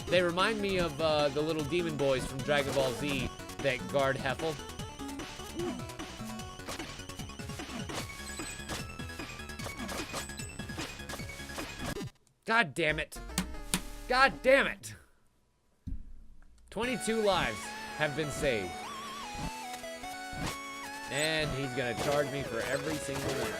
They remind me of the little demon boys from Dragon Ball Z that guard Heffel. God damn it. God damn it. 22 lives have been saved. And he's gonna charge me for every single one.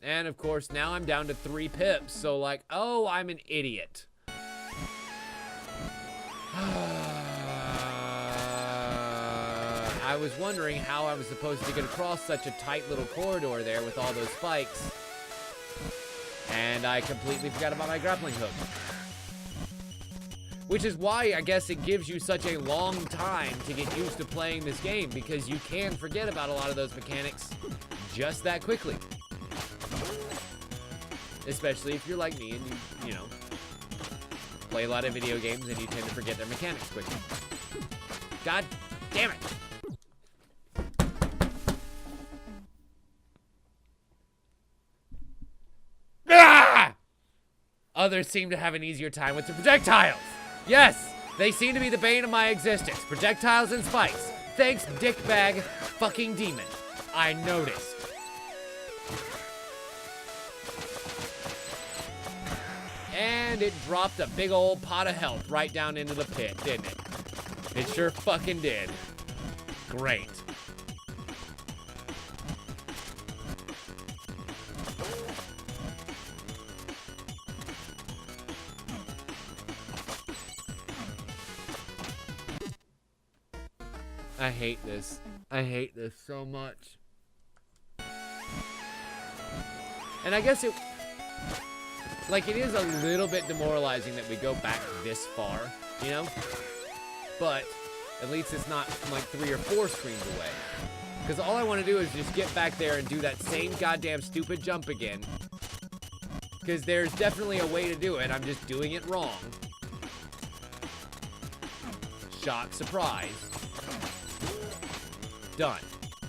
And of course, now I'm down to 3 pips, so like, oh, I'm an idiot. I was wondering how I was supposed to get across such a tight little corridor there with all those spikes. And I completely forgot about my grappling hook. Which is why I guess it gives you such a long time to get used to playing this game, because you can forget about a lot of those mechanics just that quickly. Especially if you're like me and you know, play a lot of video games and you tend to forget their mechanics quickly. God damn it! Ah! Others seem to have an easier time with the projectiles. Yes, they seem to be the bane of my existence. Projectiles and spikes. Thanks, dickbag fucking demon. I noticed. And it dropped a big old pot of health right down into the pit, didn't it? It sure fucking did. Great. I hate this. I hate this so much. And I guess it is a little bit demoralizing that we go back this far, you know? But at least it's not like 3 or 4 screens away. Because all I want to do is just get back there and do that same goddamn stupid jump again. Because there's definitely a way to do it. I'm just doing it wrong. Shock, surprise. Done.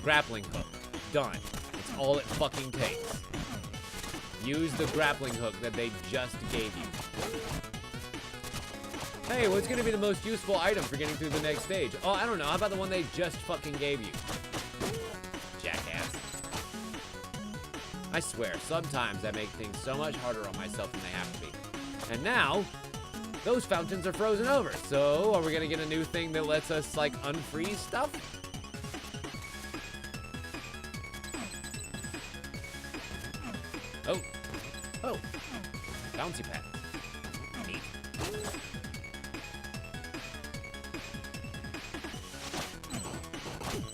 Grappling hook. Done. It's all it fucking takes. Use the grappling hook that they just gave you. Hey, what's gonna be the most useful item for getting through the next stage? Oh, I don't know. How about the one they just fucking gave you? Jackass. I swear, sometimes I make things so much harder on myself than they have to be. And now, those fountains are frozen over. So, are we gonna get a new thing that lets us, like, unfreeze stuff? Oh. Oh. Bouncy pad.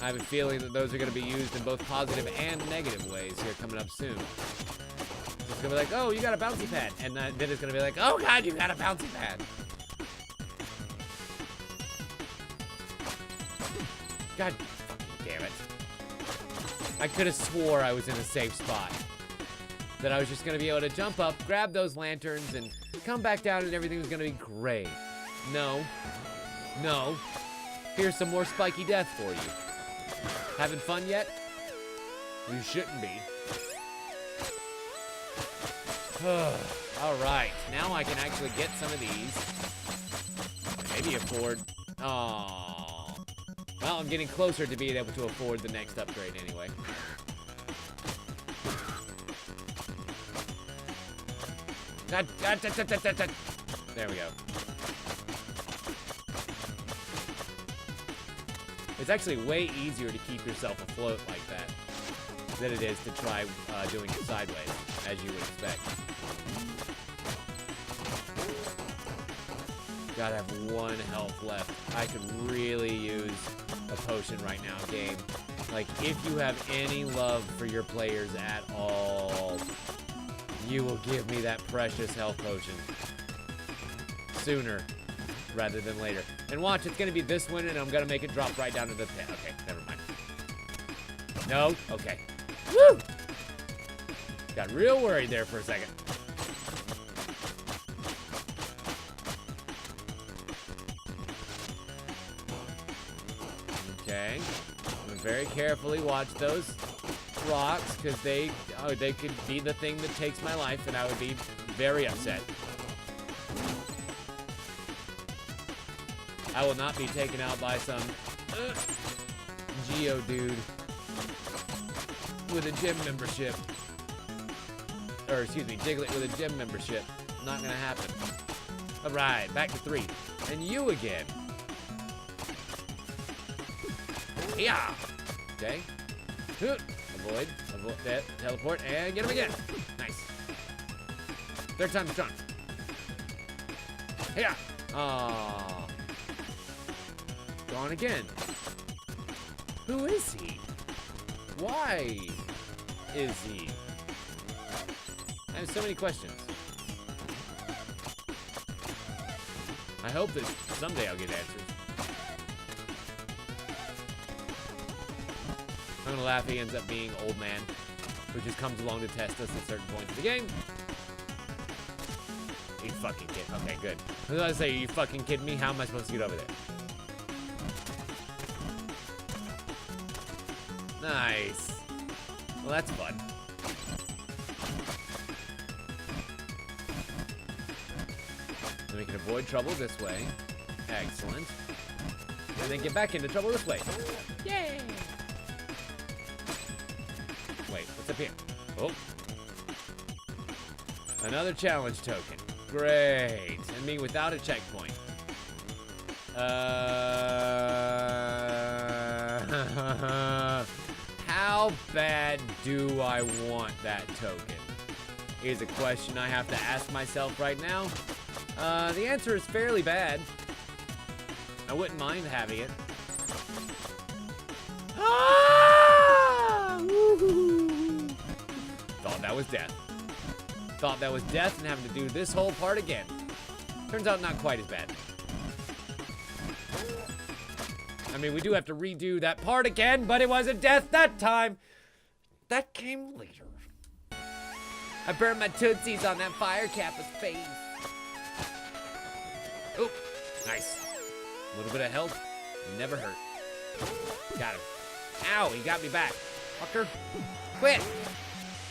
I have a feeling that those are going to be used in both positive and negative ways here coming up soon. It's going to be like, oh, you got a bouncy pad. And then it's going to be like, oh, God, you got a bouncy pad. God fucking damn it. I could have swore I was in a safe spot. That I was just going to be able to jump up, grab those lanterns, and come back down and everything was going to be great. No. No. Here's some more spiky death for you. Having fun yet? You shouldn't be. Alright, now I can actually get some of these. Maybe afford... Aww. Well, I'm getting closer to being able to afford the next upgrade anyway. There we go. It's actually way easier to keep yourself afloat like that than it is to try doing it sideways, as you would expect. Gotta have 1 health left. I could really use a potion right now, game. Like, if you have any love for your players at all, you will give me that precious health potion sooner rather than later. And watch, it's gonna be this one, and I'm gonna make it drop right down to the pit. Okay, never mind. No? Okay. Woo! Got real worried there for a second. Okay. I'm gonna very carefully watch those rocks, because they could be the thing that takes my life, and I would be very upset. I will not be taken out by some Geo dude with a gym membership. Or, excuse me, Diglett with a gym membership. Not gonna happen. Alright, back to 3. And you again. Yeah. Okay. Avoid that. Teleport. And get him again. Nice. 3rd time the charm. Yeah. Aww. Gone again. Who is he? Why is he? I have so many questions. I hope that someday I'll get answers. I'm gonna laugh he ends up being old man, who just comes along to test us at certain points of the game. You fucking kid. Okay, good. I was gonna say, are you fucking kidding me? How am I supposed to get over there? Nice. Well, that's fun. So we can avoid trouble this way. Excellent. And then get back into trouble this way. Yay! Wait, what's up here? Oh. Another challenge token. Great. And me without a checkpoint. How bad do I want that token? Is a question I have to ask myself right now. The answer is fairly bad. I wouldn't mind having it. Ah! Thought that was death. Thought that was death and having to do this whole part again. Turns out not quite as bad. I mean, we do have to redo that part again, but it wasn't death that time. That came later. I burned my tootsies on that fire kappa's face. Oh, nice. A little bit of health, never hurt. Got him. Ow, he got me back. Fucker. Quit.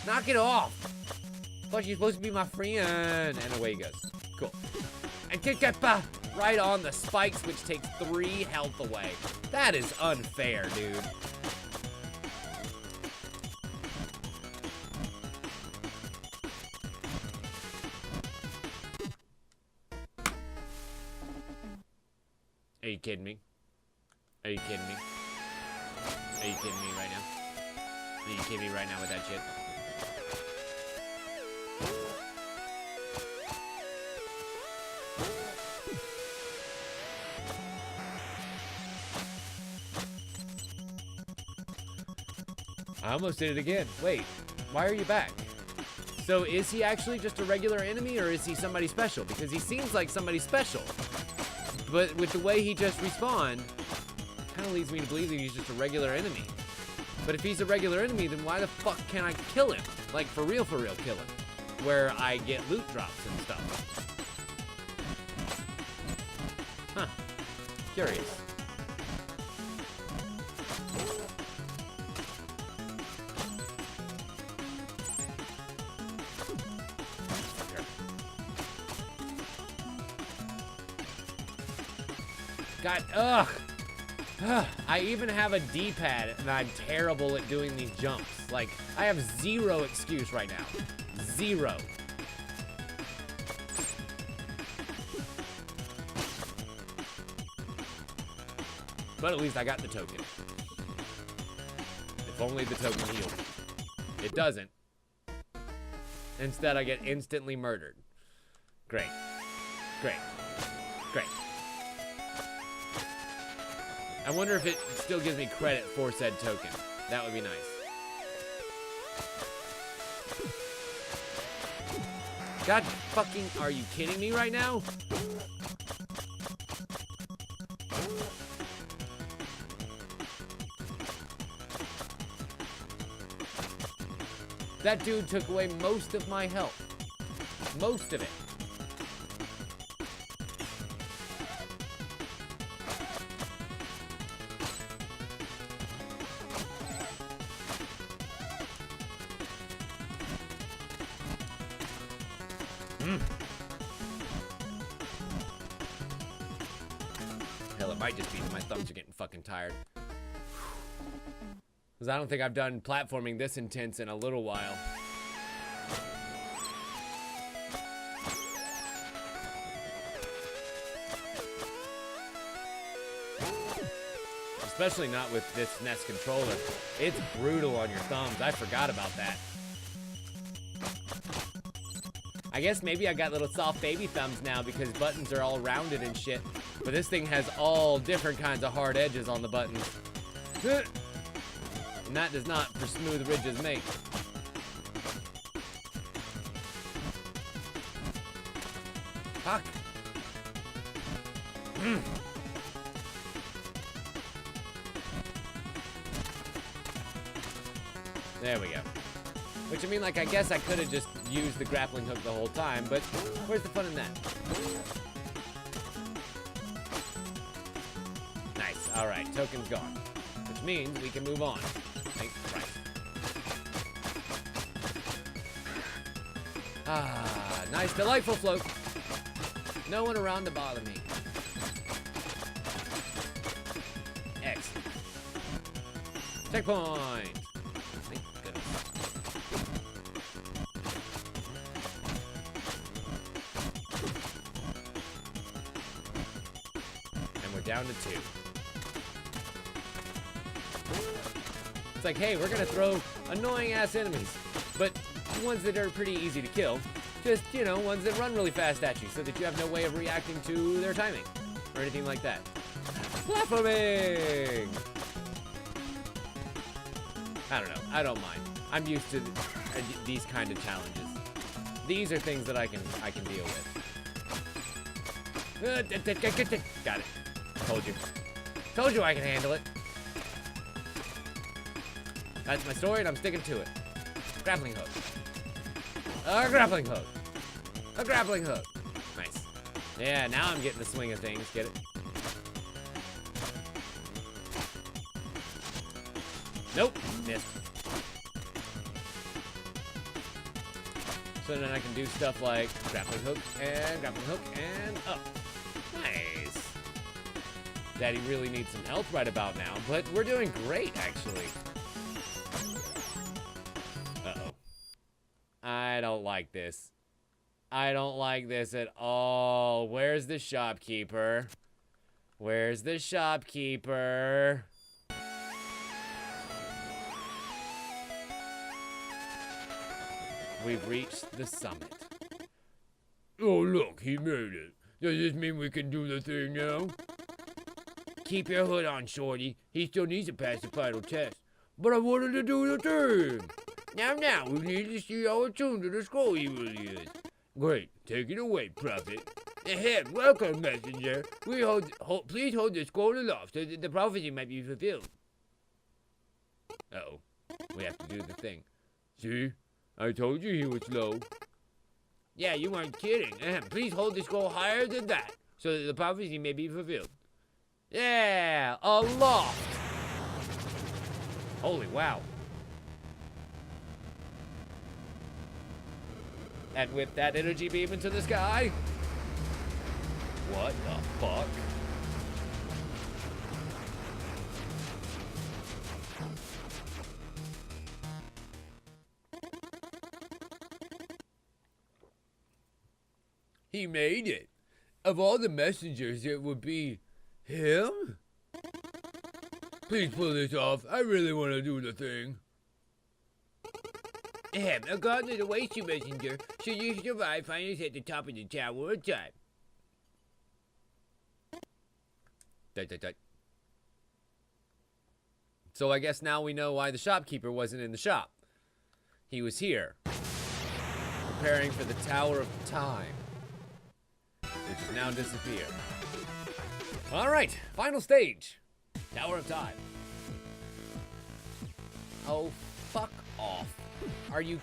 Knock it off. Thought you're supposed to be my friend. And away he goes. Cool. And kick right on the spikes, which takes 3 health away. That is unfair, dude. Are you kidding me? Are you kidding me? Are you kidding me right now? Are you kidding me right now with that shit? almost did it again. Wait, why are you back? So is he actually just a regular enemy, or is he somebody special? Because he seems like somebody special. But with the way he just respawned, kind of leads me to believe that he's just a regular enemy. But if he's a regular enemy, then why the fuck can't I kill him? Like, for real kill him. Where I get loot drops and stuff. Huh. Curious. God, ugh. I even have a D-pad, and I'm terrible at doing these jumps. Like, I have zero excuse right now. Zero. But at least I got the token. If only the token healed me. It doesn't. Instead, I get instantly murdered. Great. Great. Great. I wonder if it still gives me credit for said token. That would be nice. God fucking, are you kidding me right now? That dude took away most of my health. Most of it. Hell, it might just be that my thumbs are getting fucking tired. Because I don't think I've done platforming this intense in a little while. Especially not with this NES controller. It's brutal on your thumbs. I forgot about that. I guess maybe I got little soft baby thumbs now because buttons are all rounded and shit. But this thing has all different kinds of hard edges on the buttons. And that does not for smooth ridges make. Fuck. There we go. Which, I mean, like, I guess I could have just used the grappling hook the whole time, but where's the fun in that? Nice. All right, token's gone. Which means we can move on. Thank Christ. Ah, nice, delightful float. No one around to bother me. Excellent. Checkpoint. Thank goodness. And we're down to 2. It's like, hey, we're gonna throw annoying-ass enemies, but ones that are pretty easy to kill. Just, you know, ones that run really fast at you so that you have no way of reacting to their timing or anything like that. Platforming! I don't know. I don't mind. I'm used to these kind of challenges. These are things that I can deal with. Got it. Told you. Told you I can handle it. That's my story, and I'm sticking to it. Grappling hook. A grappling hook. A grappling hook. Nice. Yeah, now I'm getting the swing of things. Get it? Nope. Missed. So then I can do stuff like grappling hook and up. Nice. Daddy really needs some help right about now, but we're doing great, actually. Uh-oh. I don't like this. I don't like this at all. Where's the shopkeeper? Where's the shopkeeper? We've reached the summit. Oh, look, he made it. Does this mean we can do the thing now? Keep your hood on, shorty. He still needs to pass the final test. but I wanted to do the thing. Now, we need to see how attuned to the scroll he really is. Great, take it away, Prophet. Ahem, welcome, messenger. Please hold the scroll aloft so that the prophecy might be fulfilled. Uh-oh. We have to do the thing. See? I told you he was slow. Yeah, you weren't kidding. Ahem, please hold the scroll higher than that so that the prophecy may be fulfilled. Yeah, aloft. Holy wow. And with that energy beam into the sky. What the fuck? He made it. Of all the messengers, it would be him? Please pull this off. I really want to do the thing. Ahem, regardless of waste, you messenger. Should you survive, find us at the top of the tower on time. So I guess now we know why the shopkeeper wasn't in the shop. He was here, preparing for the Tower of Time, which has now disappeared. All right, final stage, Tower of Time. Oh, fuck off. Are you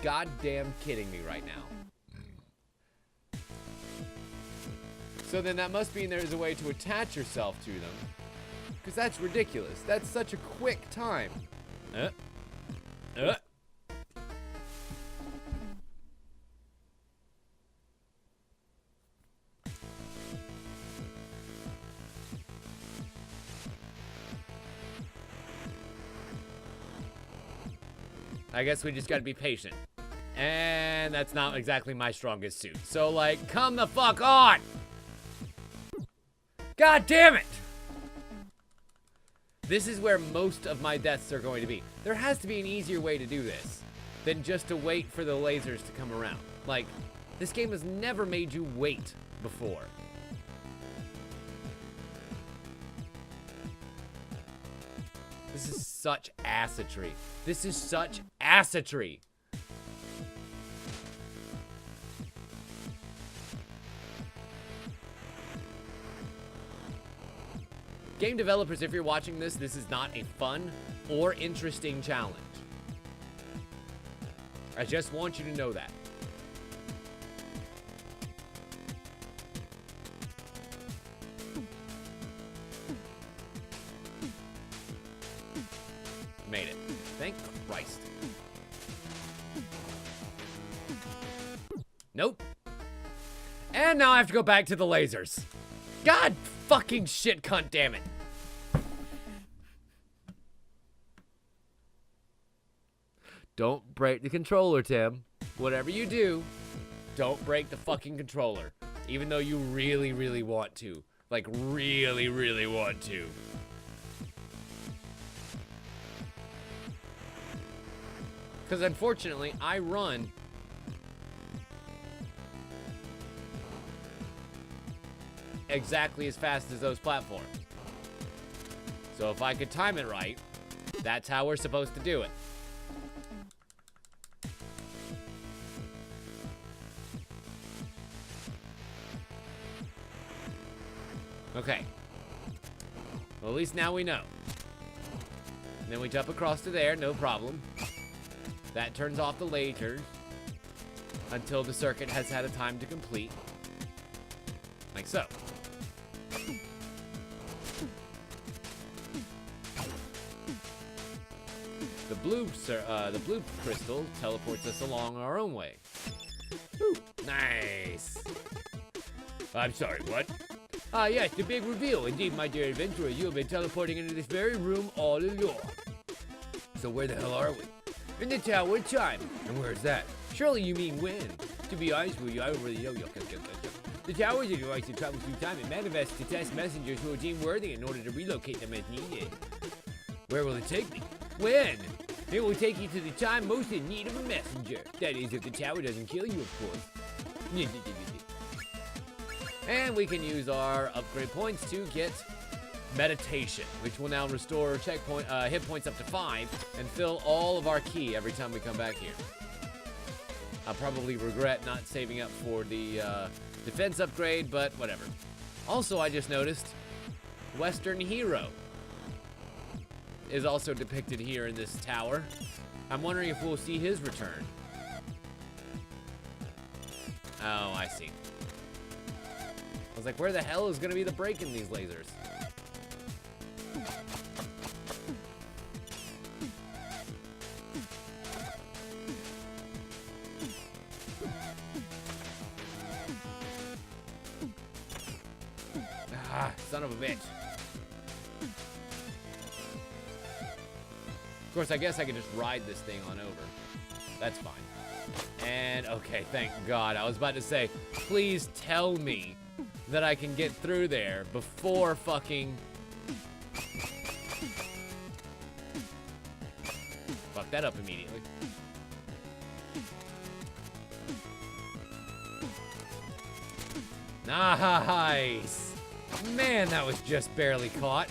goddamn kidding me right now? So then that must mean there's a way to attach yourself to them. Because that's ridiculous. That's such a quick time. I guess we just gotta be patient. And that's not exactly my strongest suit. So, like, come the fuck on! God damn it! This is where most of my deaths are going to be. There has to be an easier way to do this than just to wait for the lasers to come around. Like, this game has never made you wait before. This is such assetry. This is such assetry. Game developers, if you're watching this, this is not a fun or interesting challenge. I just want you to know that. Made it. Thank Christ. Nope. And now I have to go back to the lasers. God fucking shit, cunt, damn it. Don't break the controller, Tim. Whatever you do, don't break the fucking controller. Even though you really, really want to. Like, really, really want to. Because unfortunately, I run exactly as fast as those platforms. So if I could time it right, that's how we're supposed to do it. Okay. Well, at least now we know. And then we jump across to there, no problem. That turns off the lasers until the circuit has had a time to complete. Like so. The blue crystal teleports us along our own way. Ooh, nice. I'm sorry, what? Ah, yes, the big reveal. Indeed, my dear adventurer, you have been teleporting into this very room all along. So where the hell are we? In the Tower of Time. And where's that? Surely you mean when? To be honest with you, I don't really know. The Tower is a device that travels through time and manifests to test messengers who are deemed worthy in order to relocate them as needed. Where will it take me? When? It will take you to the time most in need of a messenger. That is, if the tower doesn't kill you, of course. And we can use our upgrade points to get meditation, which will now restore hit points up to 5 and fill all of our ki every time we come back here. I'll probably regret not saving up for the defense upgrade, but whatever. Also, I just noticed Western Hero is also depicted here in this tower. I'm wondering if we'll see his return. Oh, I see. I was like, where the hell is going to be the break in these lasers? Ah, son of a bitch. Of course, I guess I could just ride this thing on over. That's fine. And, okay, thank God. I was about to say, please tell me that I can get through there before fucking... Fuck that up immediately. Nice! Man, that was just barely caught.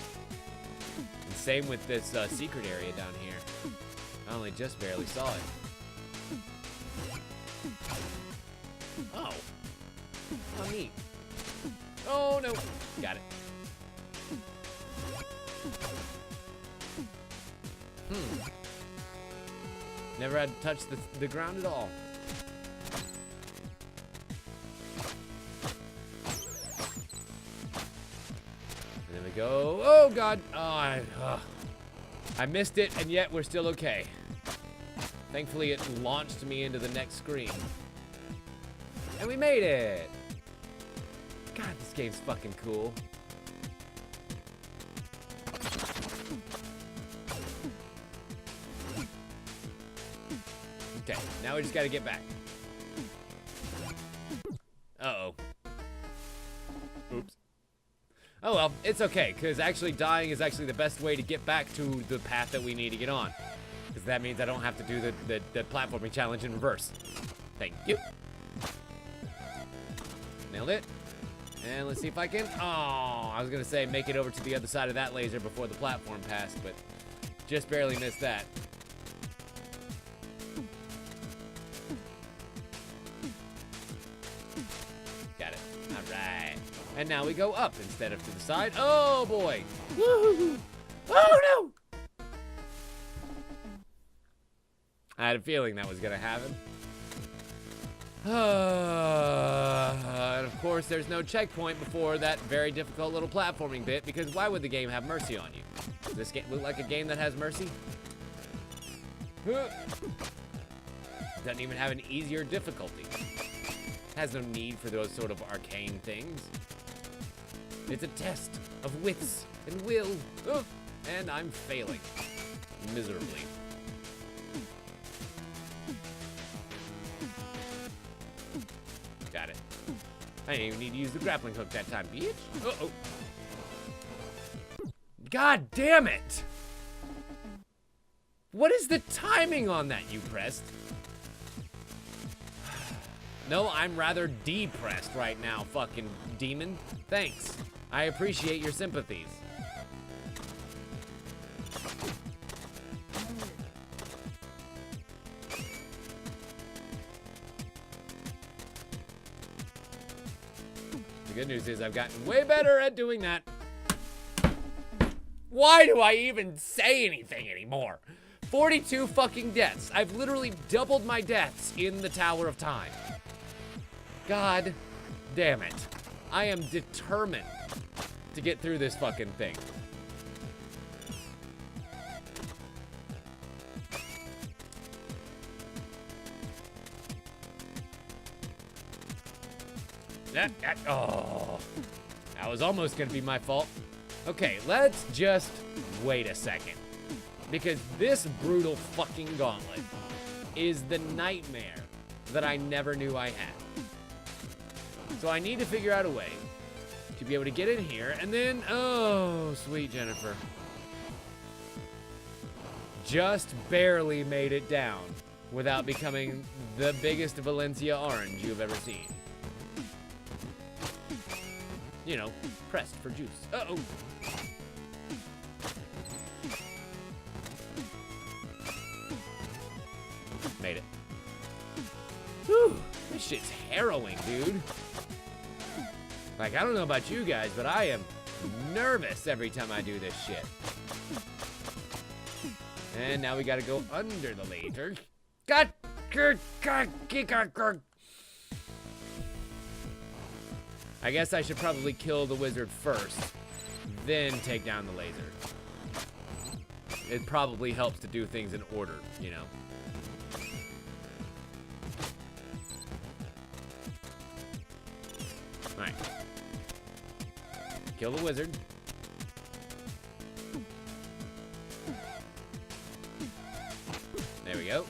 And same with this secret area down here. I only just barely saw it. Oh. How neat. Oh, no. Got it. Never had to touch the ground at all. And there we go. Oh, God. Oh, I missed it, and yet we're still okay. Thankfully, it launched me into the next screen. And we made it! God, this game's fucking cool. Okay, now we just gotta get back. Uh-oh. Oops. Oh well, it's okay, because actually dying is actually the best way to get back to the path that we need to get on. Because that means I don't have to do the platforming challenge in reverse. Thank you. Nailed it. And let's see if I can... Oh, I was going to say make it over to the other side of that laser before the platform passed, but just barely missed that. Got it. All right. And now we go up instead of to the side. Oh, boy. Woo! Oh, no! I had a feeling that was going to happen. And of course, there's no checkpoint before that very difficult little platforming bit, because why would the game have mercy on you? Does this game look like a game that has mercy? Doesn't even have an easier difficulty. Has no need for those sort of arcane things. It's a test of wits and will. And I'm failing miserably. Got it. I didn't even need to use the grappling hook that time, bitch. Uh-oh. God damn it! What is the timing on that you pressed? No, I'm rather depressed right now, fucking demon. Thanks. I appreciate your sympathies. The good news is I've gotten way better at doing that. Why do I even say anything anymore? 42 fucking deaths. I've literally doubled my deaths in the Tower of Time. God damn it. I am determined to get through this fucking thing. Oh, that was almost gonna be my fault. Okay, let's just wait a second. Because this brutal fucking gauntlet is the nightmare that I never knew I had. So I need to figure out a way to be able to get in here and then, oh, sweet Jennifer. Just barely made it down without becoming the biggest Valencia orange you've ever seen. You know, pressed for juice. Uh-oh. Made it. Whew, this shit's harrowing, dude. Like, I don't know about you guys, but I am nervous every time I do this shit. And now we gotta go under the laser. God. I guess I should probably kill the wizard first, then take down the laser. It probably helps to do things in order, you know. Alright. Kill the wizard. There we go.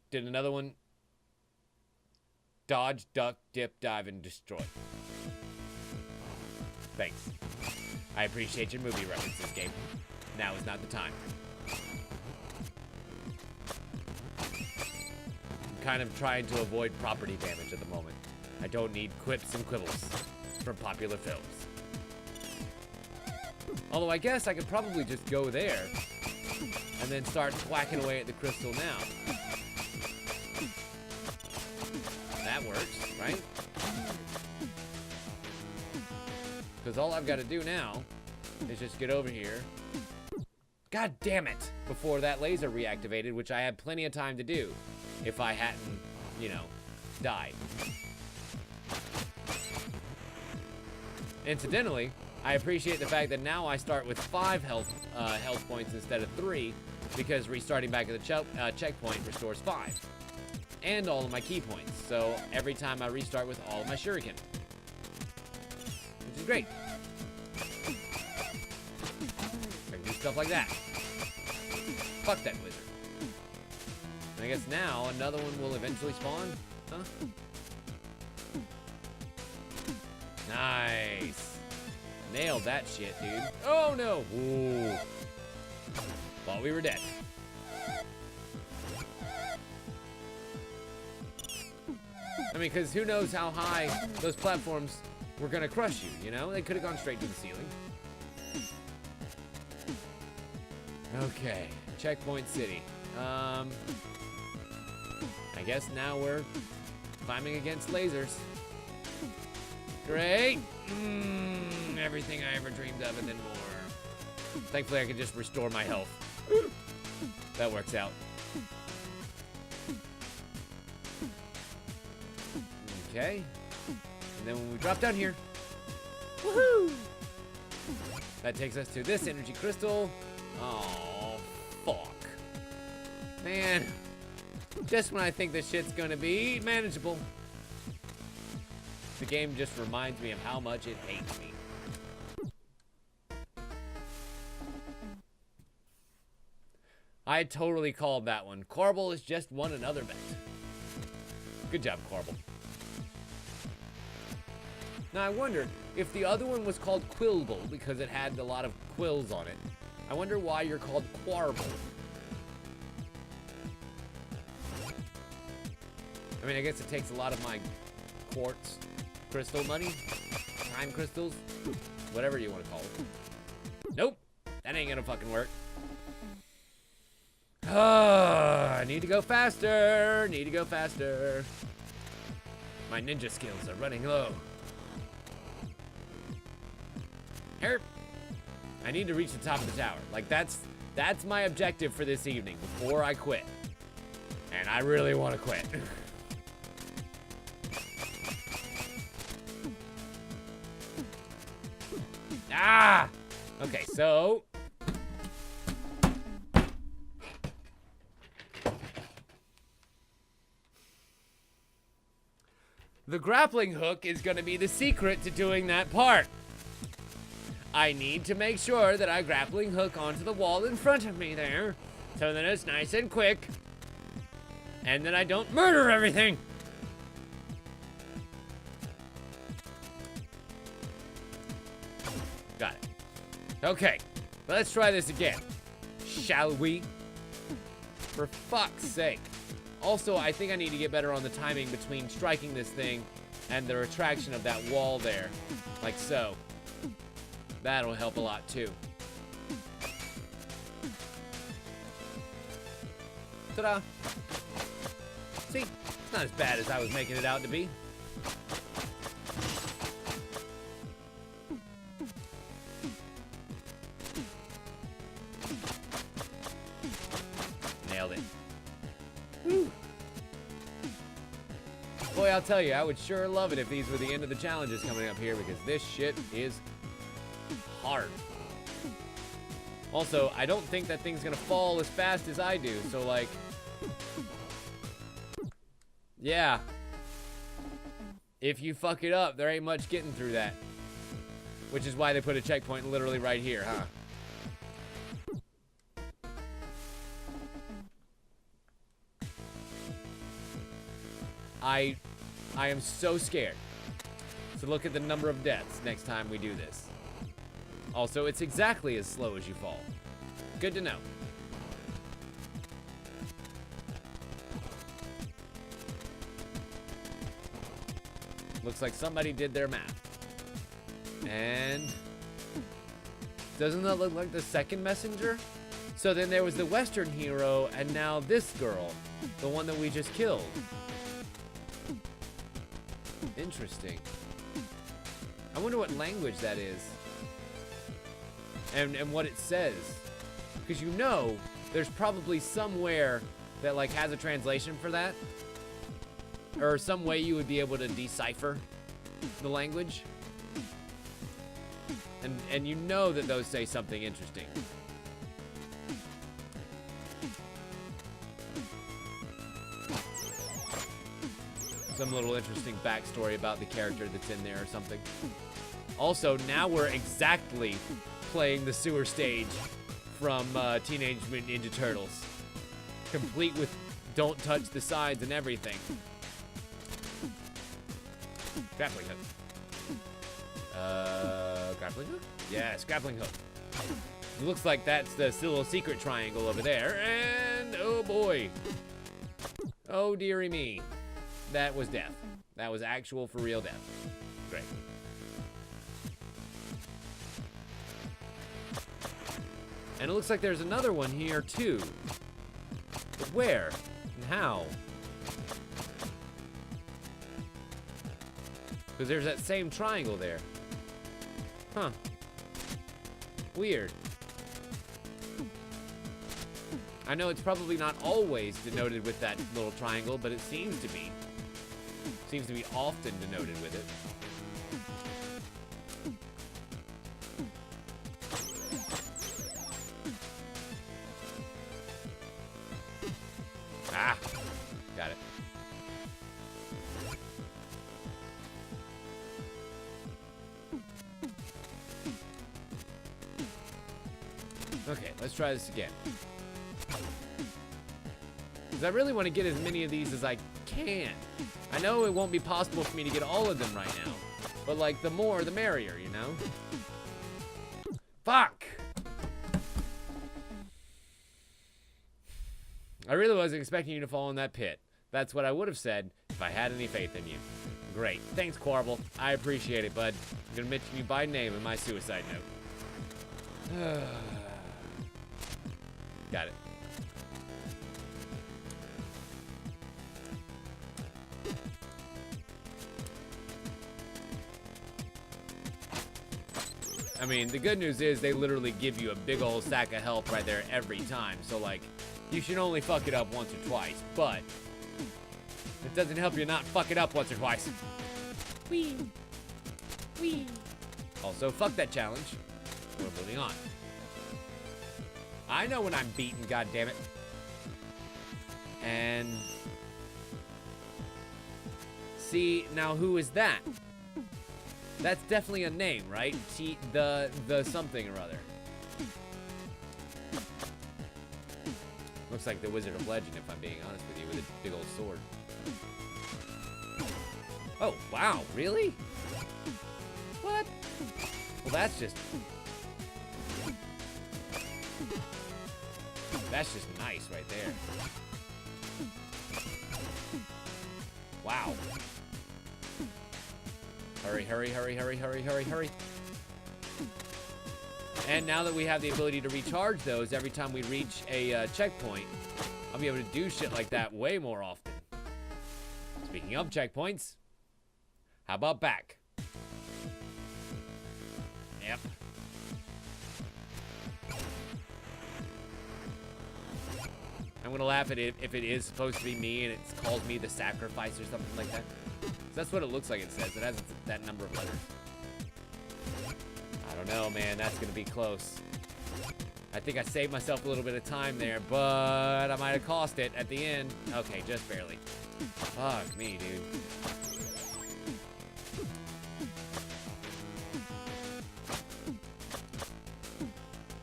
Did another one dodge, duck, dip, dive, and destroy? Thanks. I appreciate your movie references, game. Now is not the time. I'm kind of trying to avoid property damage at the moment. I don't need quips and quibbles from popular films. Although I guess I could probably just go there and then start whacking away at the crystal now. That works, right? Because all I've got to do now is just get over here. God damn it! Before that laser reactivated, which I had plenty of time to do if I hadn't, you know, died. Incidentally, I appreciate the fact that now I start with 5 health points instead of 3, because restarting back at the checkpoint restores 5. And all of my key points, so every time I restart with all of my shuriken. Which is great. I can do stuff like that. Fuck that wizard. And I guess now another one will eventually spawn, huh? Nice. Nailed that shit, dude. Oh no! Ooh. Thought we were dead. I mean, because who knows how high those platforms were gonna crush you, you know? They could have gone straight to the ceiling. Okay, Checkpoint City. I guess now we're climbing against lasers. Great! Everything I ever dreamed of and then more. Thankfully, I can just restore my health. That works out. Okay. And then when we drop down here, woohoo! That takes us to this energy crystal. Oh, fuck. Man. Just when I think this shit's gonna be manageable, the game just reminds me of how much it hates me. I totally called that one. Corbel has just won another bet. Good job, Corbel. Now I wonder if the other one was called Quilble because it had a lot of quills on it. I wonder why you're called Quarble. I mean, I guess it takes a lot of my quartz crystal money, time crystals, whatever you want to call it. Nope, that ain't gonna fucking work. I need to go faster, need to go faster. My ninja skills are running low. Here. I need to reach the top of the tower. Like, that's my objective for this evening before I quit. And I really want to quit. Ah! Okay, so the grappling hook is going to be the secret to doing that part. I need to make sure that I grappling hook onto the wall in front of me there, so that it's nice and quick, and that I don't murder everything. Got it. Okay, let's try this again. Shall we? For fuck's sake. Also, I think I need to get better on the timing between striking this thing and the retraction of that wall there, like so. That'll help a lot too. Ta-da! See, it's not as bad as I was making it out to be. Nailed it. Woo. Boy, I'll tell you, I would sure love it if these were the end of the challenges coming up here, because this shit is hard. Also, I don't think that thing's gonna fall as fast as I do, so like, yeah. If you fuck it up, there ain't much getting through that. Which is why they put a checkpoint literally right here, huh? I am so scared. So look at the number of deaths next time we do this. Also, it's exactly as slow as you fall. Good to know. Looks like somebody did their math. And doesn't that look like the second messenger? So then there was the Western hero, and now this girl, the one that we just killed. Interesting. I wonder what language that is. And what it says. Because you know, there's probably somewhere that like has a translation for that. Or some way you would be able to decipher the language. And you know that those say something interesting. Some little interesting backstory about the character that's in there or something. Also, now we're exactly playing the sewer stage from Teenage Mutant Ninja Turtles. Complete with don't touch the sides and everything. Grappling hook. Grappling hook? Yes, grappling hook. It looks like that's the little secret triangle over there. And, oh boy. Oh dearie me. That was death. That was actual for real death. Great. And it looks like there's another one here too. But where? And how? Because there's that same triangle there. Huh. Weird. I know it's probably not always denoted with that little triangle, but it seems to be. Seems to be often denoted with it. Ah, got it. Okay, let's try this again. Because I really want to get as many of these as I can. I know it won't be possible for me to get all of them right now. But like, the more, the merrier, you know? Fuck! I really wasn't expecting you to fall in that pit. That's what I would have said if I had any faith in you. Great. Thanks, Quarble. I appreciate it, bud. I'm gonna mention you by name in my suicide note. Got it. I mean, the good news is they literally give you a big old sack of health right there every time. So, like, you should only fuck it up once or twice, but it doesn't help you not fuck it up once or twice. Wee. Wee. Also, fuck that challenge. We're moving on. I know when I'm beaten, goddammit. And see, now who is that? That's definitely a name, right? The something or other. Looks like the Wizard of Legend, if I'm being honest with you, with a big old sword. Oh, wow, really? What? Well, that's just nice right there. Hurry, hurry, hurry, hurry, hurry, hurry, hurry. And now that we have the ability to recharge those every time we reach a checkpoint, I'll be able to do shit like that way more often. Speaking of checkpoints, how about back? Yep. I'm gonna laugh at it if it is supposed to be me and it calls me the sacrifice or something like that. So that's what it looks like it says. It has that number of letters. I don't know, man. That's gonna be close. I think I saved myself a little bit of time there, but I might have cost it at the end. Okay, just barely. Fuck me, dude.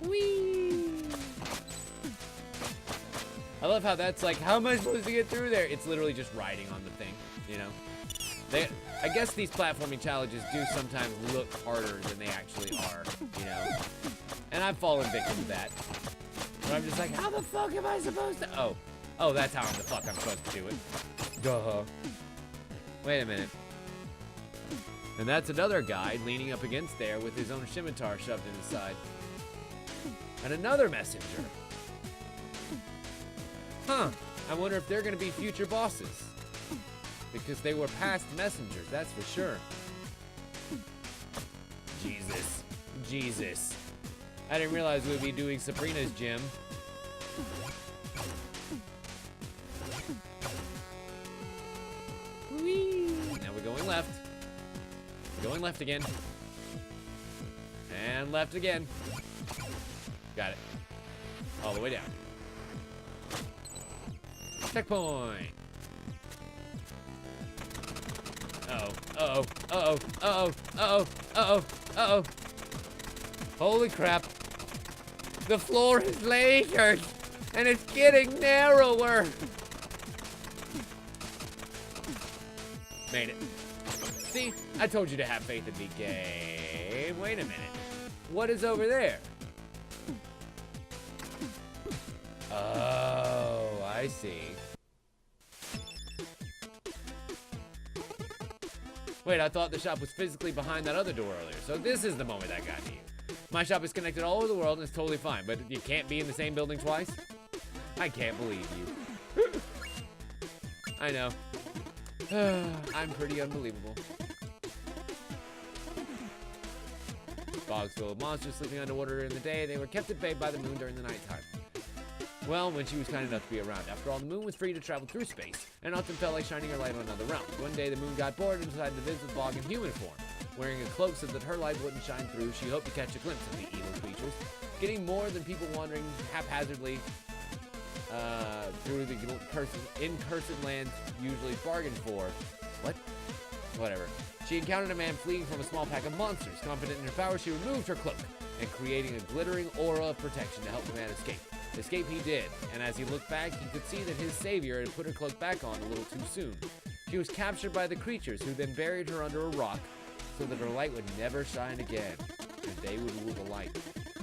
Whee! I love how that's like, how am I supposed to get through there? It's literally just riding on the thing, you know? I guess these platforming challenges do sometimes look harder than they actually are, you know? And I've fallen victim to that. But I'm just like, how the fuck am I supposed to? Oh, that's how the fuck I'm supposed to do it. Duh. Wait a minute. And that's another guy leaning up against there with his own scimitar shoved in his side. And another messenger. Huh. I wonder if they're gonna be future bosses. Because they were past messengers, that's for sure. Jesus. I didn't realize we'd be doing Sabrina's gym. Whee! Now we're going left. We're going left again. And left again. Got it. All the way down. Checkpoint. Uh-oh. Holy crap. The floor is lasered, and it's getting narrower. Made it. See, I told you to have faith in me, game. Wait a minute. What is over there? Oh, I see. Wait, I thought the shop was physically behind that other door earlier, so this is the moment that got me. My shop is connected all over the world and it's totally fine, but you can't be in the same building twice? I can't believe you. I know. I'm pretty unbelievable. Bogs full of monsters sleeping underwater in the day. They were kept at bay by the moon during the nighttime. Well, when she was kind enough to be around. After all, the moon was free to travel through space, and often felt like shining her light on another realm. One day, the moon got bored and decided to visit Bog in human form. Wearing a cloak so that her light wouldn't shine through, she hoped to catch a glimpse of the evil creatures, getting more than people wandering haphazardly through the in-cursed lands usually bargained for. What? Whatever. She encountered a man fleeing from a small pack of monsters. Confident in her power, she removed her cloak and creating a glittering aura of protection to help the man escape. Escape he did, and as he looked back, he could see that his savior had put her cloak back on a little too soon. She was captured by the creatures, who then buried her under a rock so that her light would never shine again, and they would rule the light.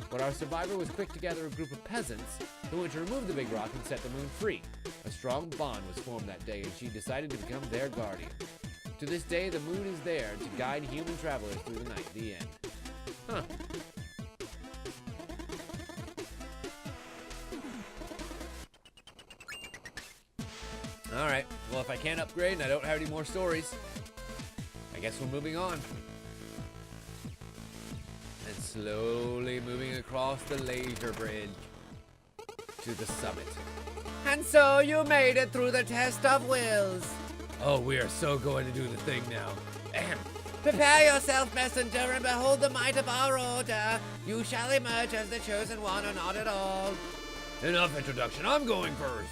But our survivor was quick to gather a group of peasants who went to remove the big rock and set the moon free. A strong bond was formed that day, and she decided to become their guardian. To this day, the moon is there to guide human travelers through the night. The end. Huh. Alright, well if I can't upgrade and I don't have any more stories, I guess we're moving on. And slowly moving across the laser bridge to the summit. And so you made it through the test of wills. Oh, we are so going to do the thing now. Ahem. Prepare yourself, messenger, and behold the might of our order. You shall emerge as the chosen one or not at all. Enough introduction, I'm going first.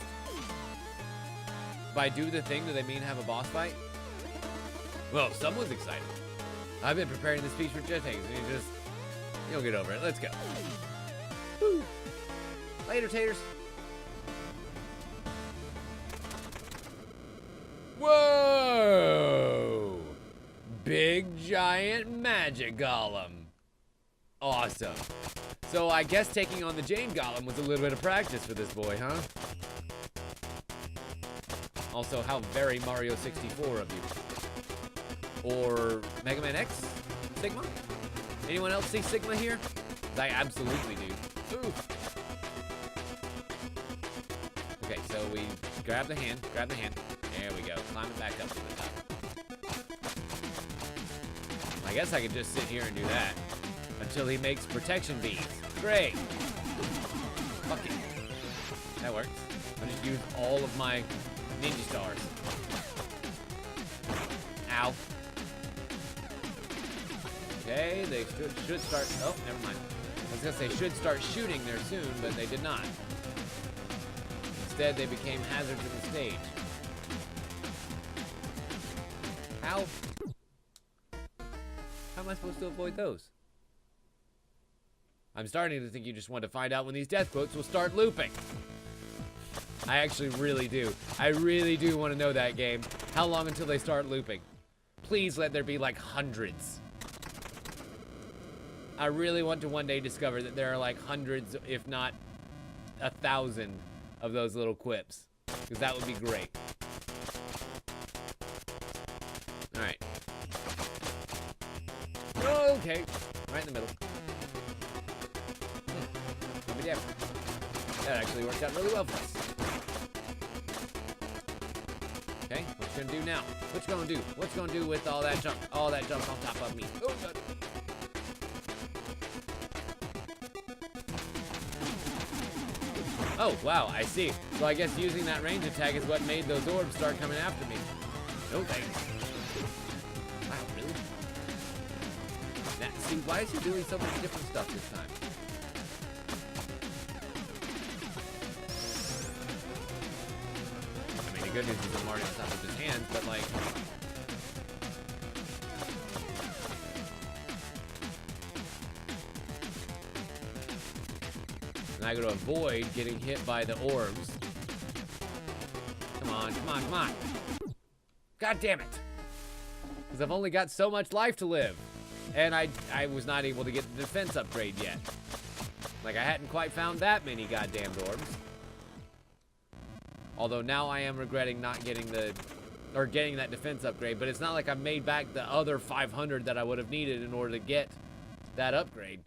By do the thing, do they mean have a boss fight? Well, someone's excited. I've been preparing this speech for just seconds, and you'll get over it. Let's go. Woo. Later, taters. Whoa! Big giant magic golem. Awesome. So I guess taking on the Jane golem was a little bit of practice for this boy, huh? Also, how very Mario 64 of you. or Mega Man X? Sigma? Anyone else see Sigma here? 'Cause I absolutely do. Ooh. Okay, so we grab the hand. There we go. Climb it back up to the top. I guess I could just sit here and do that until he makes protection beads. Great. Fuck it. That works. I'll just use all of my ninja stars. Ow. Okay, they should start. Oh, never mind. I was gonna say should start shooting there soon, but they did not. Instead, they became hazards in the stage. How am I supposed to avoid those? I'm starting to think you just want to find out when these death quotes will start looping. I actually really do. I really do want to know that game. How long until they start looping? Please let there be like hundreds. I really want to one day discover that there are like hundreds, if not 1,000 of those little quips. Because that would be great. Alright. Oh, okay. Right in the middle. Yeah. That actually worked out really well for us. Okay, what you gonna do now? What you gonna do? What you gonna do with all that junk? All that junk on top of me. Oh, God. Oh, wow, I see. So I guess using that range attack is what made those orbs start coming after me. No thanks. Wow, really? Now, see, why is he doing so much different stuff this time? I mean, the good news is I'm already on top of his hands, but like... And I gotta avoid getting hit by the orbs. Come on, come on, come on. God damn it. Because I've only got so much life to live. And I was not able to get the defense upgrade yet. Like, I hadn't quite found that many goddamn orbs. Although now I am regretting not getting getting that defense upgrade. But it's not like I made back the other 500 that I would have needed in order to get that upgrade.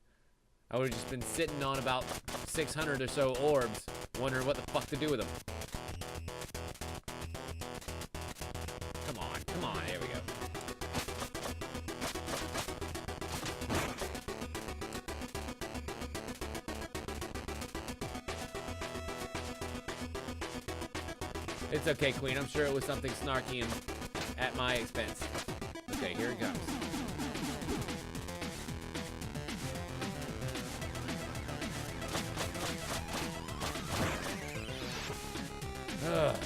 I would have just been sitting on about 600 or so orbs, wondering what the fuck to do with them. Come on, there we go. It's okay, Queen. I'm sure it was something snarky and at my expense. Okay, here it goes. Ugh.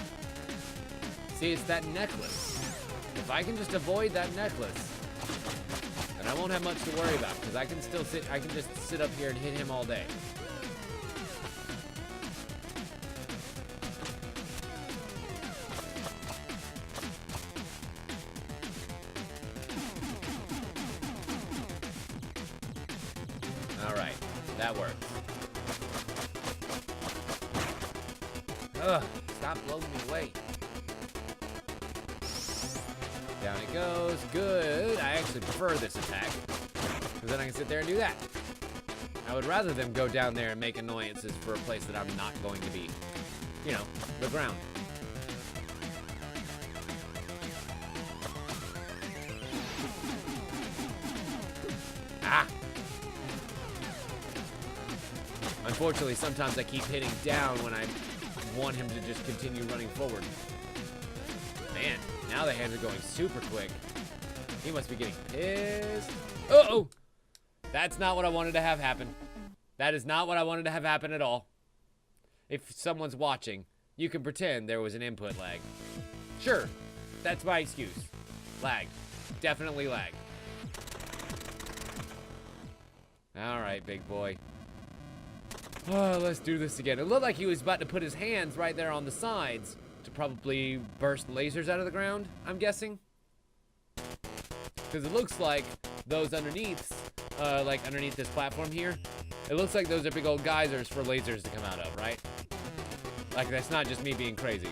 See, it's that necklace. If I can just avoid that necklace, then I won't have much to worry about, because I can just sit up here and hit him all day. Alright, that works. Ugh. Stop blowing me away. Down it goes. Good. I actually prefer this attack, because then I can sit there and do that. I would rather them go down there and make annoyances for a place that I'm not going to be. You know, the ground. Ah! Unfortunately, sometimes I keep hitting down when I want him to just continue running forward. Man, now the hands are going super quick. He must be getting pissed. Uh-oh! That's not what I wanted to have happen. That is not what I wanted to have happen at all. If someone's watching, you can pretend there was an input lag. Sure, that's my excuse. Lag. Definitely lag. Alright, big boy. Oh, let's do this again. It looked like he was about to put his hands right there on the sides to probably burst lasers out of the ground, I'm guessing. Because it looks like those underneath, like underneath this platform here, it looks like those are big old geysers for lasers to come out of, right? Like, that's not just me being crazy.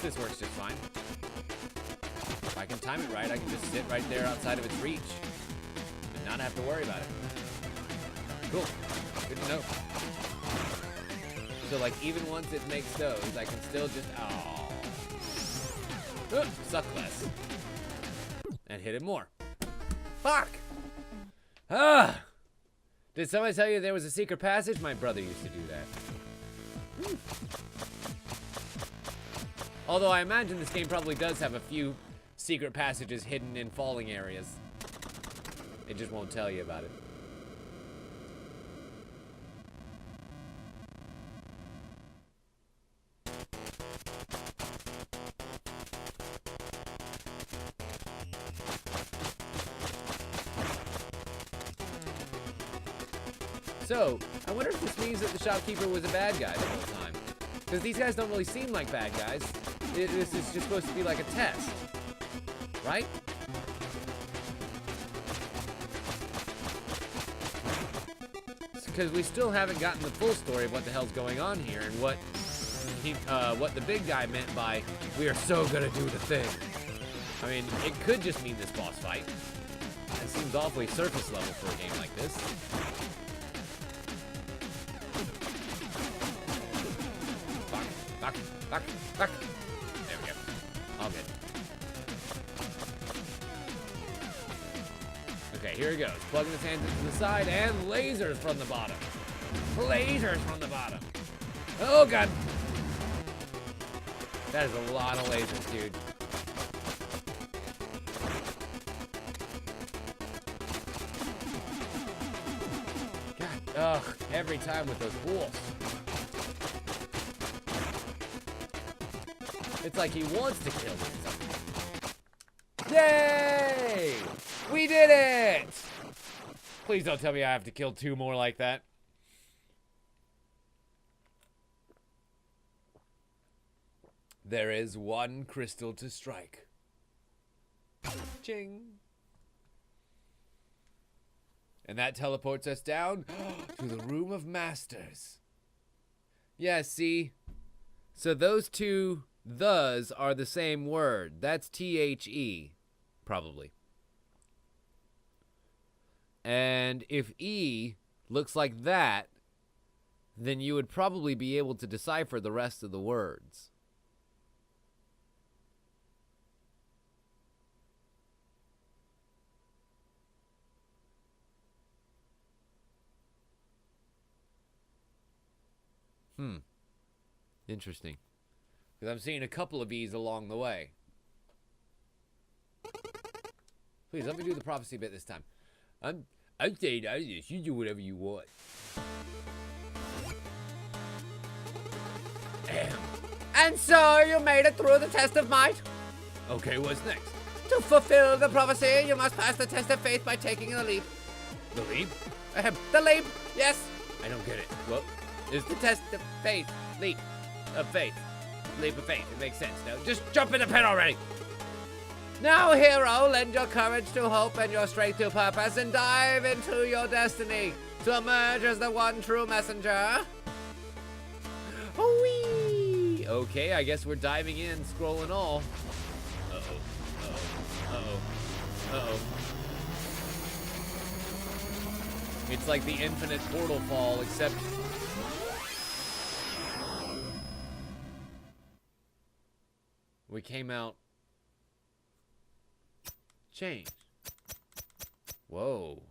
this works just fine. If I can time it right, I can just sit right there outside of its reach and not have to worry about it. Cool. Good to know. So, like, even once it makes those, I can still just... suck less. And hit it more. Fuck! Ah! Did somebody tell you there was a secret passage? My brother used to do that. Although I imagine this game probably does have a few secret passages hidden in falling areas. It just won't tell you about it. So, I wonder if this means that the shopkeeper was a bad guy the whole time. Because these guys don't really seem like bad guys. This is just supposed to be like a test. Right? Because we still haven't gotten the full story of what the hell's going on here and what the big guy meant by, we are so gonna do the thing. I mean, it could just mean this boss fight. It seems awfully surface level for a game like this. Fuck. There we go. All good. Okay, here he goes. Plugging his hands into the side and lasers from the bottom. Lasers from the bottom. Oh, God. That is a lot of lasers, dude. God, ugh, every time with those wolves. It's like he wants to kill me. Yay! We did it! Please don't tell me I have to kill 2 more like that. There is 1 crystal to strike. Ching. And that teleports us down to the Room of Masters. Yeah, see? So those 2... "thes" are the same word. That's THE, probably. And if E looks like that, then you would probably be able to decipher the rest of the words. Interesting. Because I'm seeing a couple of E's along the way. Please, let me do the prophecy bit this time. I'm saying this. You do whatever you want. And so you made it through the test of might? Okay, what's next? To fulfill the prophecy, you must pass the test of faith by taking the leap. The leap? The leap, yes. I don't get it. What? It's the test of faith. Leap of faith. Leap of faith. It makes sense now. Just jump in the pit already. Now, hero, lend your courage to hope and your strength to purpose and dive into your destiny to emerge as the one true messenger. Whee! Okay, I guess we're diving in, scrolling all. Uh-oh. It's like the infinite portal fall, except... we came out... changed. Whoa.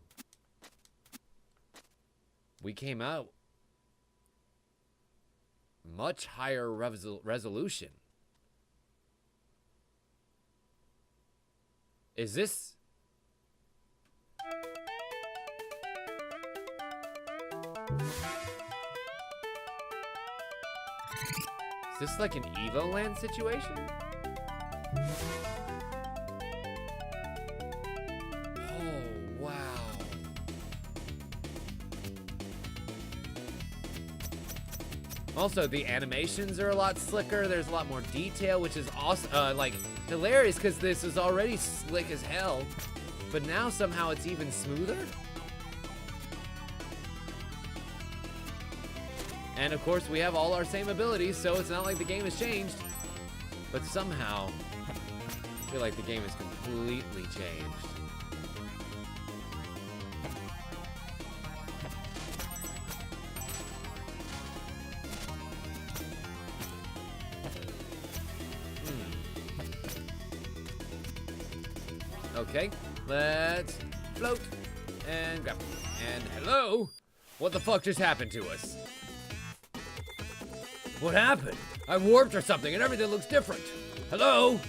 We came out much higher resolution. Is this... is this like an Evoland situation? Also, the animations are a lot slicker. There's a lot more detail, which is awesome. Like, hilarious, because this is already slick as hell. But now somehow it's even smoother. And of course, we have all our same abilities, so it's not like the game has changed. But somehow, I feel like the game has completely changed. Okay, let's float and grab. And hello? What the fuck just happened to us? What happened? I warped or something and everything looks different. Hello?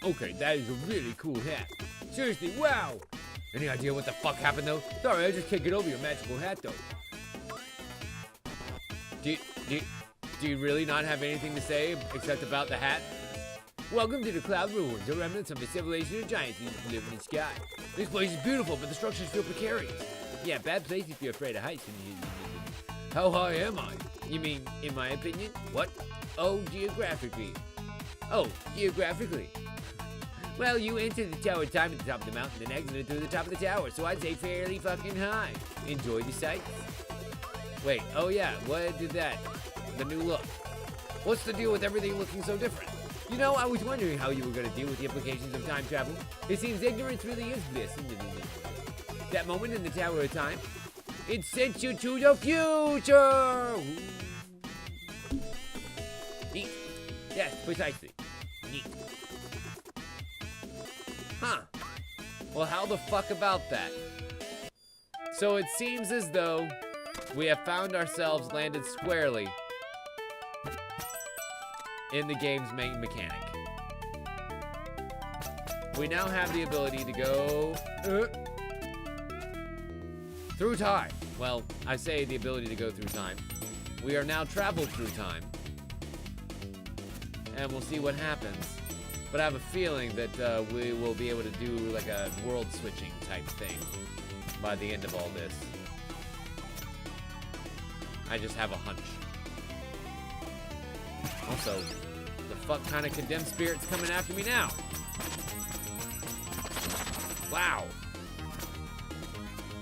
Okay, that is a really cool hat. Seriously, wow. Any idea what the fuck happened though? Sorry, I just can't get over your magical hat though. Do you really not have anything to say except about the hat? Welcome to the Cloud Ruins, a remnants of the civilization of giants who used to live in the sky. This place is beautiful, but the structures feel precarious. Yeah, bad place if you're afraid of heights. How high am I? You mean, in my opinion? What? Oh, geographically. Oh, geographically. Well, you entered the Tower of Time at the top of the mountain, then exited through the top of the tower, so I'd say fairly fucking high. Enjoy the sights. Wait, oh yeah, what did that? The new look. What's the deal with everything looking so different? You know, I was wondering how you were going to deal with the implications of time travel. It seems ignorance really is bliss. That moment in the Tower of Time, it sent you to the future! Neat. Yes, precisely. Neat. Huh. Well, how the fuck about that? So it seems as though we have found ourselves landed squarely in the game's main mechanic. We now have the ability to go through time. Well, I say the ability to go through time. We are now traveled through time. And we'll see what happens. But I have a feeling that we will be able to do like a world switching type thing by the end of all this. I just have a hunch. Also, the fuck kind of condemned spirit's coming after me now? Wow.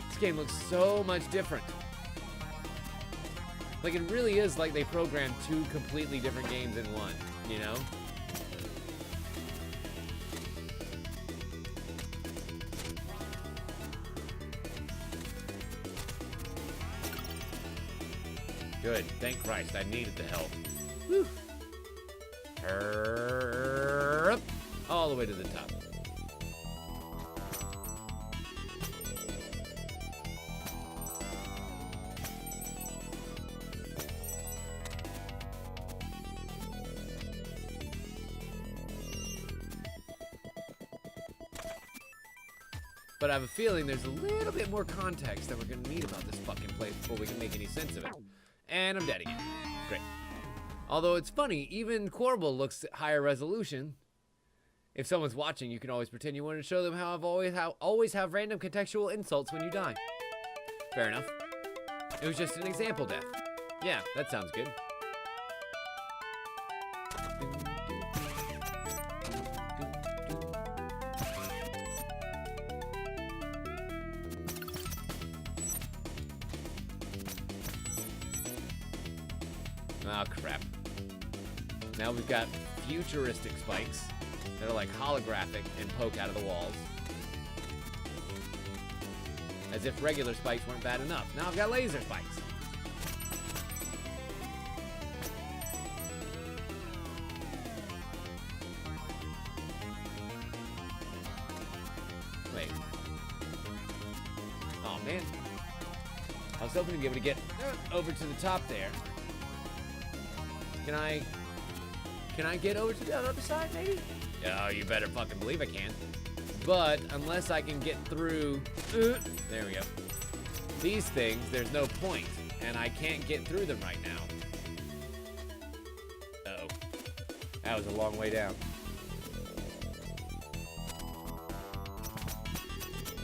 This game looks so much different. Like, it really is like they programmed two completely different games in one, you know? Good, thank Christ, I needed the help. Whew. All the way to the top. But I have a feeling there's a little bit more context that we're gonna need about this fucking place before we can make any sense of it. And I'm dead again. Great. Although it's funny, even Corbel looks higher resolution. If someone's watching, you can always pretend you want to show them how I've always have random contextual insults when you die. Fair enough. It was just an example death. Yeah, that sounds good. Oh, crap. Now we've got futuristic spikes that are like holographic and poke out of the walls. As if regular spikes weren't bad enough. Now I've got laser spikes. Wait. Oh, man. I was hoping to be able to get over to the top there. Can I get over to the other side, maybe? Oh, you better fucking believe I can. But unless I can get through, there we go. These things, there's no point, and I can't get through them right now. Uh-oh. That was a long way down.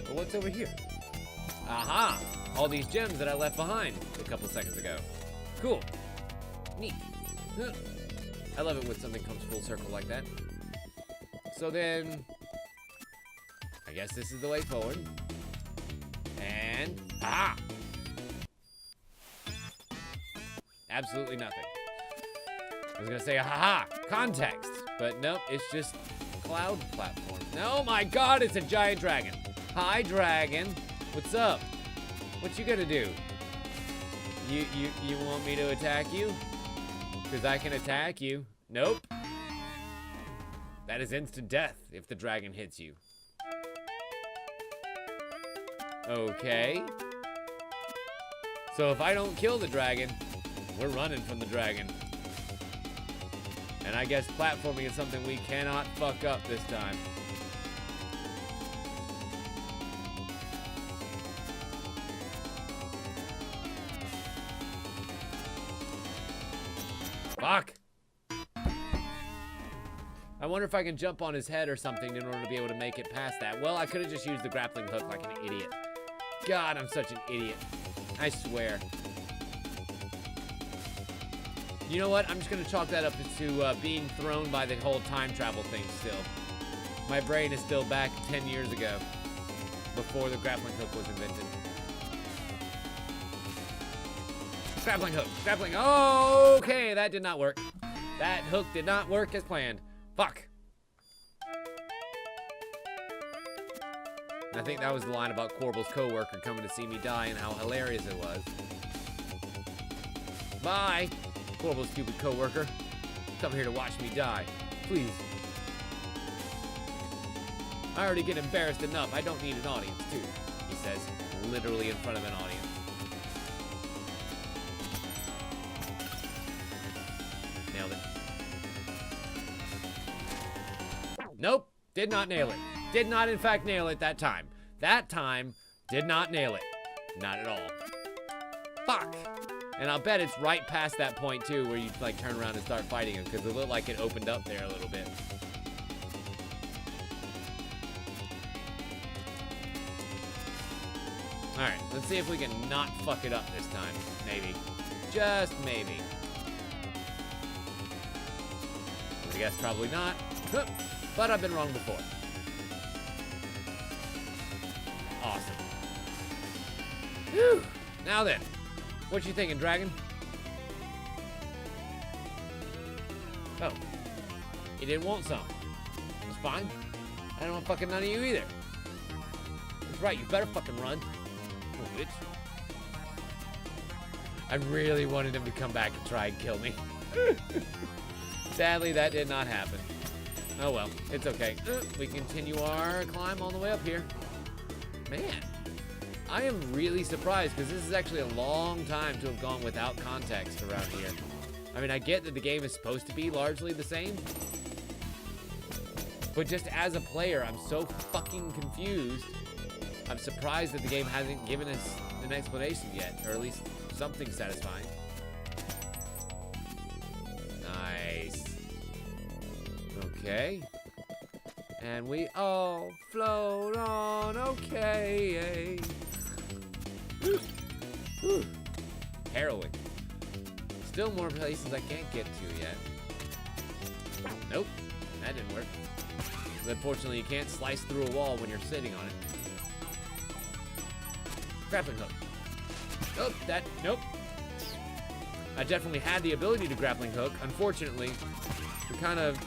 Well, what's over here? Aha! All these gems that I left behind a couple seconds ago. Cool. Neat. I love it when something comes full circle like that. So then, I guess this is the way forward. And, aha! Absolutely nothing. I was gonna say, haha, context, but nope, it's just cloud platform. Oh my god, it's a giant dragon. Hi, dragon. What's up? What you gonna do? You want me to attack you? Because I can attack you. Nope. That is instant death if the dragon hits you. Okay. So if I don't kill the dragon, we're running from the dragon. And I guess platforming is something we cannot fuck up this time. Fuck! I wonder if I can jump on his head or something in order to be able to make it past that. Well, I could have just used the grappling hook like an idiot. God, I'm such an idiot. I swear. You know what? I'm just going to chalk that up to being thrown by the whole time travel thing still. My brain is still back 10 years ago, before the grappling hook was invented. Grappling hook. Grappling. Oh, okay, that did not work. That hook did not work as planned. Fuck. I think that was the line about Corbel's coworker coming to see me die and how hilarious it was. Bye, Corbel's stupid coworker. Come here to watch me die. Please. I already get embarrassed enough. I don't need an audience, too, he says, literally in front of an audience. Nailed it. Nope, did not nail it. Did not, in fact, nail it that time. That time, did not nail it. Not at all. Fuck. And I'll bet it's right past that point, too, where you, like, turn around and start fighting him, because it looked like it opened up there a little bit. Alright, let's see if we can not fuck it up this time. Maybe. Just maybe. I guess probably not. But I've been wrong before. Awesome. Whew. Now then, what you thinking, dragon? Oh, you didn't want some. It's fine. I don't want fucking none of you either. That's right, you better fucking run. Oh, bitch. I really wanted him to come back and try and kill me. Sadly, that did not happen. Oh well, it's okay. We continue our climb all the way up here. Man, I am really surprised because this is actually a long time to have gone without context around here. I mean, I get that the game is supposed to be largely the same, but just as a player, I'm so fucking confused. I'm surprised that the game hasn't given us an explanation yet, or at least something satisfying. Nice. Okay. And we all float on, okay. Harrowing. Still more places I can't get to yet. Nope, that didn't work. Unfortunately, you can't slice through a wall when you're sitting on it. Grappling hook. Nope, nope. I definitely had the ability to grappling hook. Unfortunately, we kind of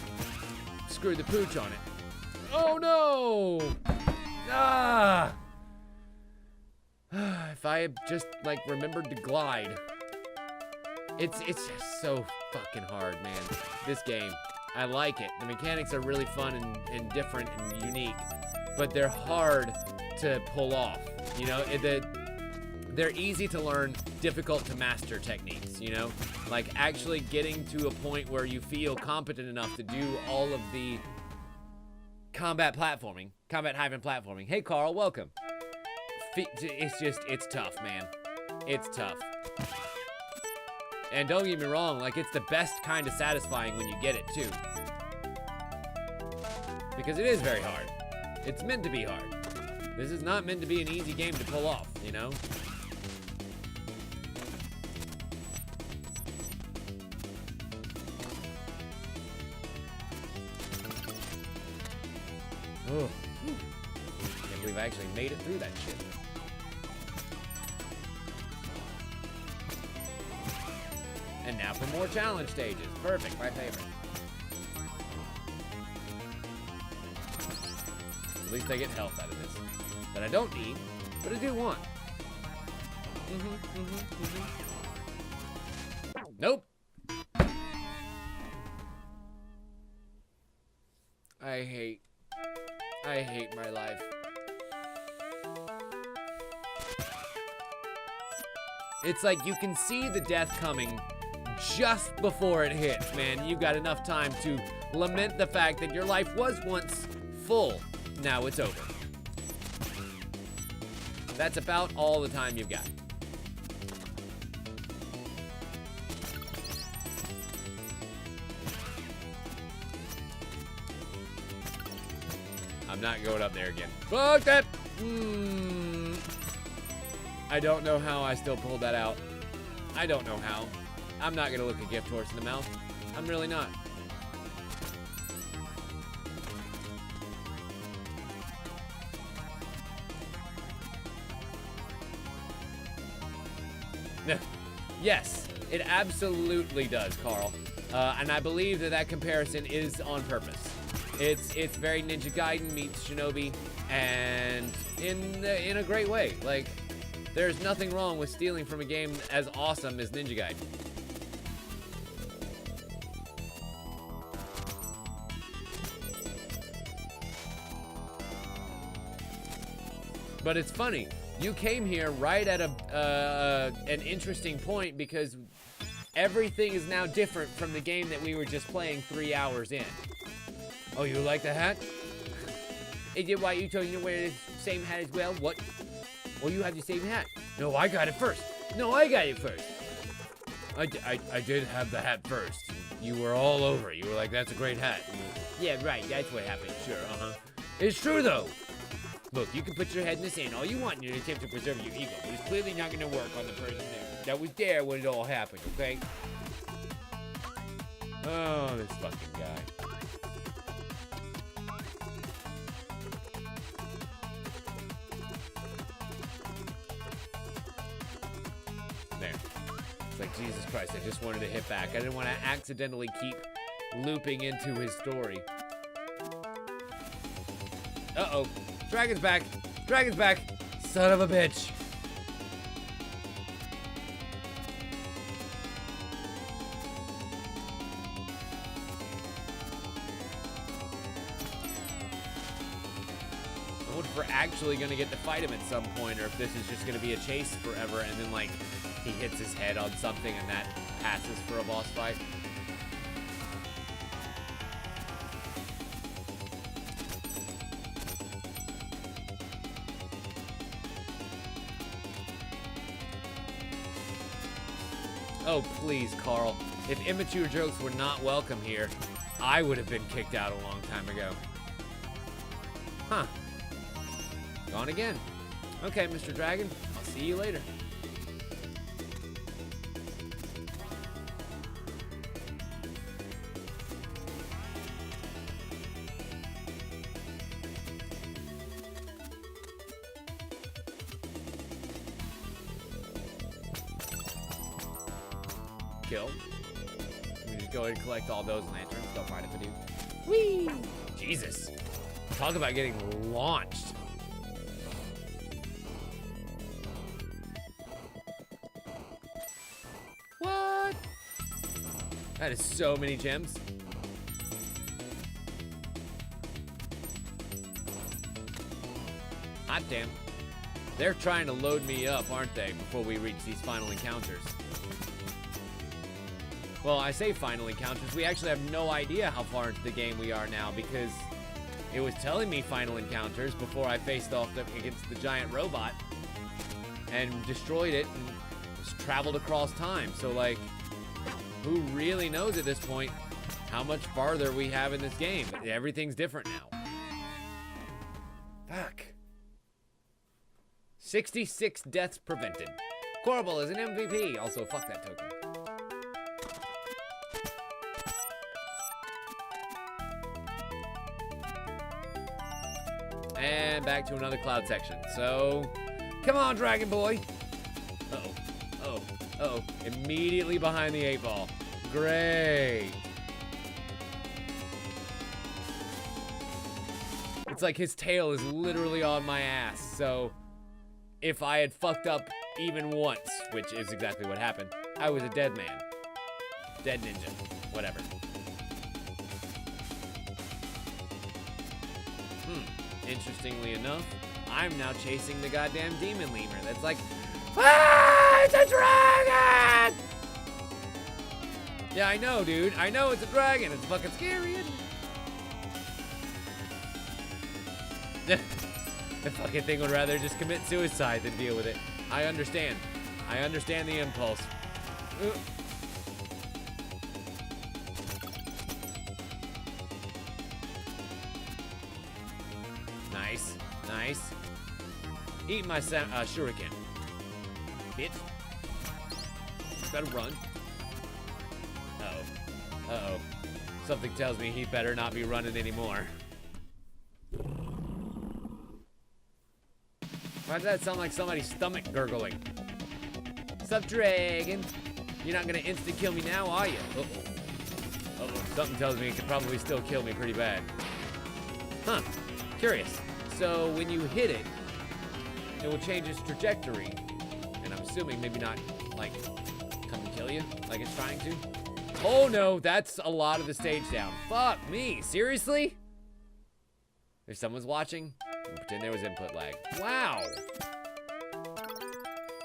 screwed the pooch on it. Oh no! Ah! If I had just, like, remembered to glide. It's just so fucking hard, man. This game. I like it. The mechanics are really fun and different and unique, but they're hard to pull off. You know, they're easy to learn, difficult to master techniques, you know? Like, actually getting to a point where you feel competent enough to do all of the combat platforming, combat hyphen platforming. Hey, Carl, welcome. It's tough, man. It's tough. And don't get me wrong, like, it's the best kind of satisfying when you get it, too. Because it is very hard. It's meant to be hard. This is not meant to be an easy game to pull off, you know? Oh, can't believe I actually made it through that shit. And now for more challenge stages. Perfect, my favorite. At least I get health out of this. That I don't need, but I do want. Nope. I hate my life. It's like you can see the death coming just before it hits, man. You got enough time to lament the fact that your life was once full. Now it's over. That's about all the time you've got. I'm not going up there again. Fuck that! I don't know how I still pulled that out. I don't know how. I'm not gonna look a gift horse in the mouth. I'm really not. Yes, it absolutely does, Carl. And I believe that comparison is on purpose. It's very Ninja Gaiden meets Shinobi, and in a great way. Like, there's nothing wrong with stealing from a game as awesome as Ninja Gaiden. But it's funny. You came here right at an interesting point because everything is now different from the game that we were just playing 3 hours in. Oh, you like the hat? Is it why you told you to wear the same hat as well? What? Well, you have the same hat. No, I got it first. No, I got it first. I did have the hat first. You were all over it. You were like, that's a great hat. Yeah, right. That's what happened. Sure, It's true, though. Look, you can put your head in the sand all you want in an attempt to preserve your ego, but it's clearly not going to work on the person that was there when it all happened, okay? Oh, this fucking guy. There. It's like, Jesus Christ, I just wanted to hit back. I didn't want to accidentally keep looping into his story. Uh-oh. Dragon's back. Dragon's back. Son of a bitch. I wonder if we're actually going to get to fight him at some point, or if this is just going to be a chase forever, and then, like, he hits his head on something and that passes for a boss fight. Oh, please, Carl. If immature jokes were not welcome here, I would have been kicked out a long time ago. Huh. Gone again. Okay, Mr. Dragon. I'll see you later. Kill. We just go ahead and collect all those lanterns. Don't mind if I do. Whee! Jesus. Talk about getting launched. What? That is so many gems. Hot damn. They're trying to load me up, aren't they, before we reach these final encounters? Well, I say final encounters. We actually have no idea how far into the game we are now because it was telling me final encounters before I faced off against the giant robot and destroyed it and just traveled across time. So, like, who really knows at this point how much farther we have in this game? Everything's different now. Fuck. 66 deaths prevented. Corbel is an MVP. Also, fuck that token. And back to another cloud section. So, come on, Dragon Boy. Uh-oh. Uh-oh. Immediately behind the 8-ball. Great. It's like his tail is literally on my ass, so if I had fucked up even once, which is exactly what happened, I was a dead man. Dead ninja. Whatever. Interestingly enough, I'm now chasing the goddamn demon lemur that's like, ah, it's a dragon! Yeah, I know, dude. I know it's a dragon. It's fucking scary, isn't it? The fucking thing would rather just commit suicide than deal with it. I understand. I understand the impulse. Nice. Nice. Eat my shuriken. Bitch. Better run. Uh-oh. Uh-oh. Something tells me he better not be running anymore. Why does that sound like somebody's stomach gurgling? Sup, dragon? You're not gonna insta-kill me now, are you? Uh-oh. Uh-oh. Something tells me it could probably still kill me pretty bad. Huh. Curious. So when you hit it, it will change its trajectory. And I'm assuming maybe not, like, come and kill you like it's trying to. Oh no, that's a lot of the stage down. Fuck me, seriously? If someone's watching, pretend there was input lag. Wow.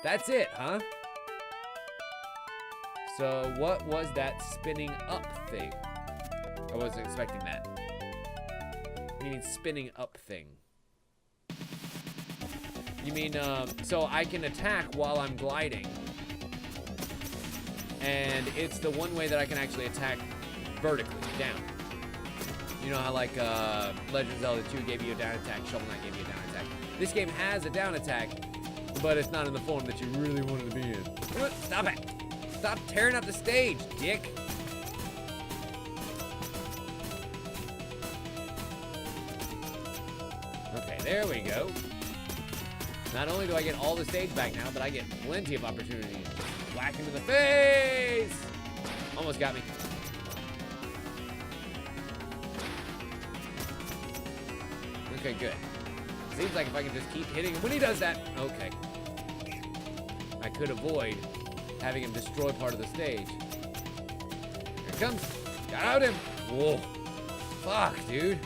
That's it, huh? So what was that spinning up thing? I wasn't expecting that. Meaning spinning up thing. You mean, so I can attack while I'm gliding. And it's the one way that I can actually attack vertically, down. You know how like Legend of Zelda 2 gave you a down attack, Shovel Knight gave you a down attack. This game has a down attack, but it's not in the form that you really wanted to be in. Stop it! Stop tearing up the stage, dick! Okay, there we go. Not only do I get all the stage back now, but I get plenty of opportunities. Whack him in the face! Almost got me. Okay, good. Seems like if I can just keep hitting him when he does that. Okay. I could avoid having him destroy part of the stage. Here it comes. Got him. Whoa. Fuck, dude.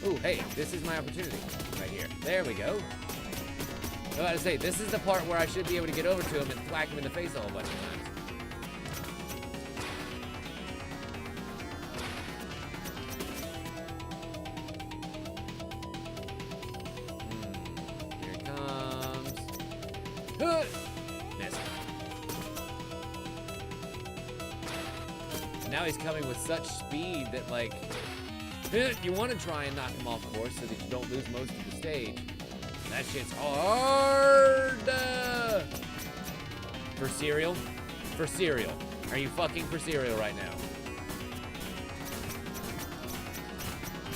Ooh, hey, this is my opportunity. Right here. There we go. I was about to say, this is the part where I should be able to get over to him and whack him in the face a whole bunch of times. Here it comes. Missed. Now he's coming with such speed that, like, you want to try and knock him off course so that you don't lose most of the stage. That shit's hard. For cereal? For cereal. Are you fucking for cereal right now?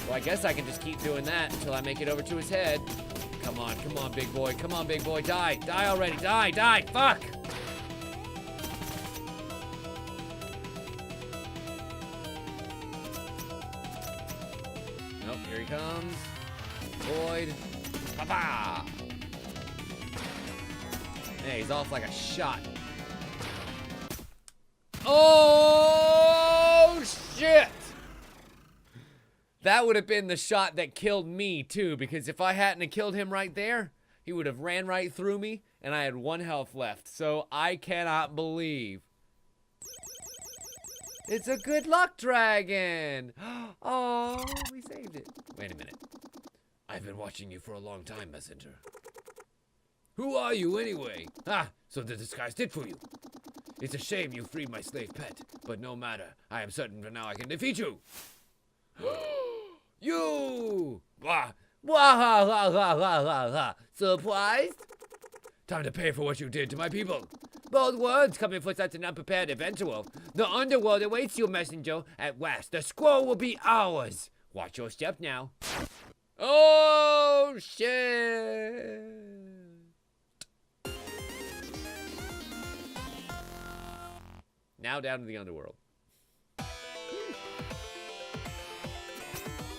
Well, I guess I can just keep doing that until I make it over to his head. Come on, big boy. Come on, big boy. Die. Die already. Die, die. Fuck. Nope, here he comes. Void. Papa! Hey, he's off like a shot. Oh, shit! That would have been the shot that killed me, too, because if I hadn't have killed him right there, he would have ran right through me, and I had 1 health left. So I cannot believe. It's a good luck dragon! Oh, we saved it. Wait a minute. I've been watching you for a long time, messenger. Who are you, anyway? Ah, so the disguise did for you. It's a shame you freed my slave pet, but no matter. I am certain for now I can defeat you. You! Wah! Wah ha ha ha ha ha ha! Surprised? Time to pay for what you did to my people. Bold words coming for such an unprepared eventual. The underworld awaits you, messenger. At last, the scroll will be ours. Watch your step now. Oh, shit. Now down to the underworld.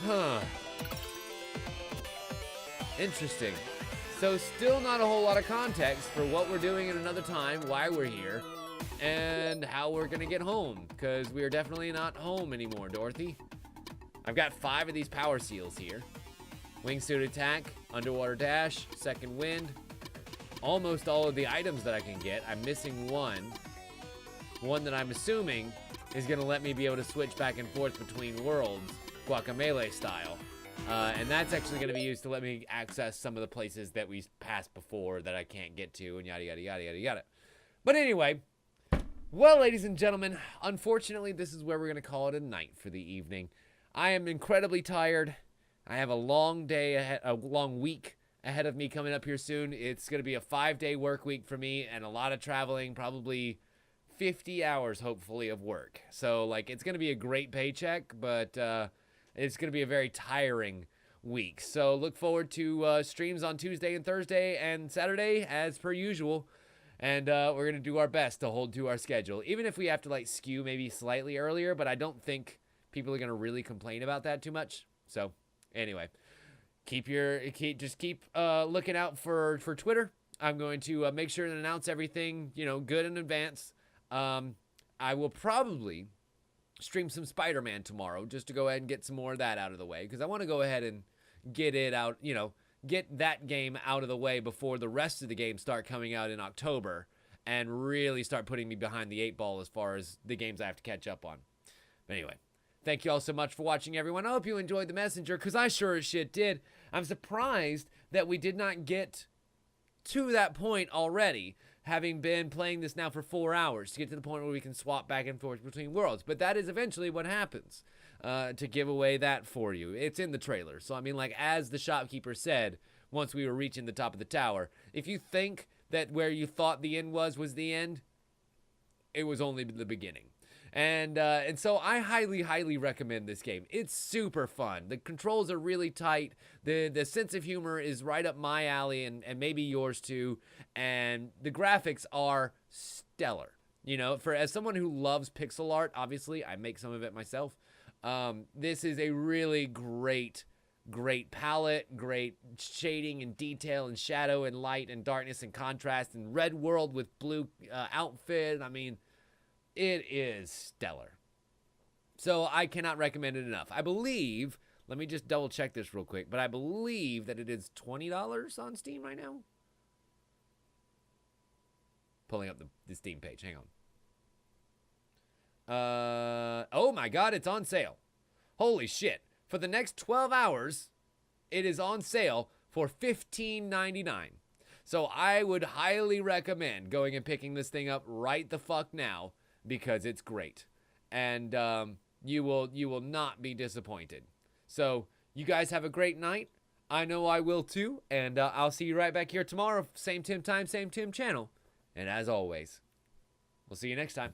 Huh. Interesting. So still not a whole lot of context for what we're doing at another time, why we're here, and how we're gonna get home, because we are definitely not home anymore, Dorothy. I've got 5 of these power seals here. Wingsuit attack, underwater dash, second wind. Almost all of the items that I can get. I'm missing one. One that I'm assuming is gonna let me be able to switch back and forth between worlds, Guacamelee style. And that's actually going to be used to let me access some of the places that we passed before that I can't get to, and yada, yada, yada, yada, yada. But anyway, well, ladies and gentlemen, unfortunately, this is where we're going to call it a night for the evening. I am incredibly tired. I have a long day ahead, a long week ahead of me coming up here soon. It's going to be a 5-day work week for me and a lot of traveling, probably 50 hours, hopefully, of work. So, like, it's going to be a great paycheck, but it's going to be a very tiring week. So look forward to streams on Tuesday and Thursday and Saturday as per usual. And we're going to do our best to hold to our schedule. Even if we have to like skew maybe slightly earlier, but I don't think people are going to really complain about that too much. So anyway, keep looking out for Twitter. I'm going to make sure to announce everything, good in advance. I will probably stream some Spider-Man tomorrow just to go ahead and get some more of that out of the way, because I want to go ahead and get it out, get that game out of the way before the rest of the games start coming out in October and really start putting me behind the 8 ball as far as the games I have to catch up on. But anyway, thank you all so much for watching, everyone. I hope you enjoyed The Messenger, because I sure as shit did. I'm surprised that we did not get to that point already, having been playing this now for 4 hours, to get to the point where we can swap back and forth between worlds. But that is eventually what happens, to give away that for you. It's in the trailer. So, I mean, like, as the shopkeeper said, once we were reaching the top of the tower, if you think that where you thought the end was the end, it was only the beginning. And so I highly, highly recommend this game. It's super fun. The controls are really tight. The sense of humor is right up my alley, and maybe yours too. And the graphics are stellar. As someone who loves pixel art, obviously, I make some of it myself. This is a really great palette, great shading and detail and shadow and light and darkness and contrast and red world with blue outfit. I mean, it is stellar. So I cannot recommend it enough. I believe, let me just double check this real quick, but I believe that it is $20 on Steam right now. Pulling up the Steam page, hang on. Oh my God, it's on sale. Holy shit. For the next 12 hours, it is on sale for $15.99. So I would highly recommend going and picking this thing up right the fuck now, because it's great, and you will not be disappointed. So you guys have a great night. I know I will too, and I'll see you right back here tomorrow. Same Tim time, same Tim channel. And as always, we'll see you next time.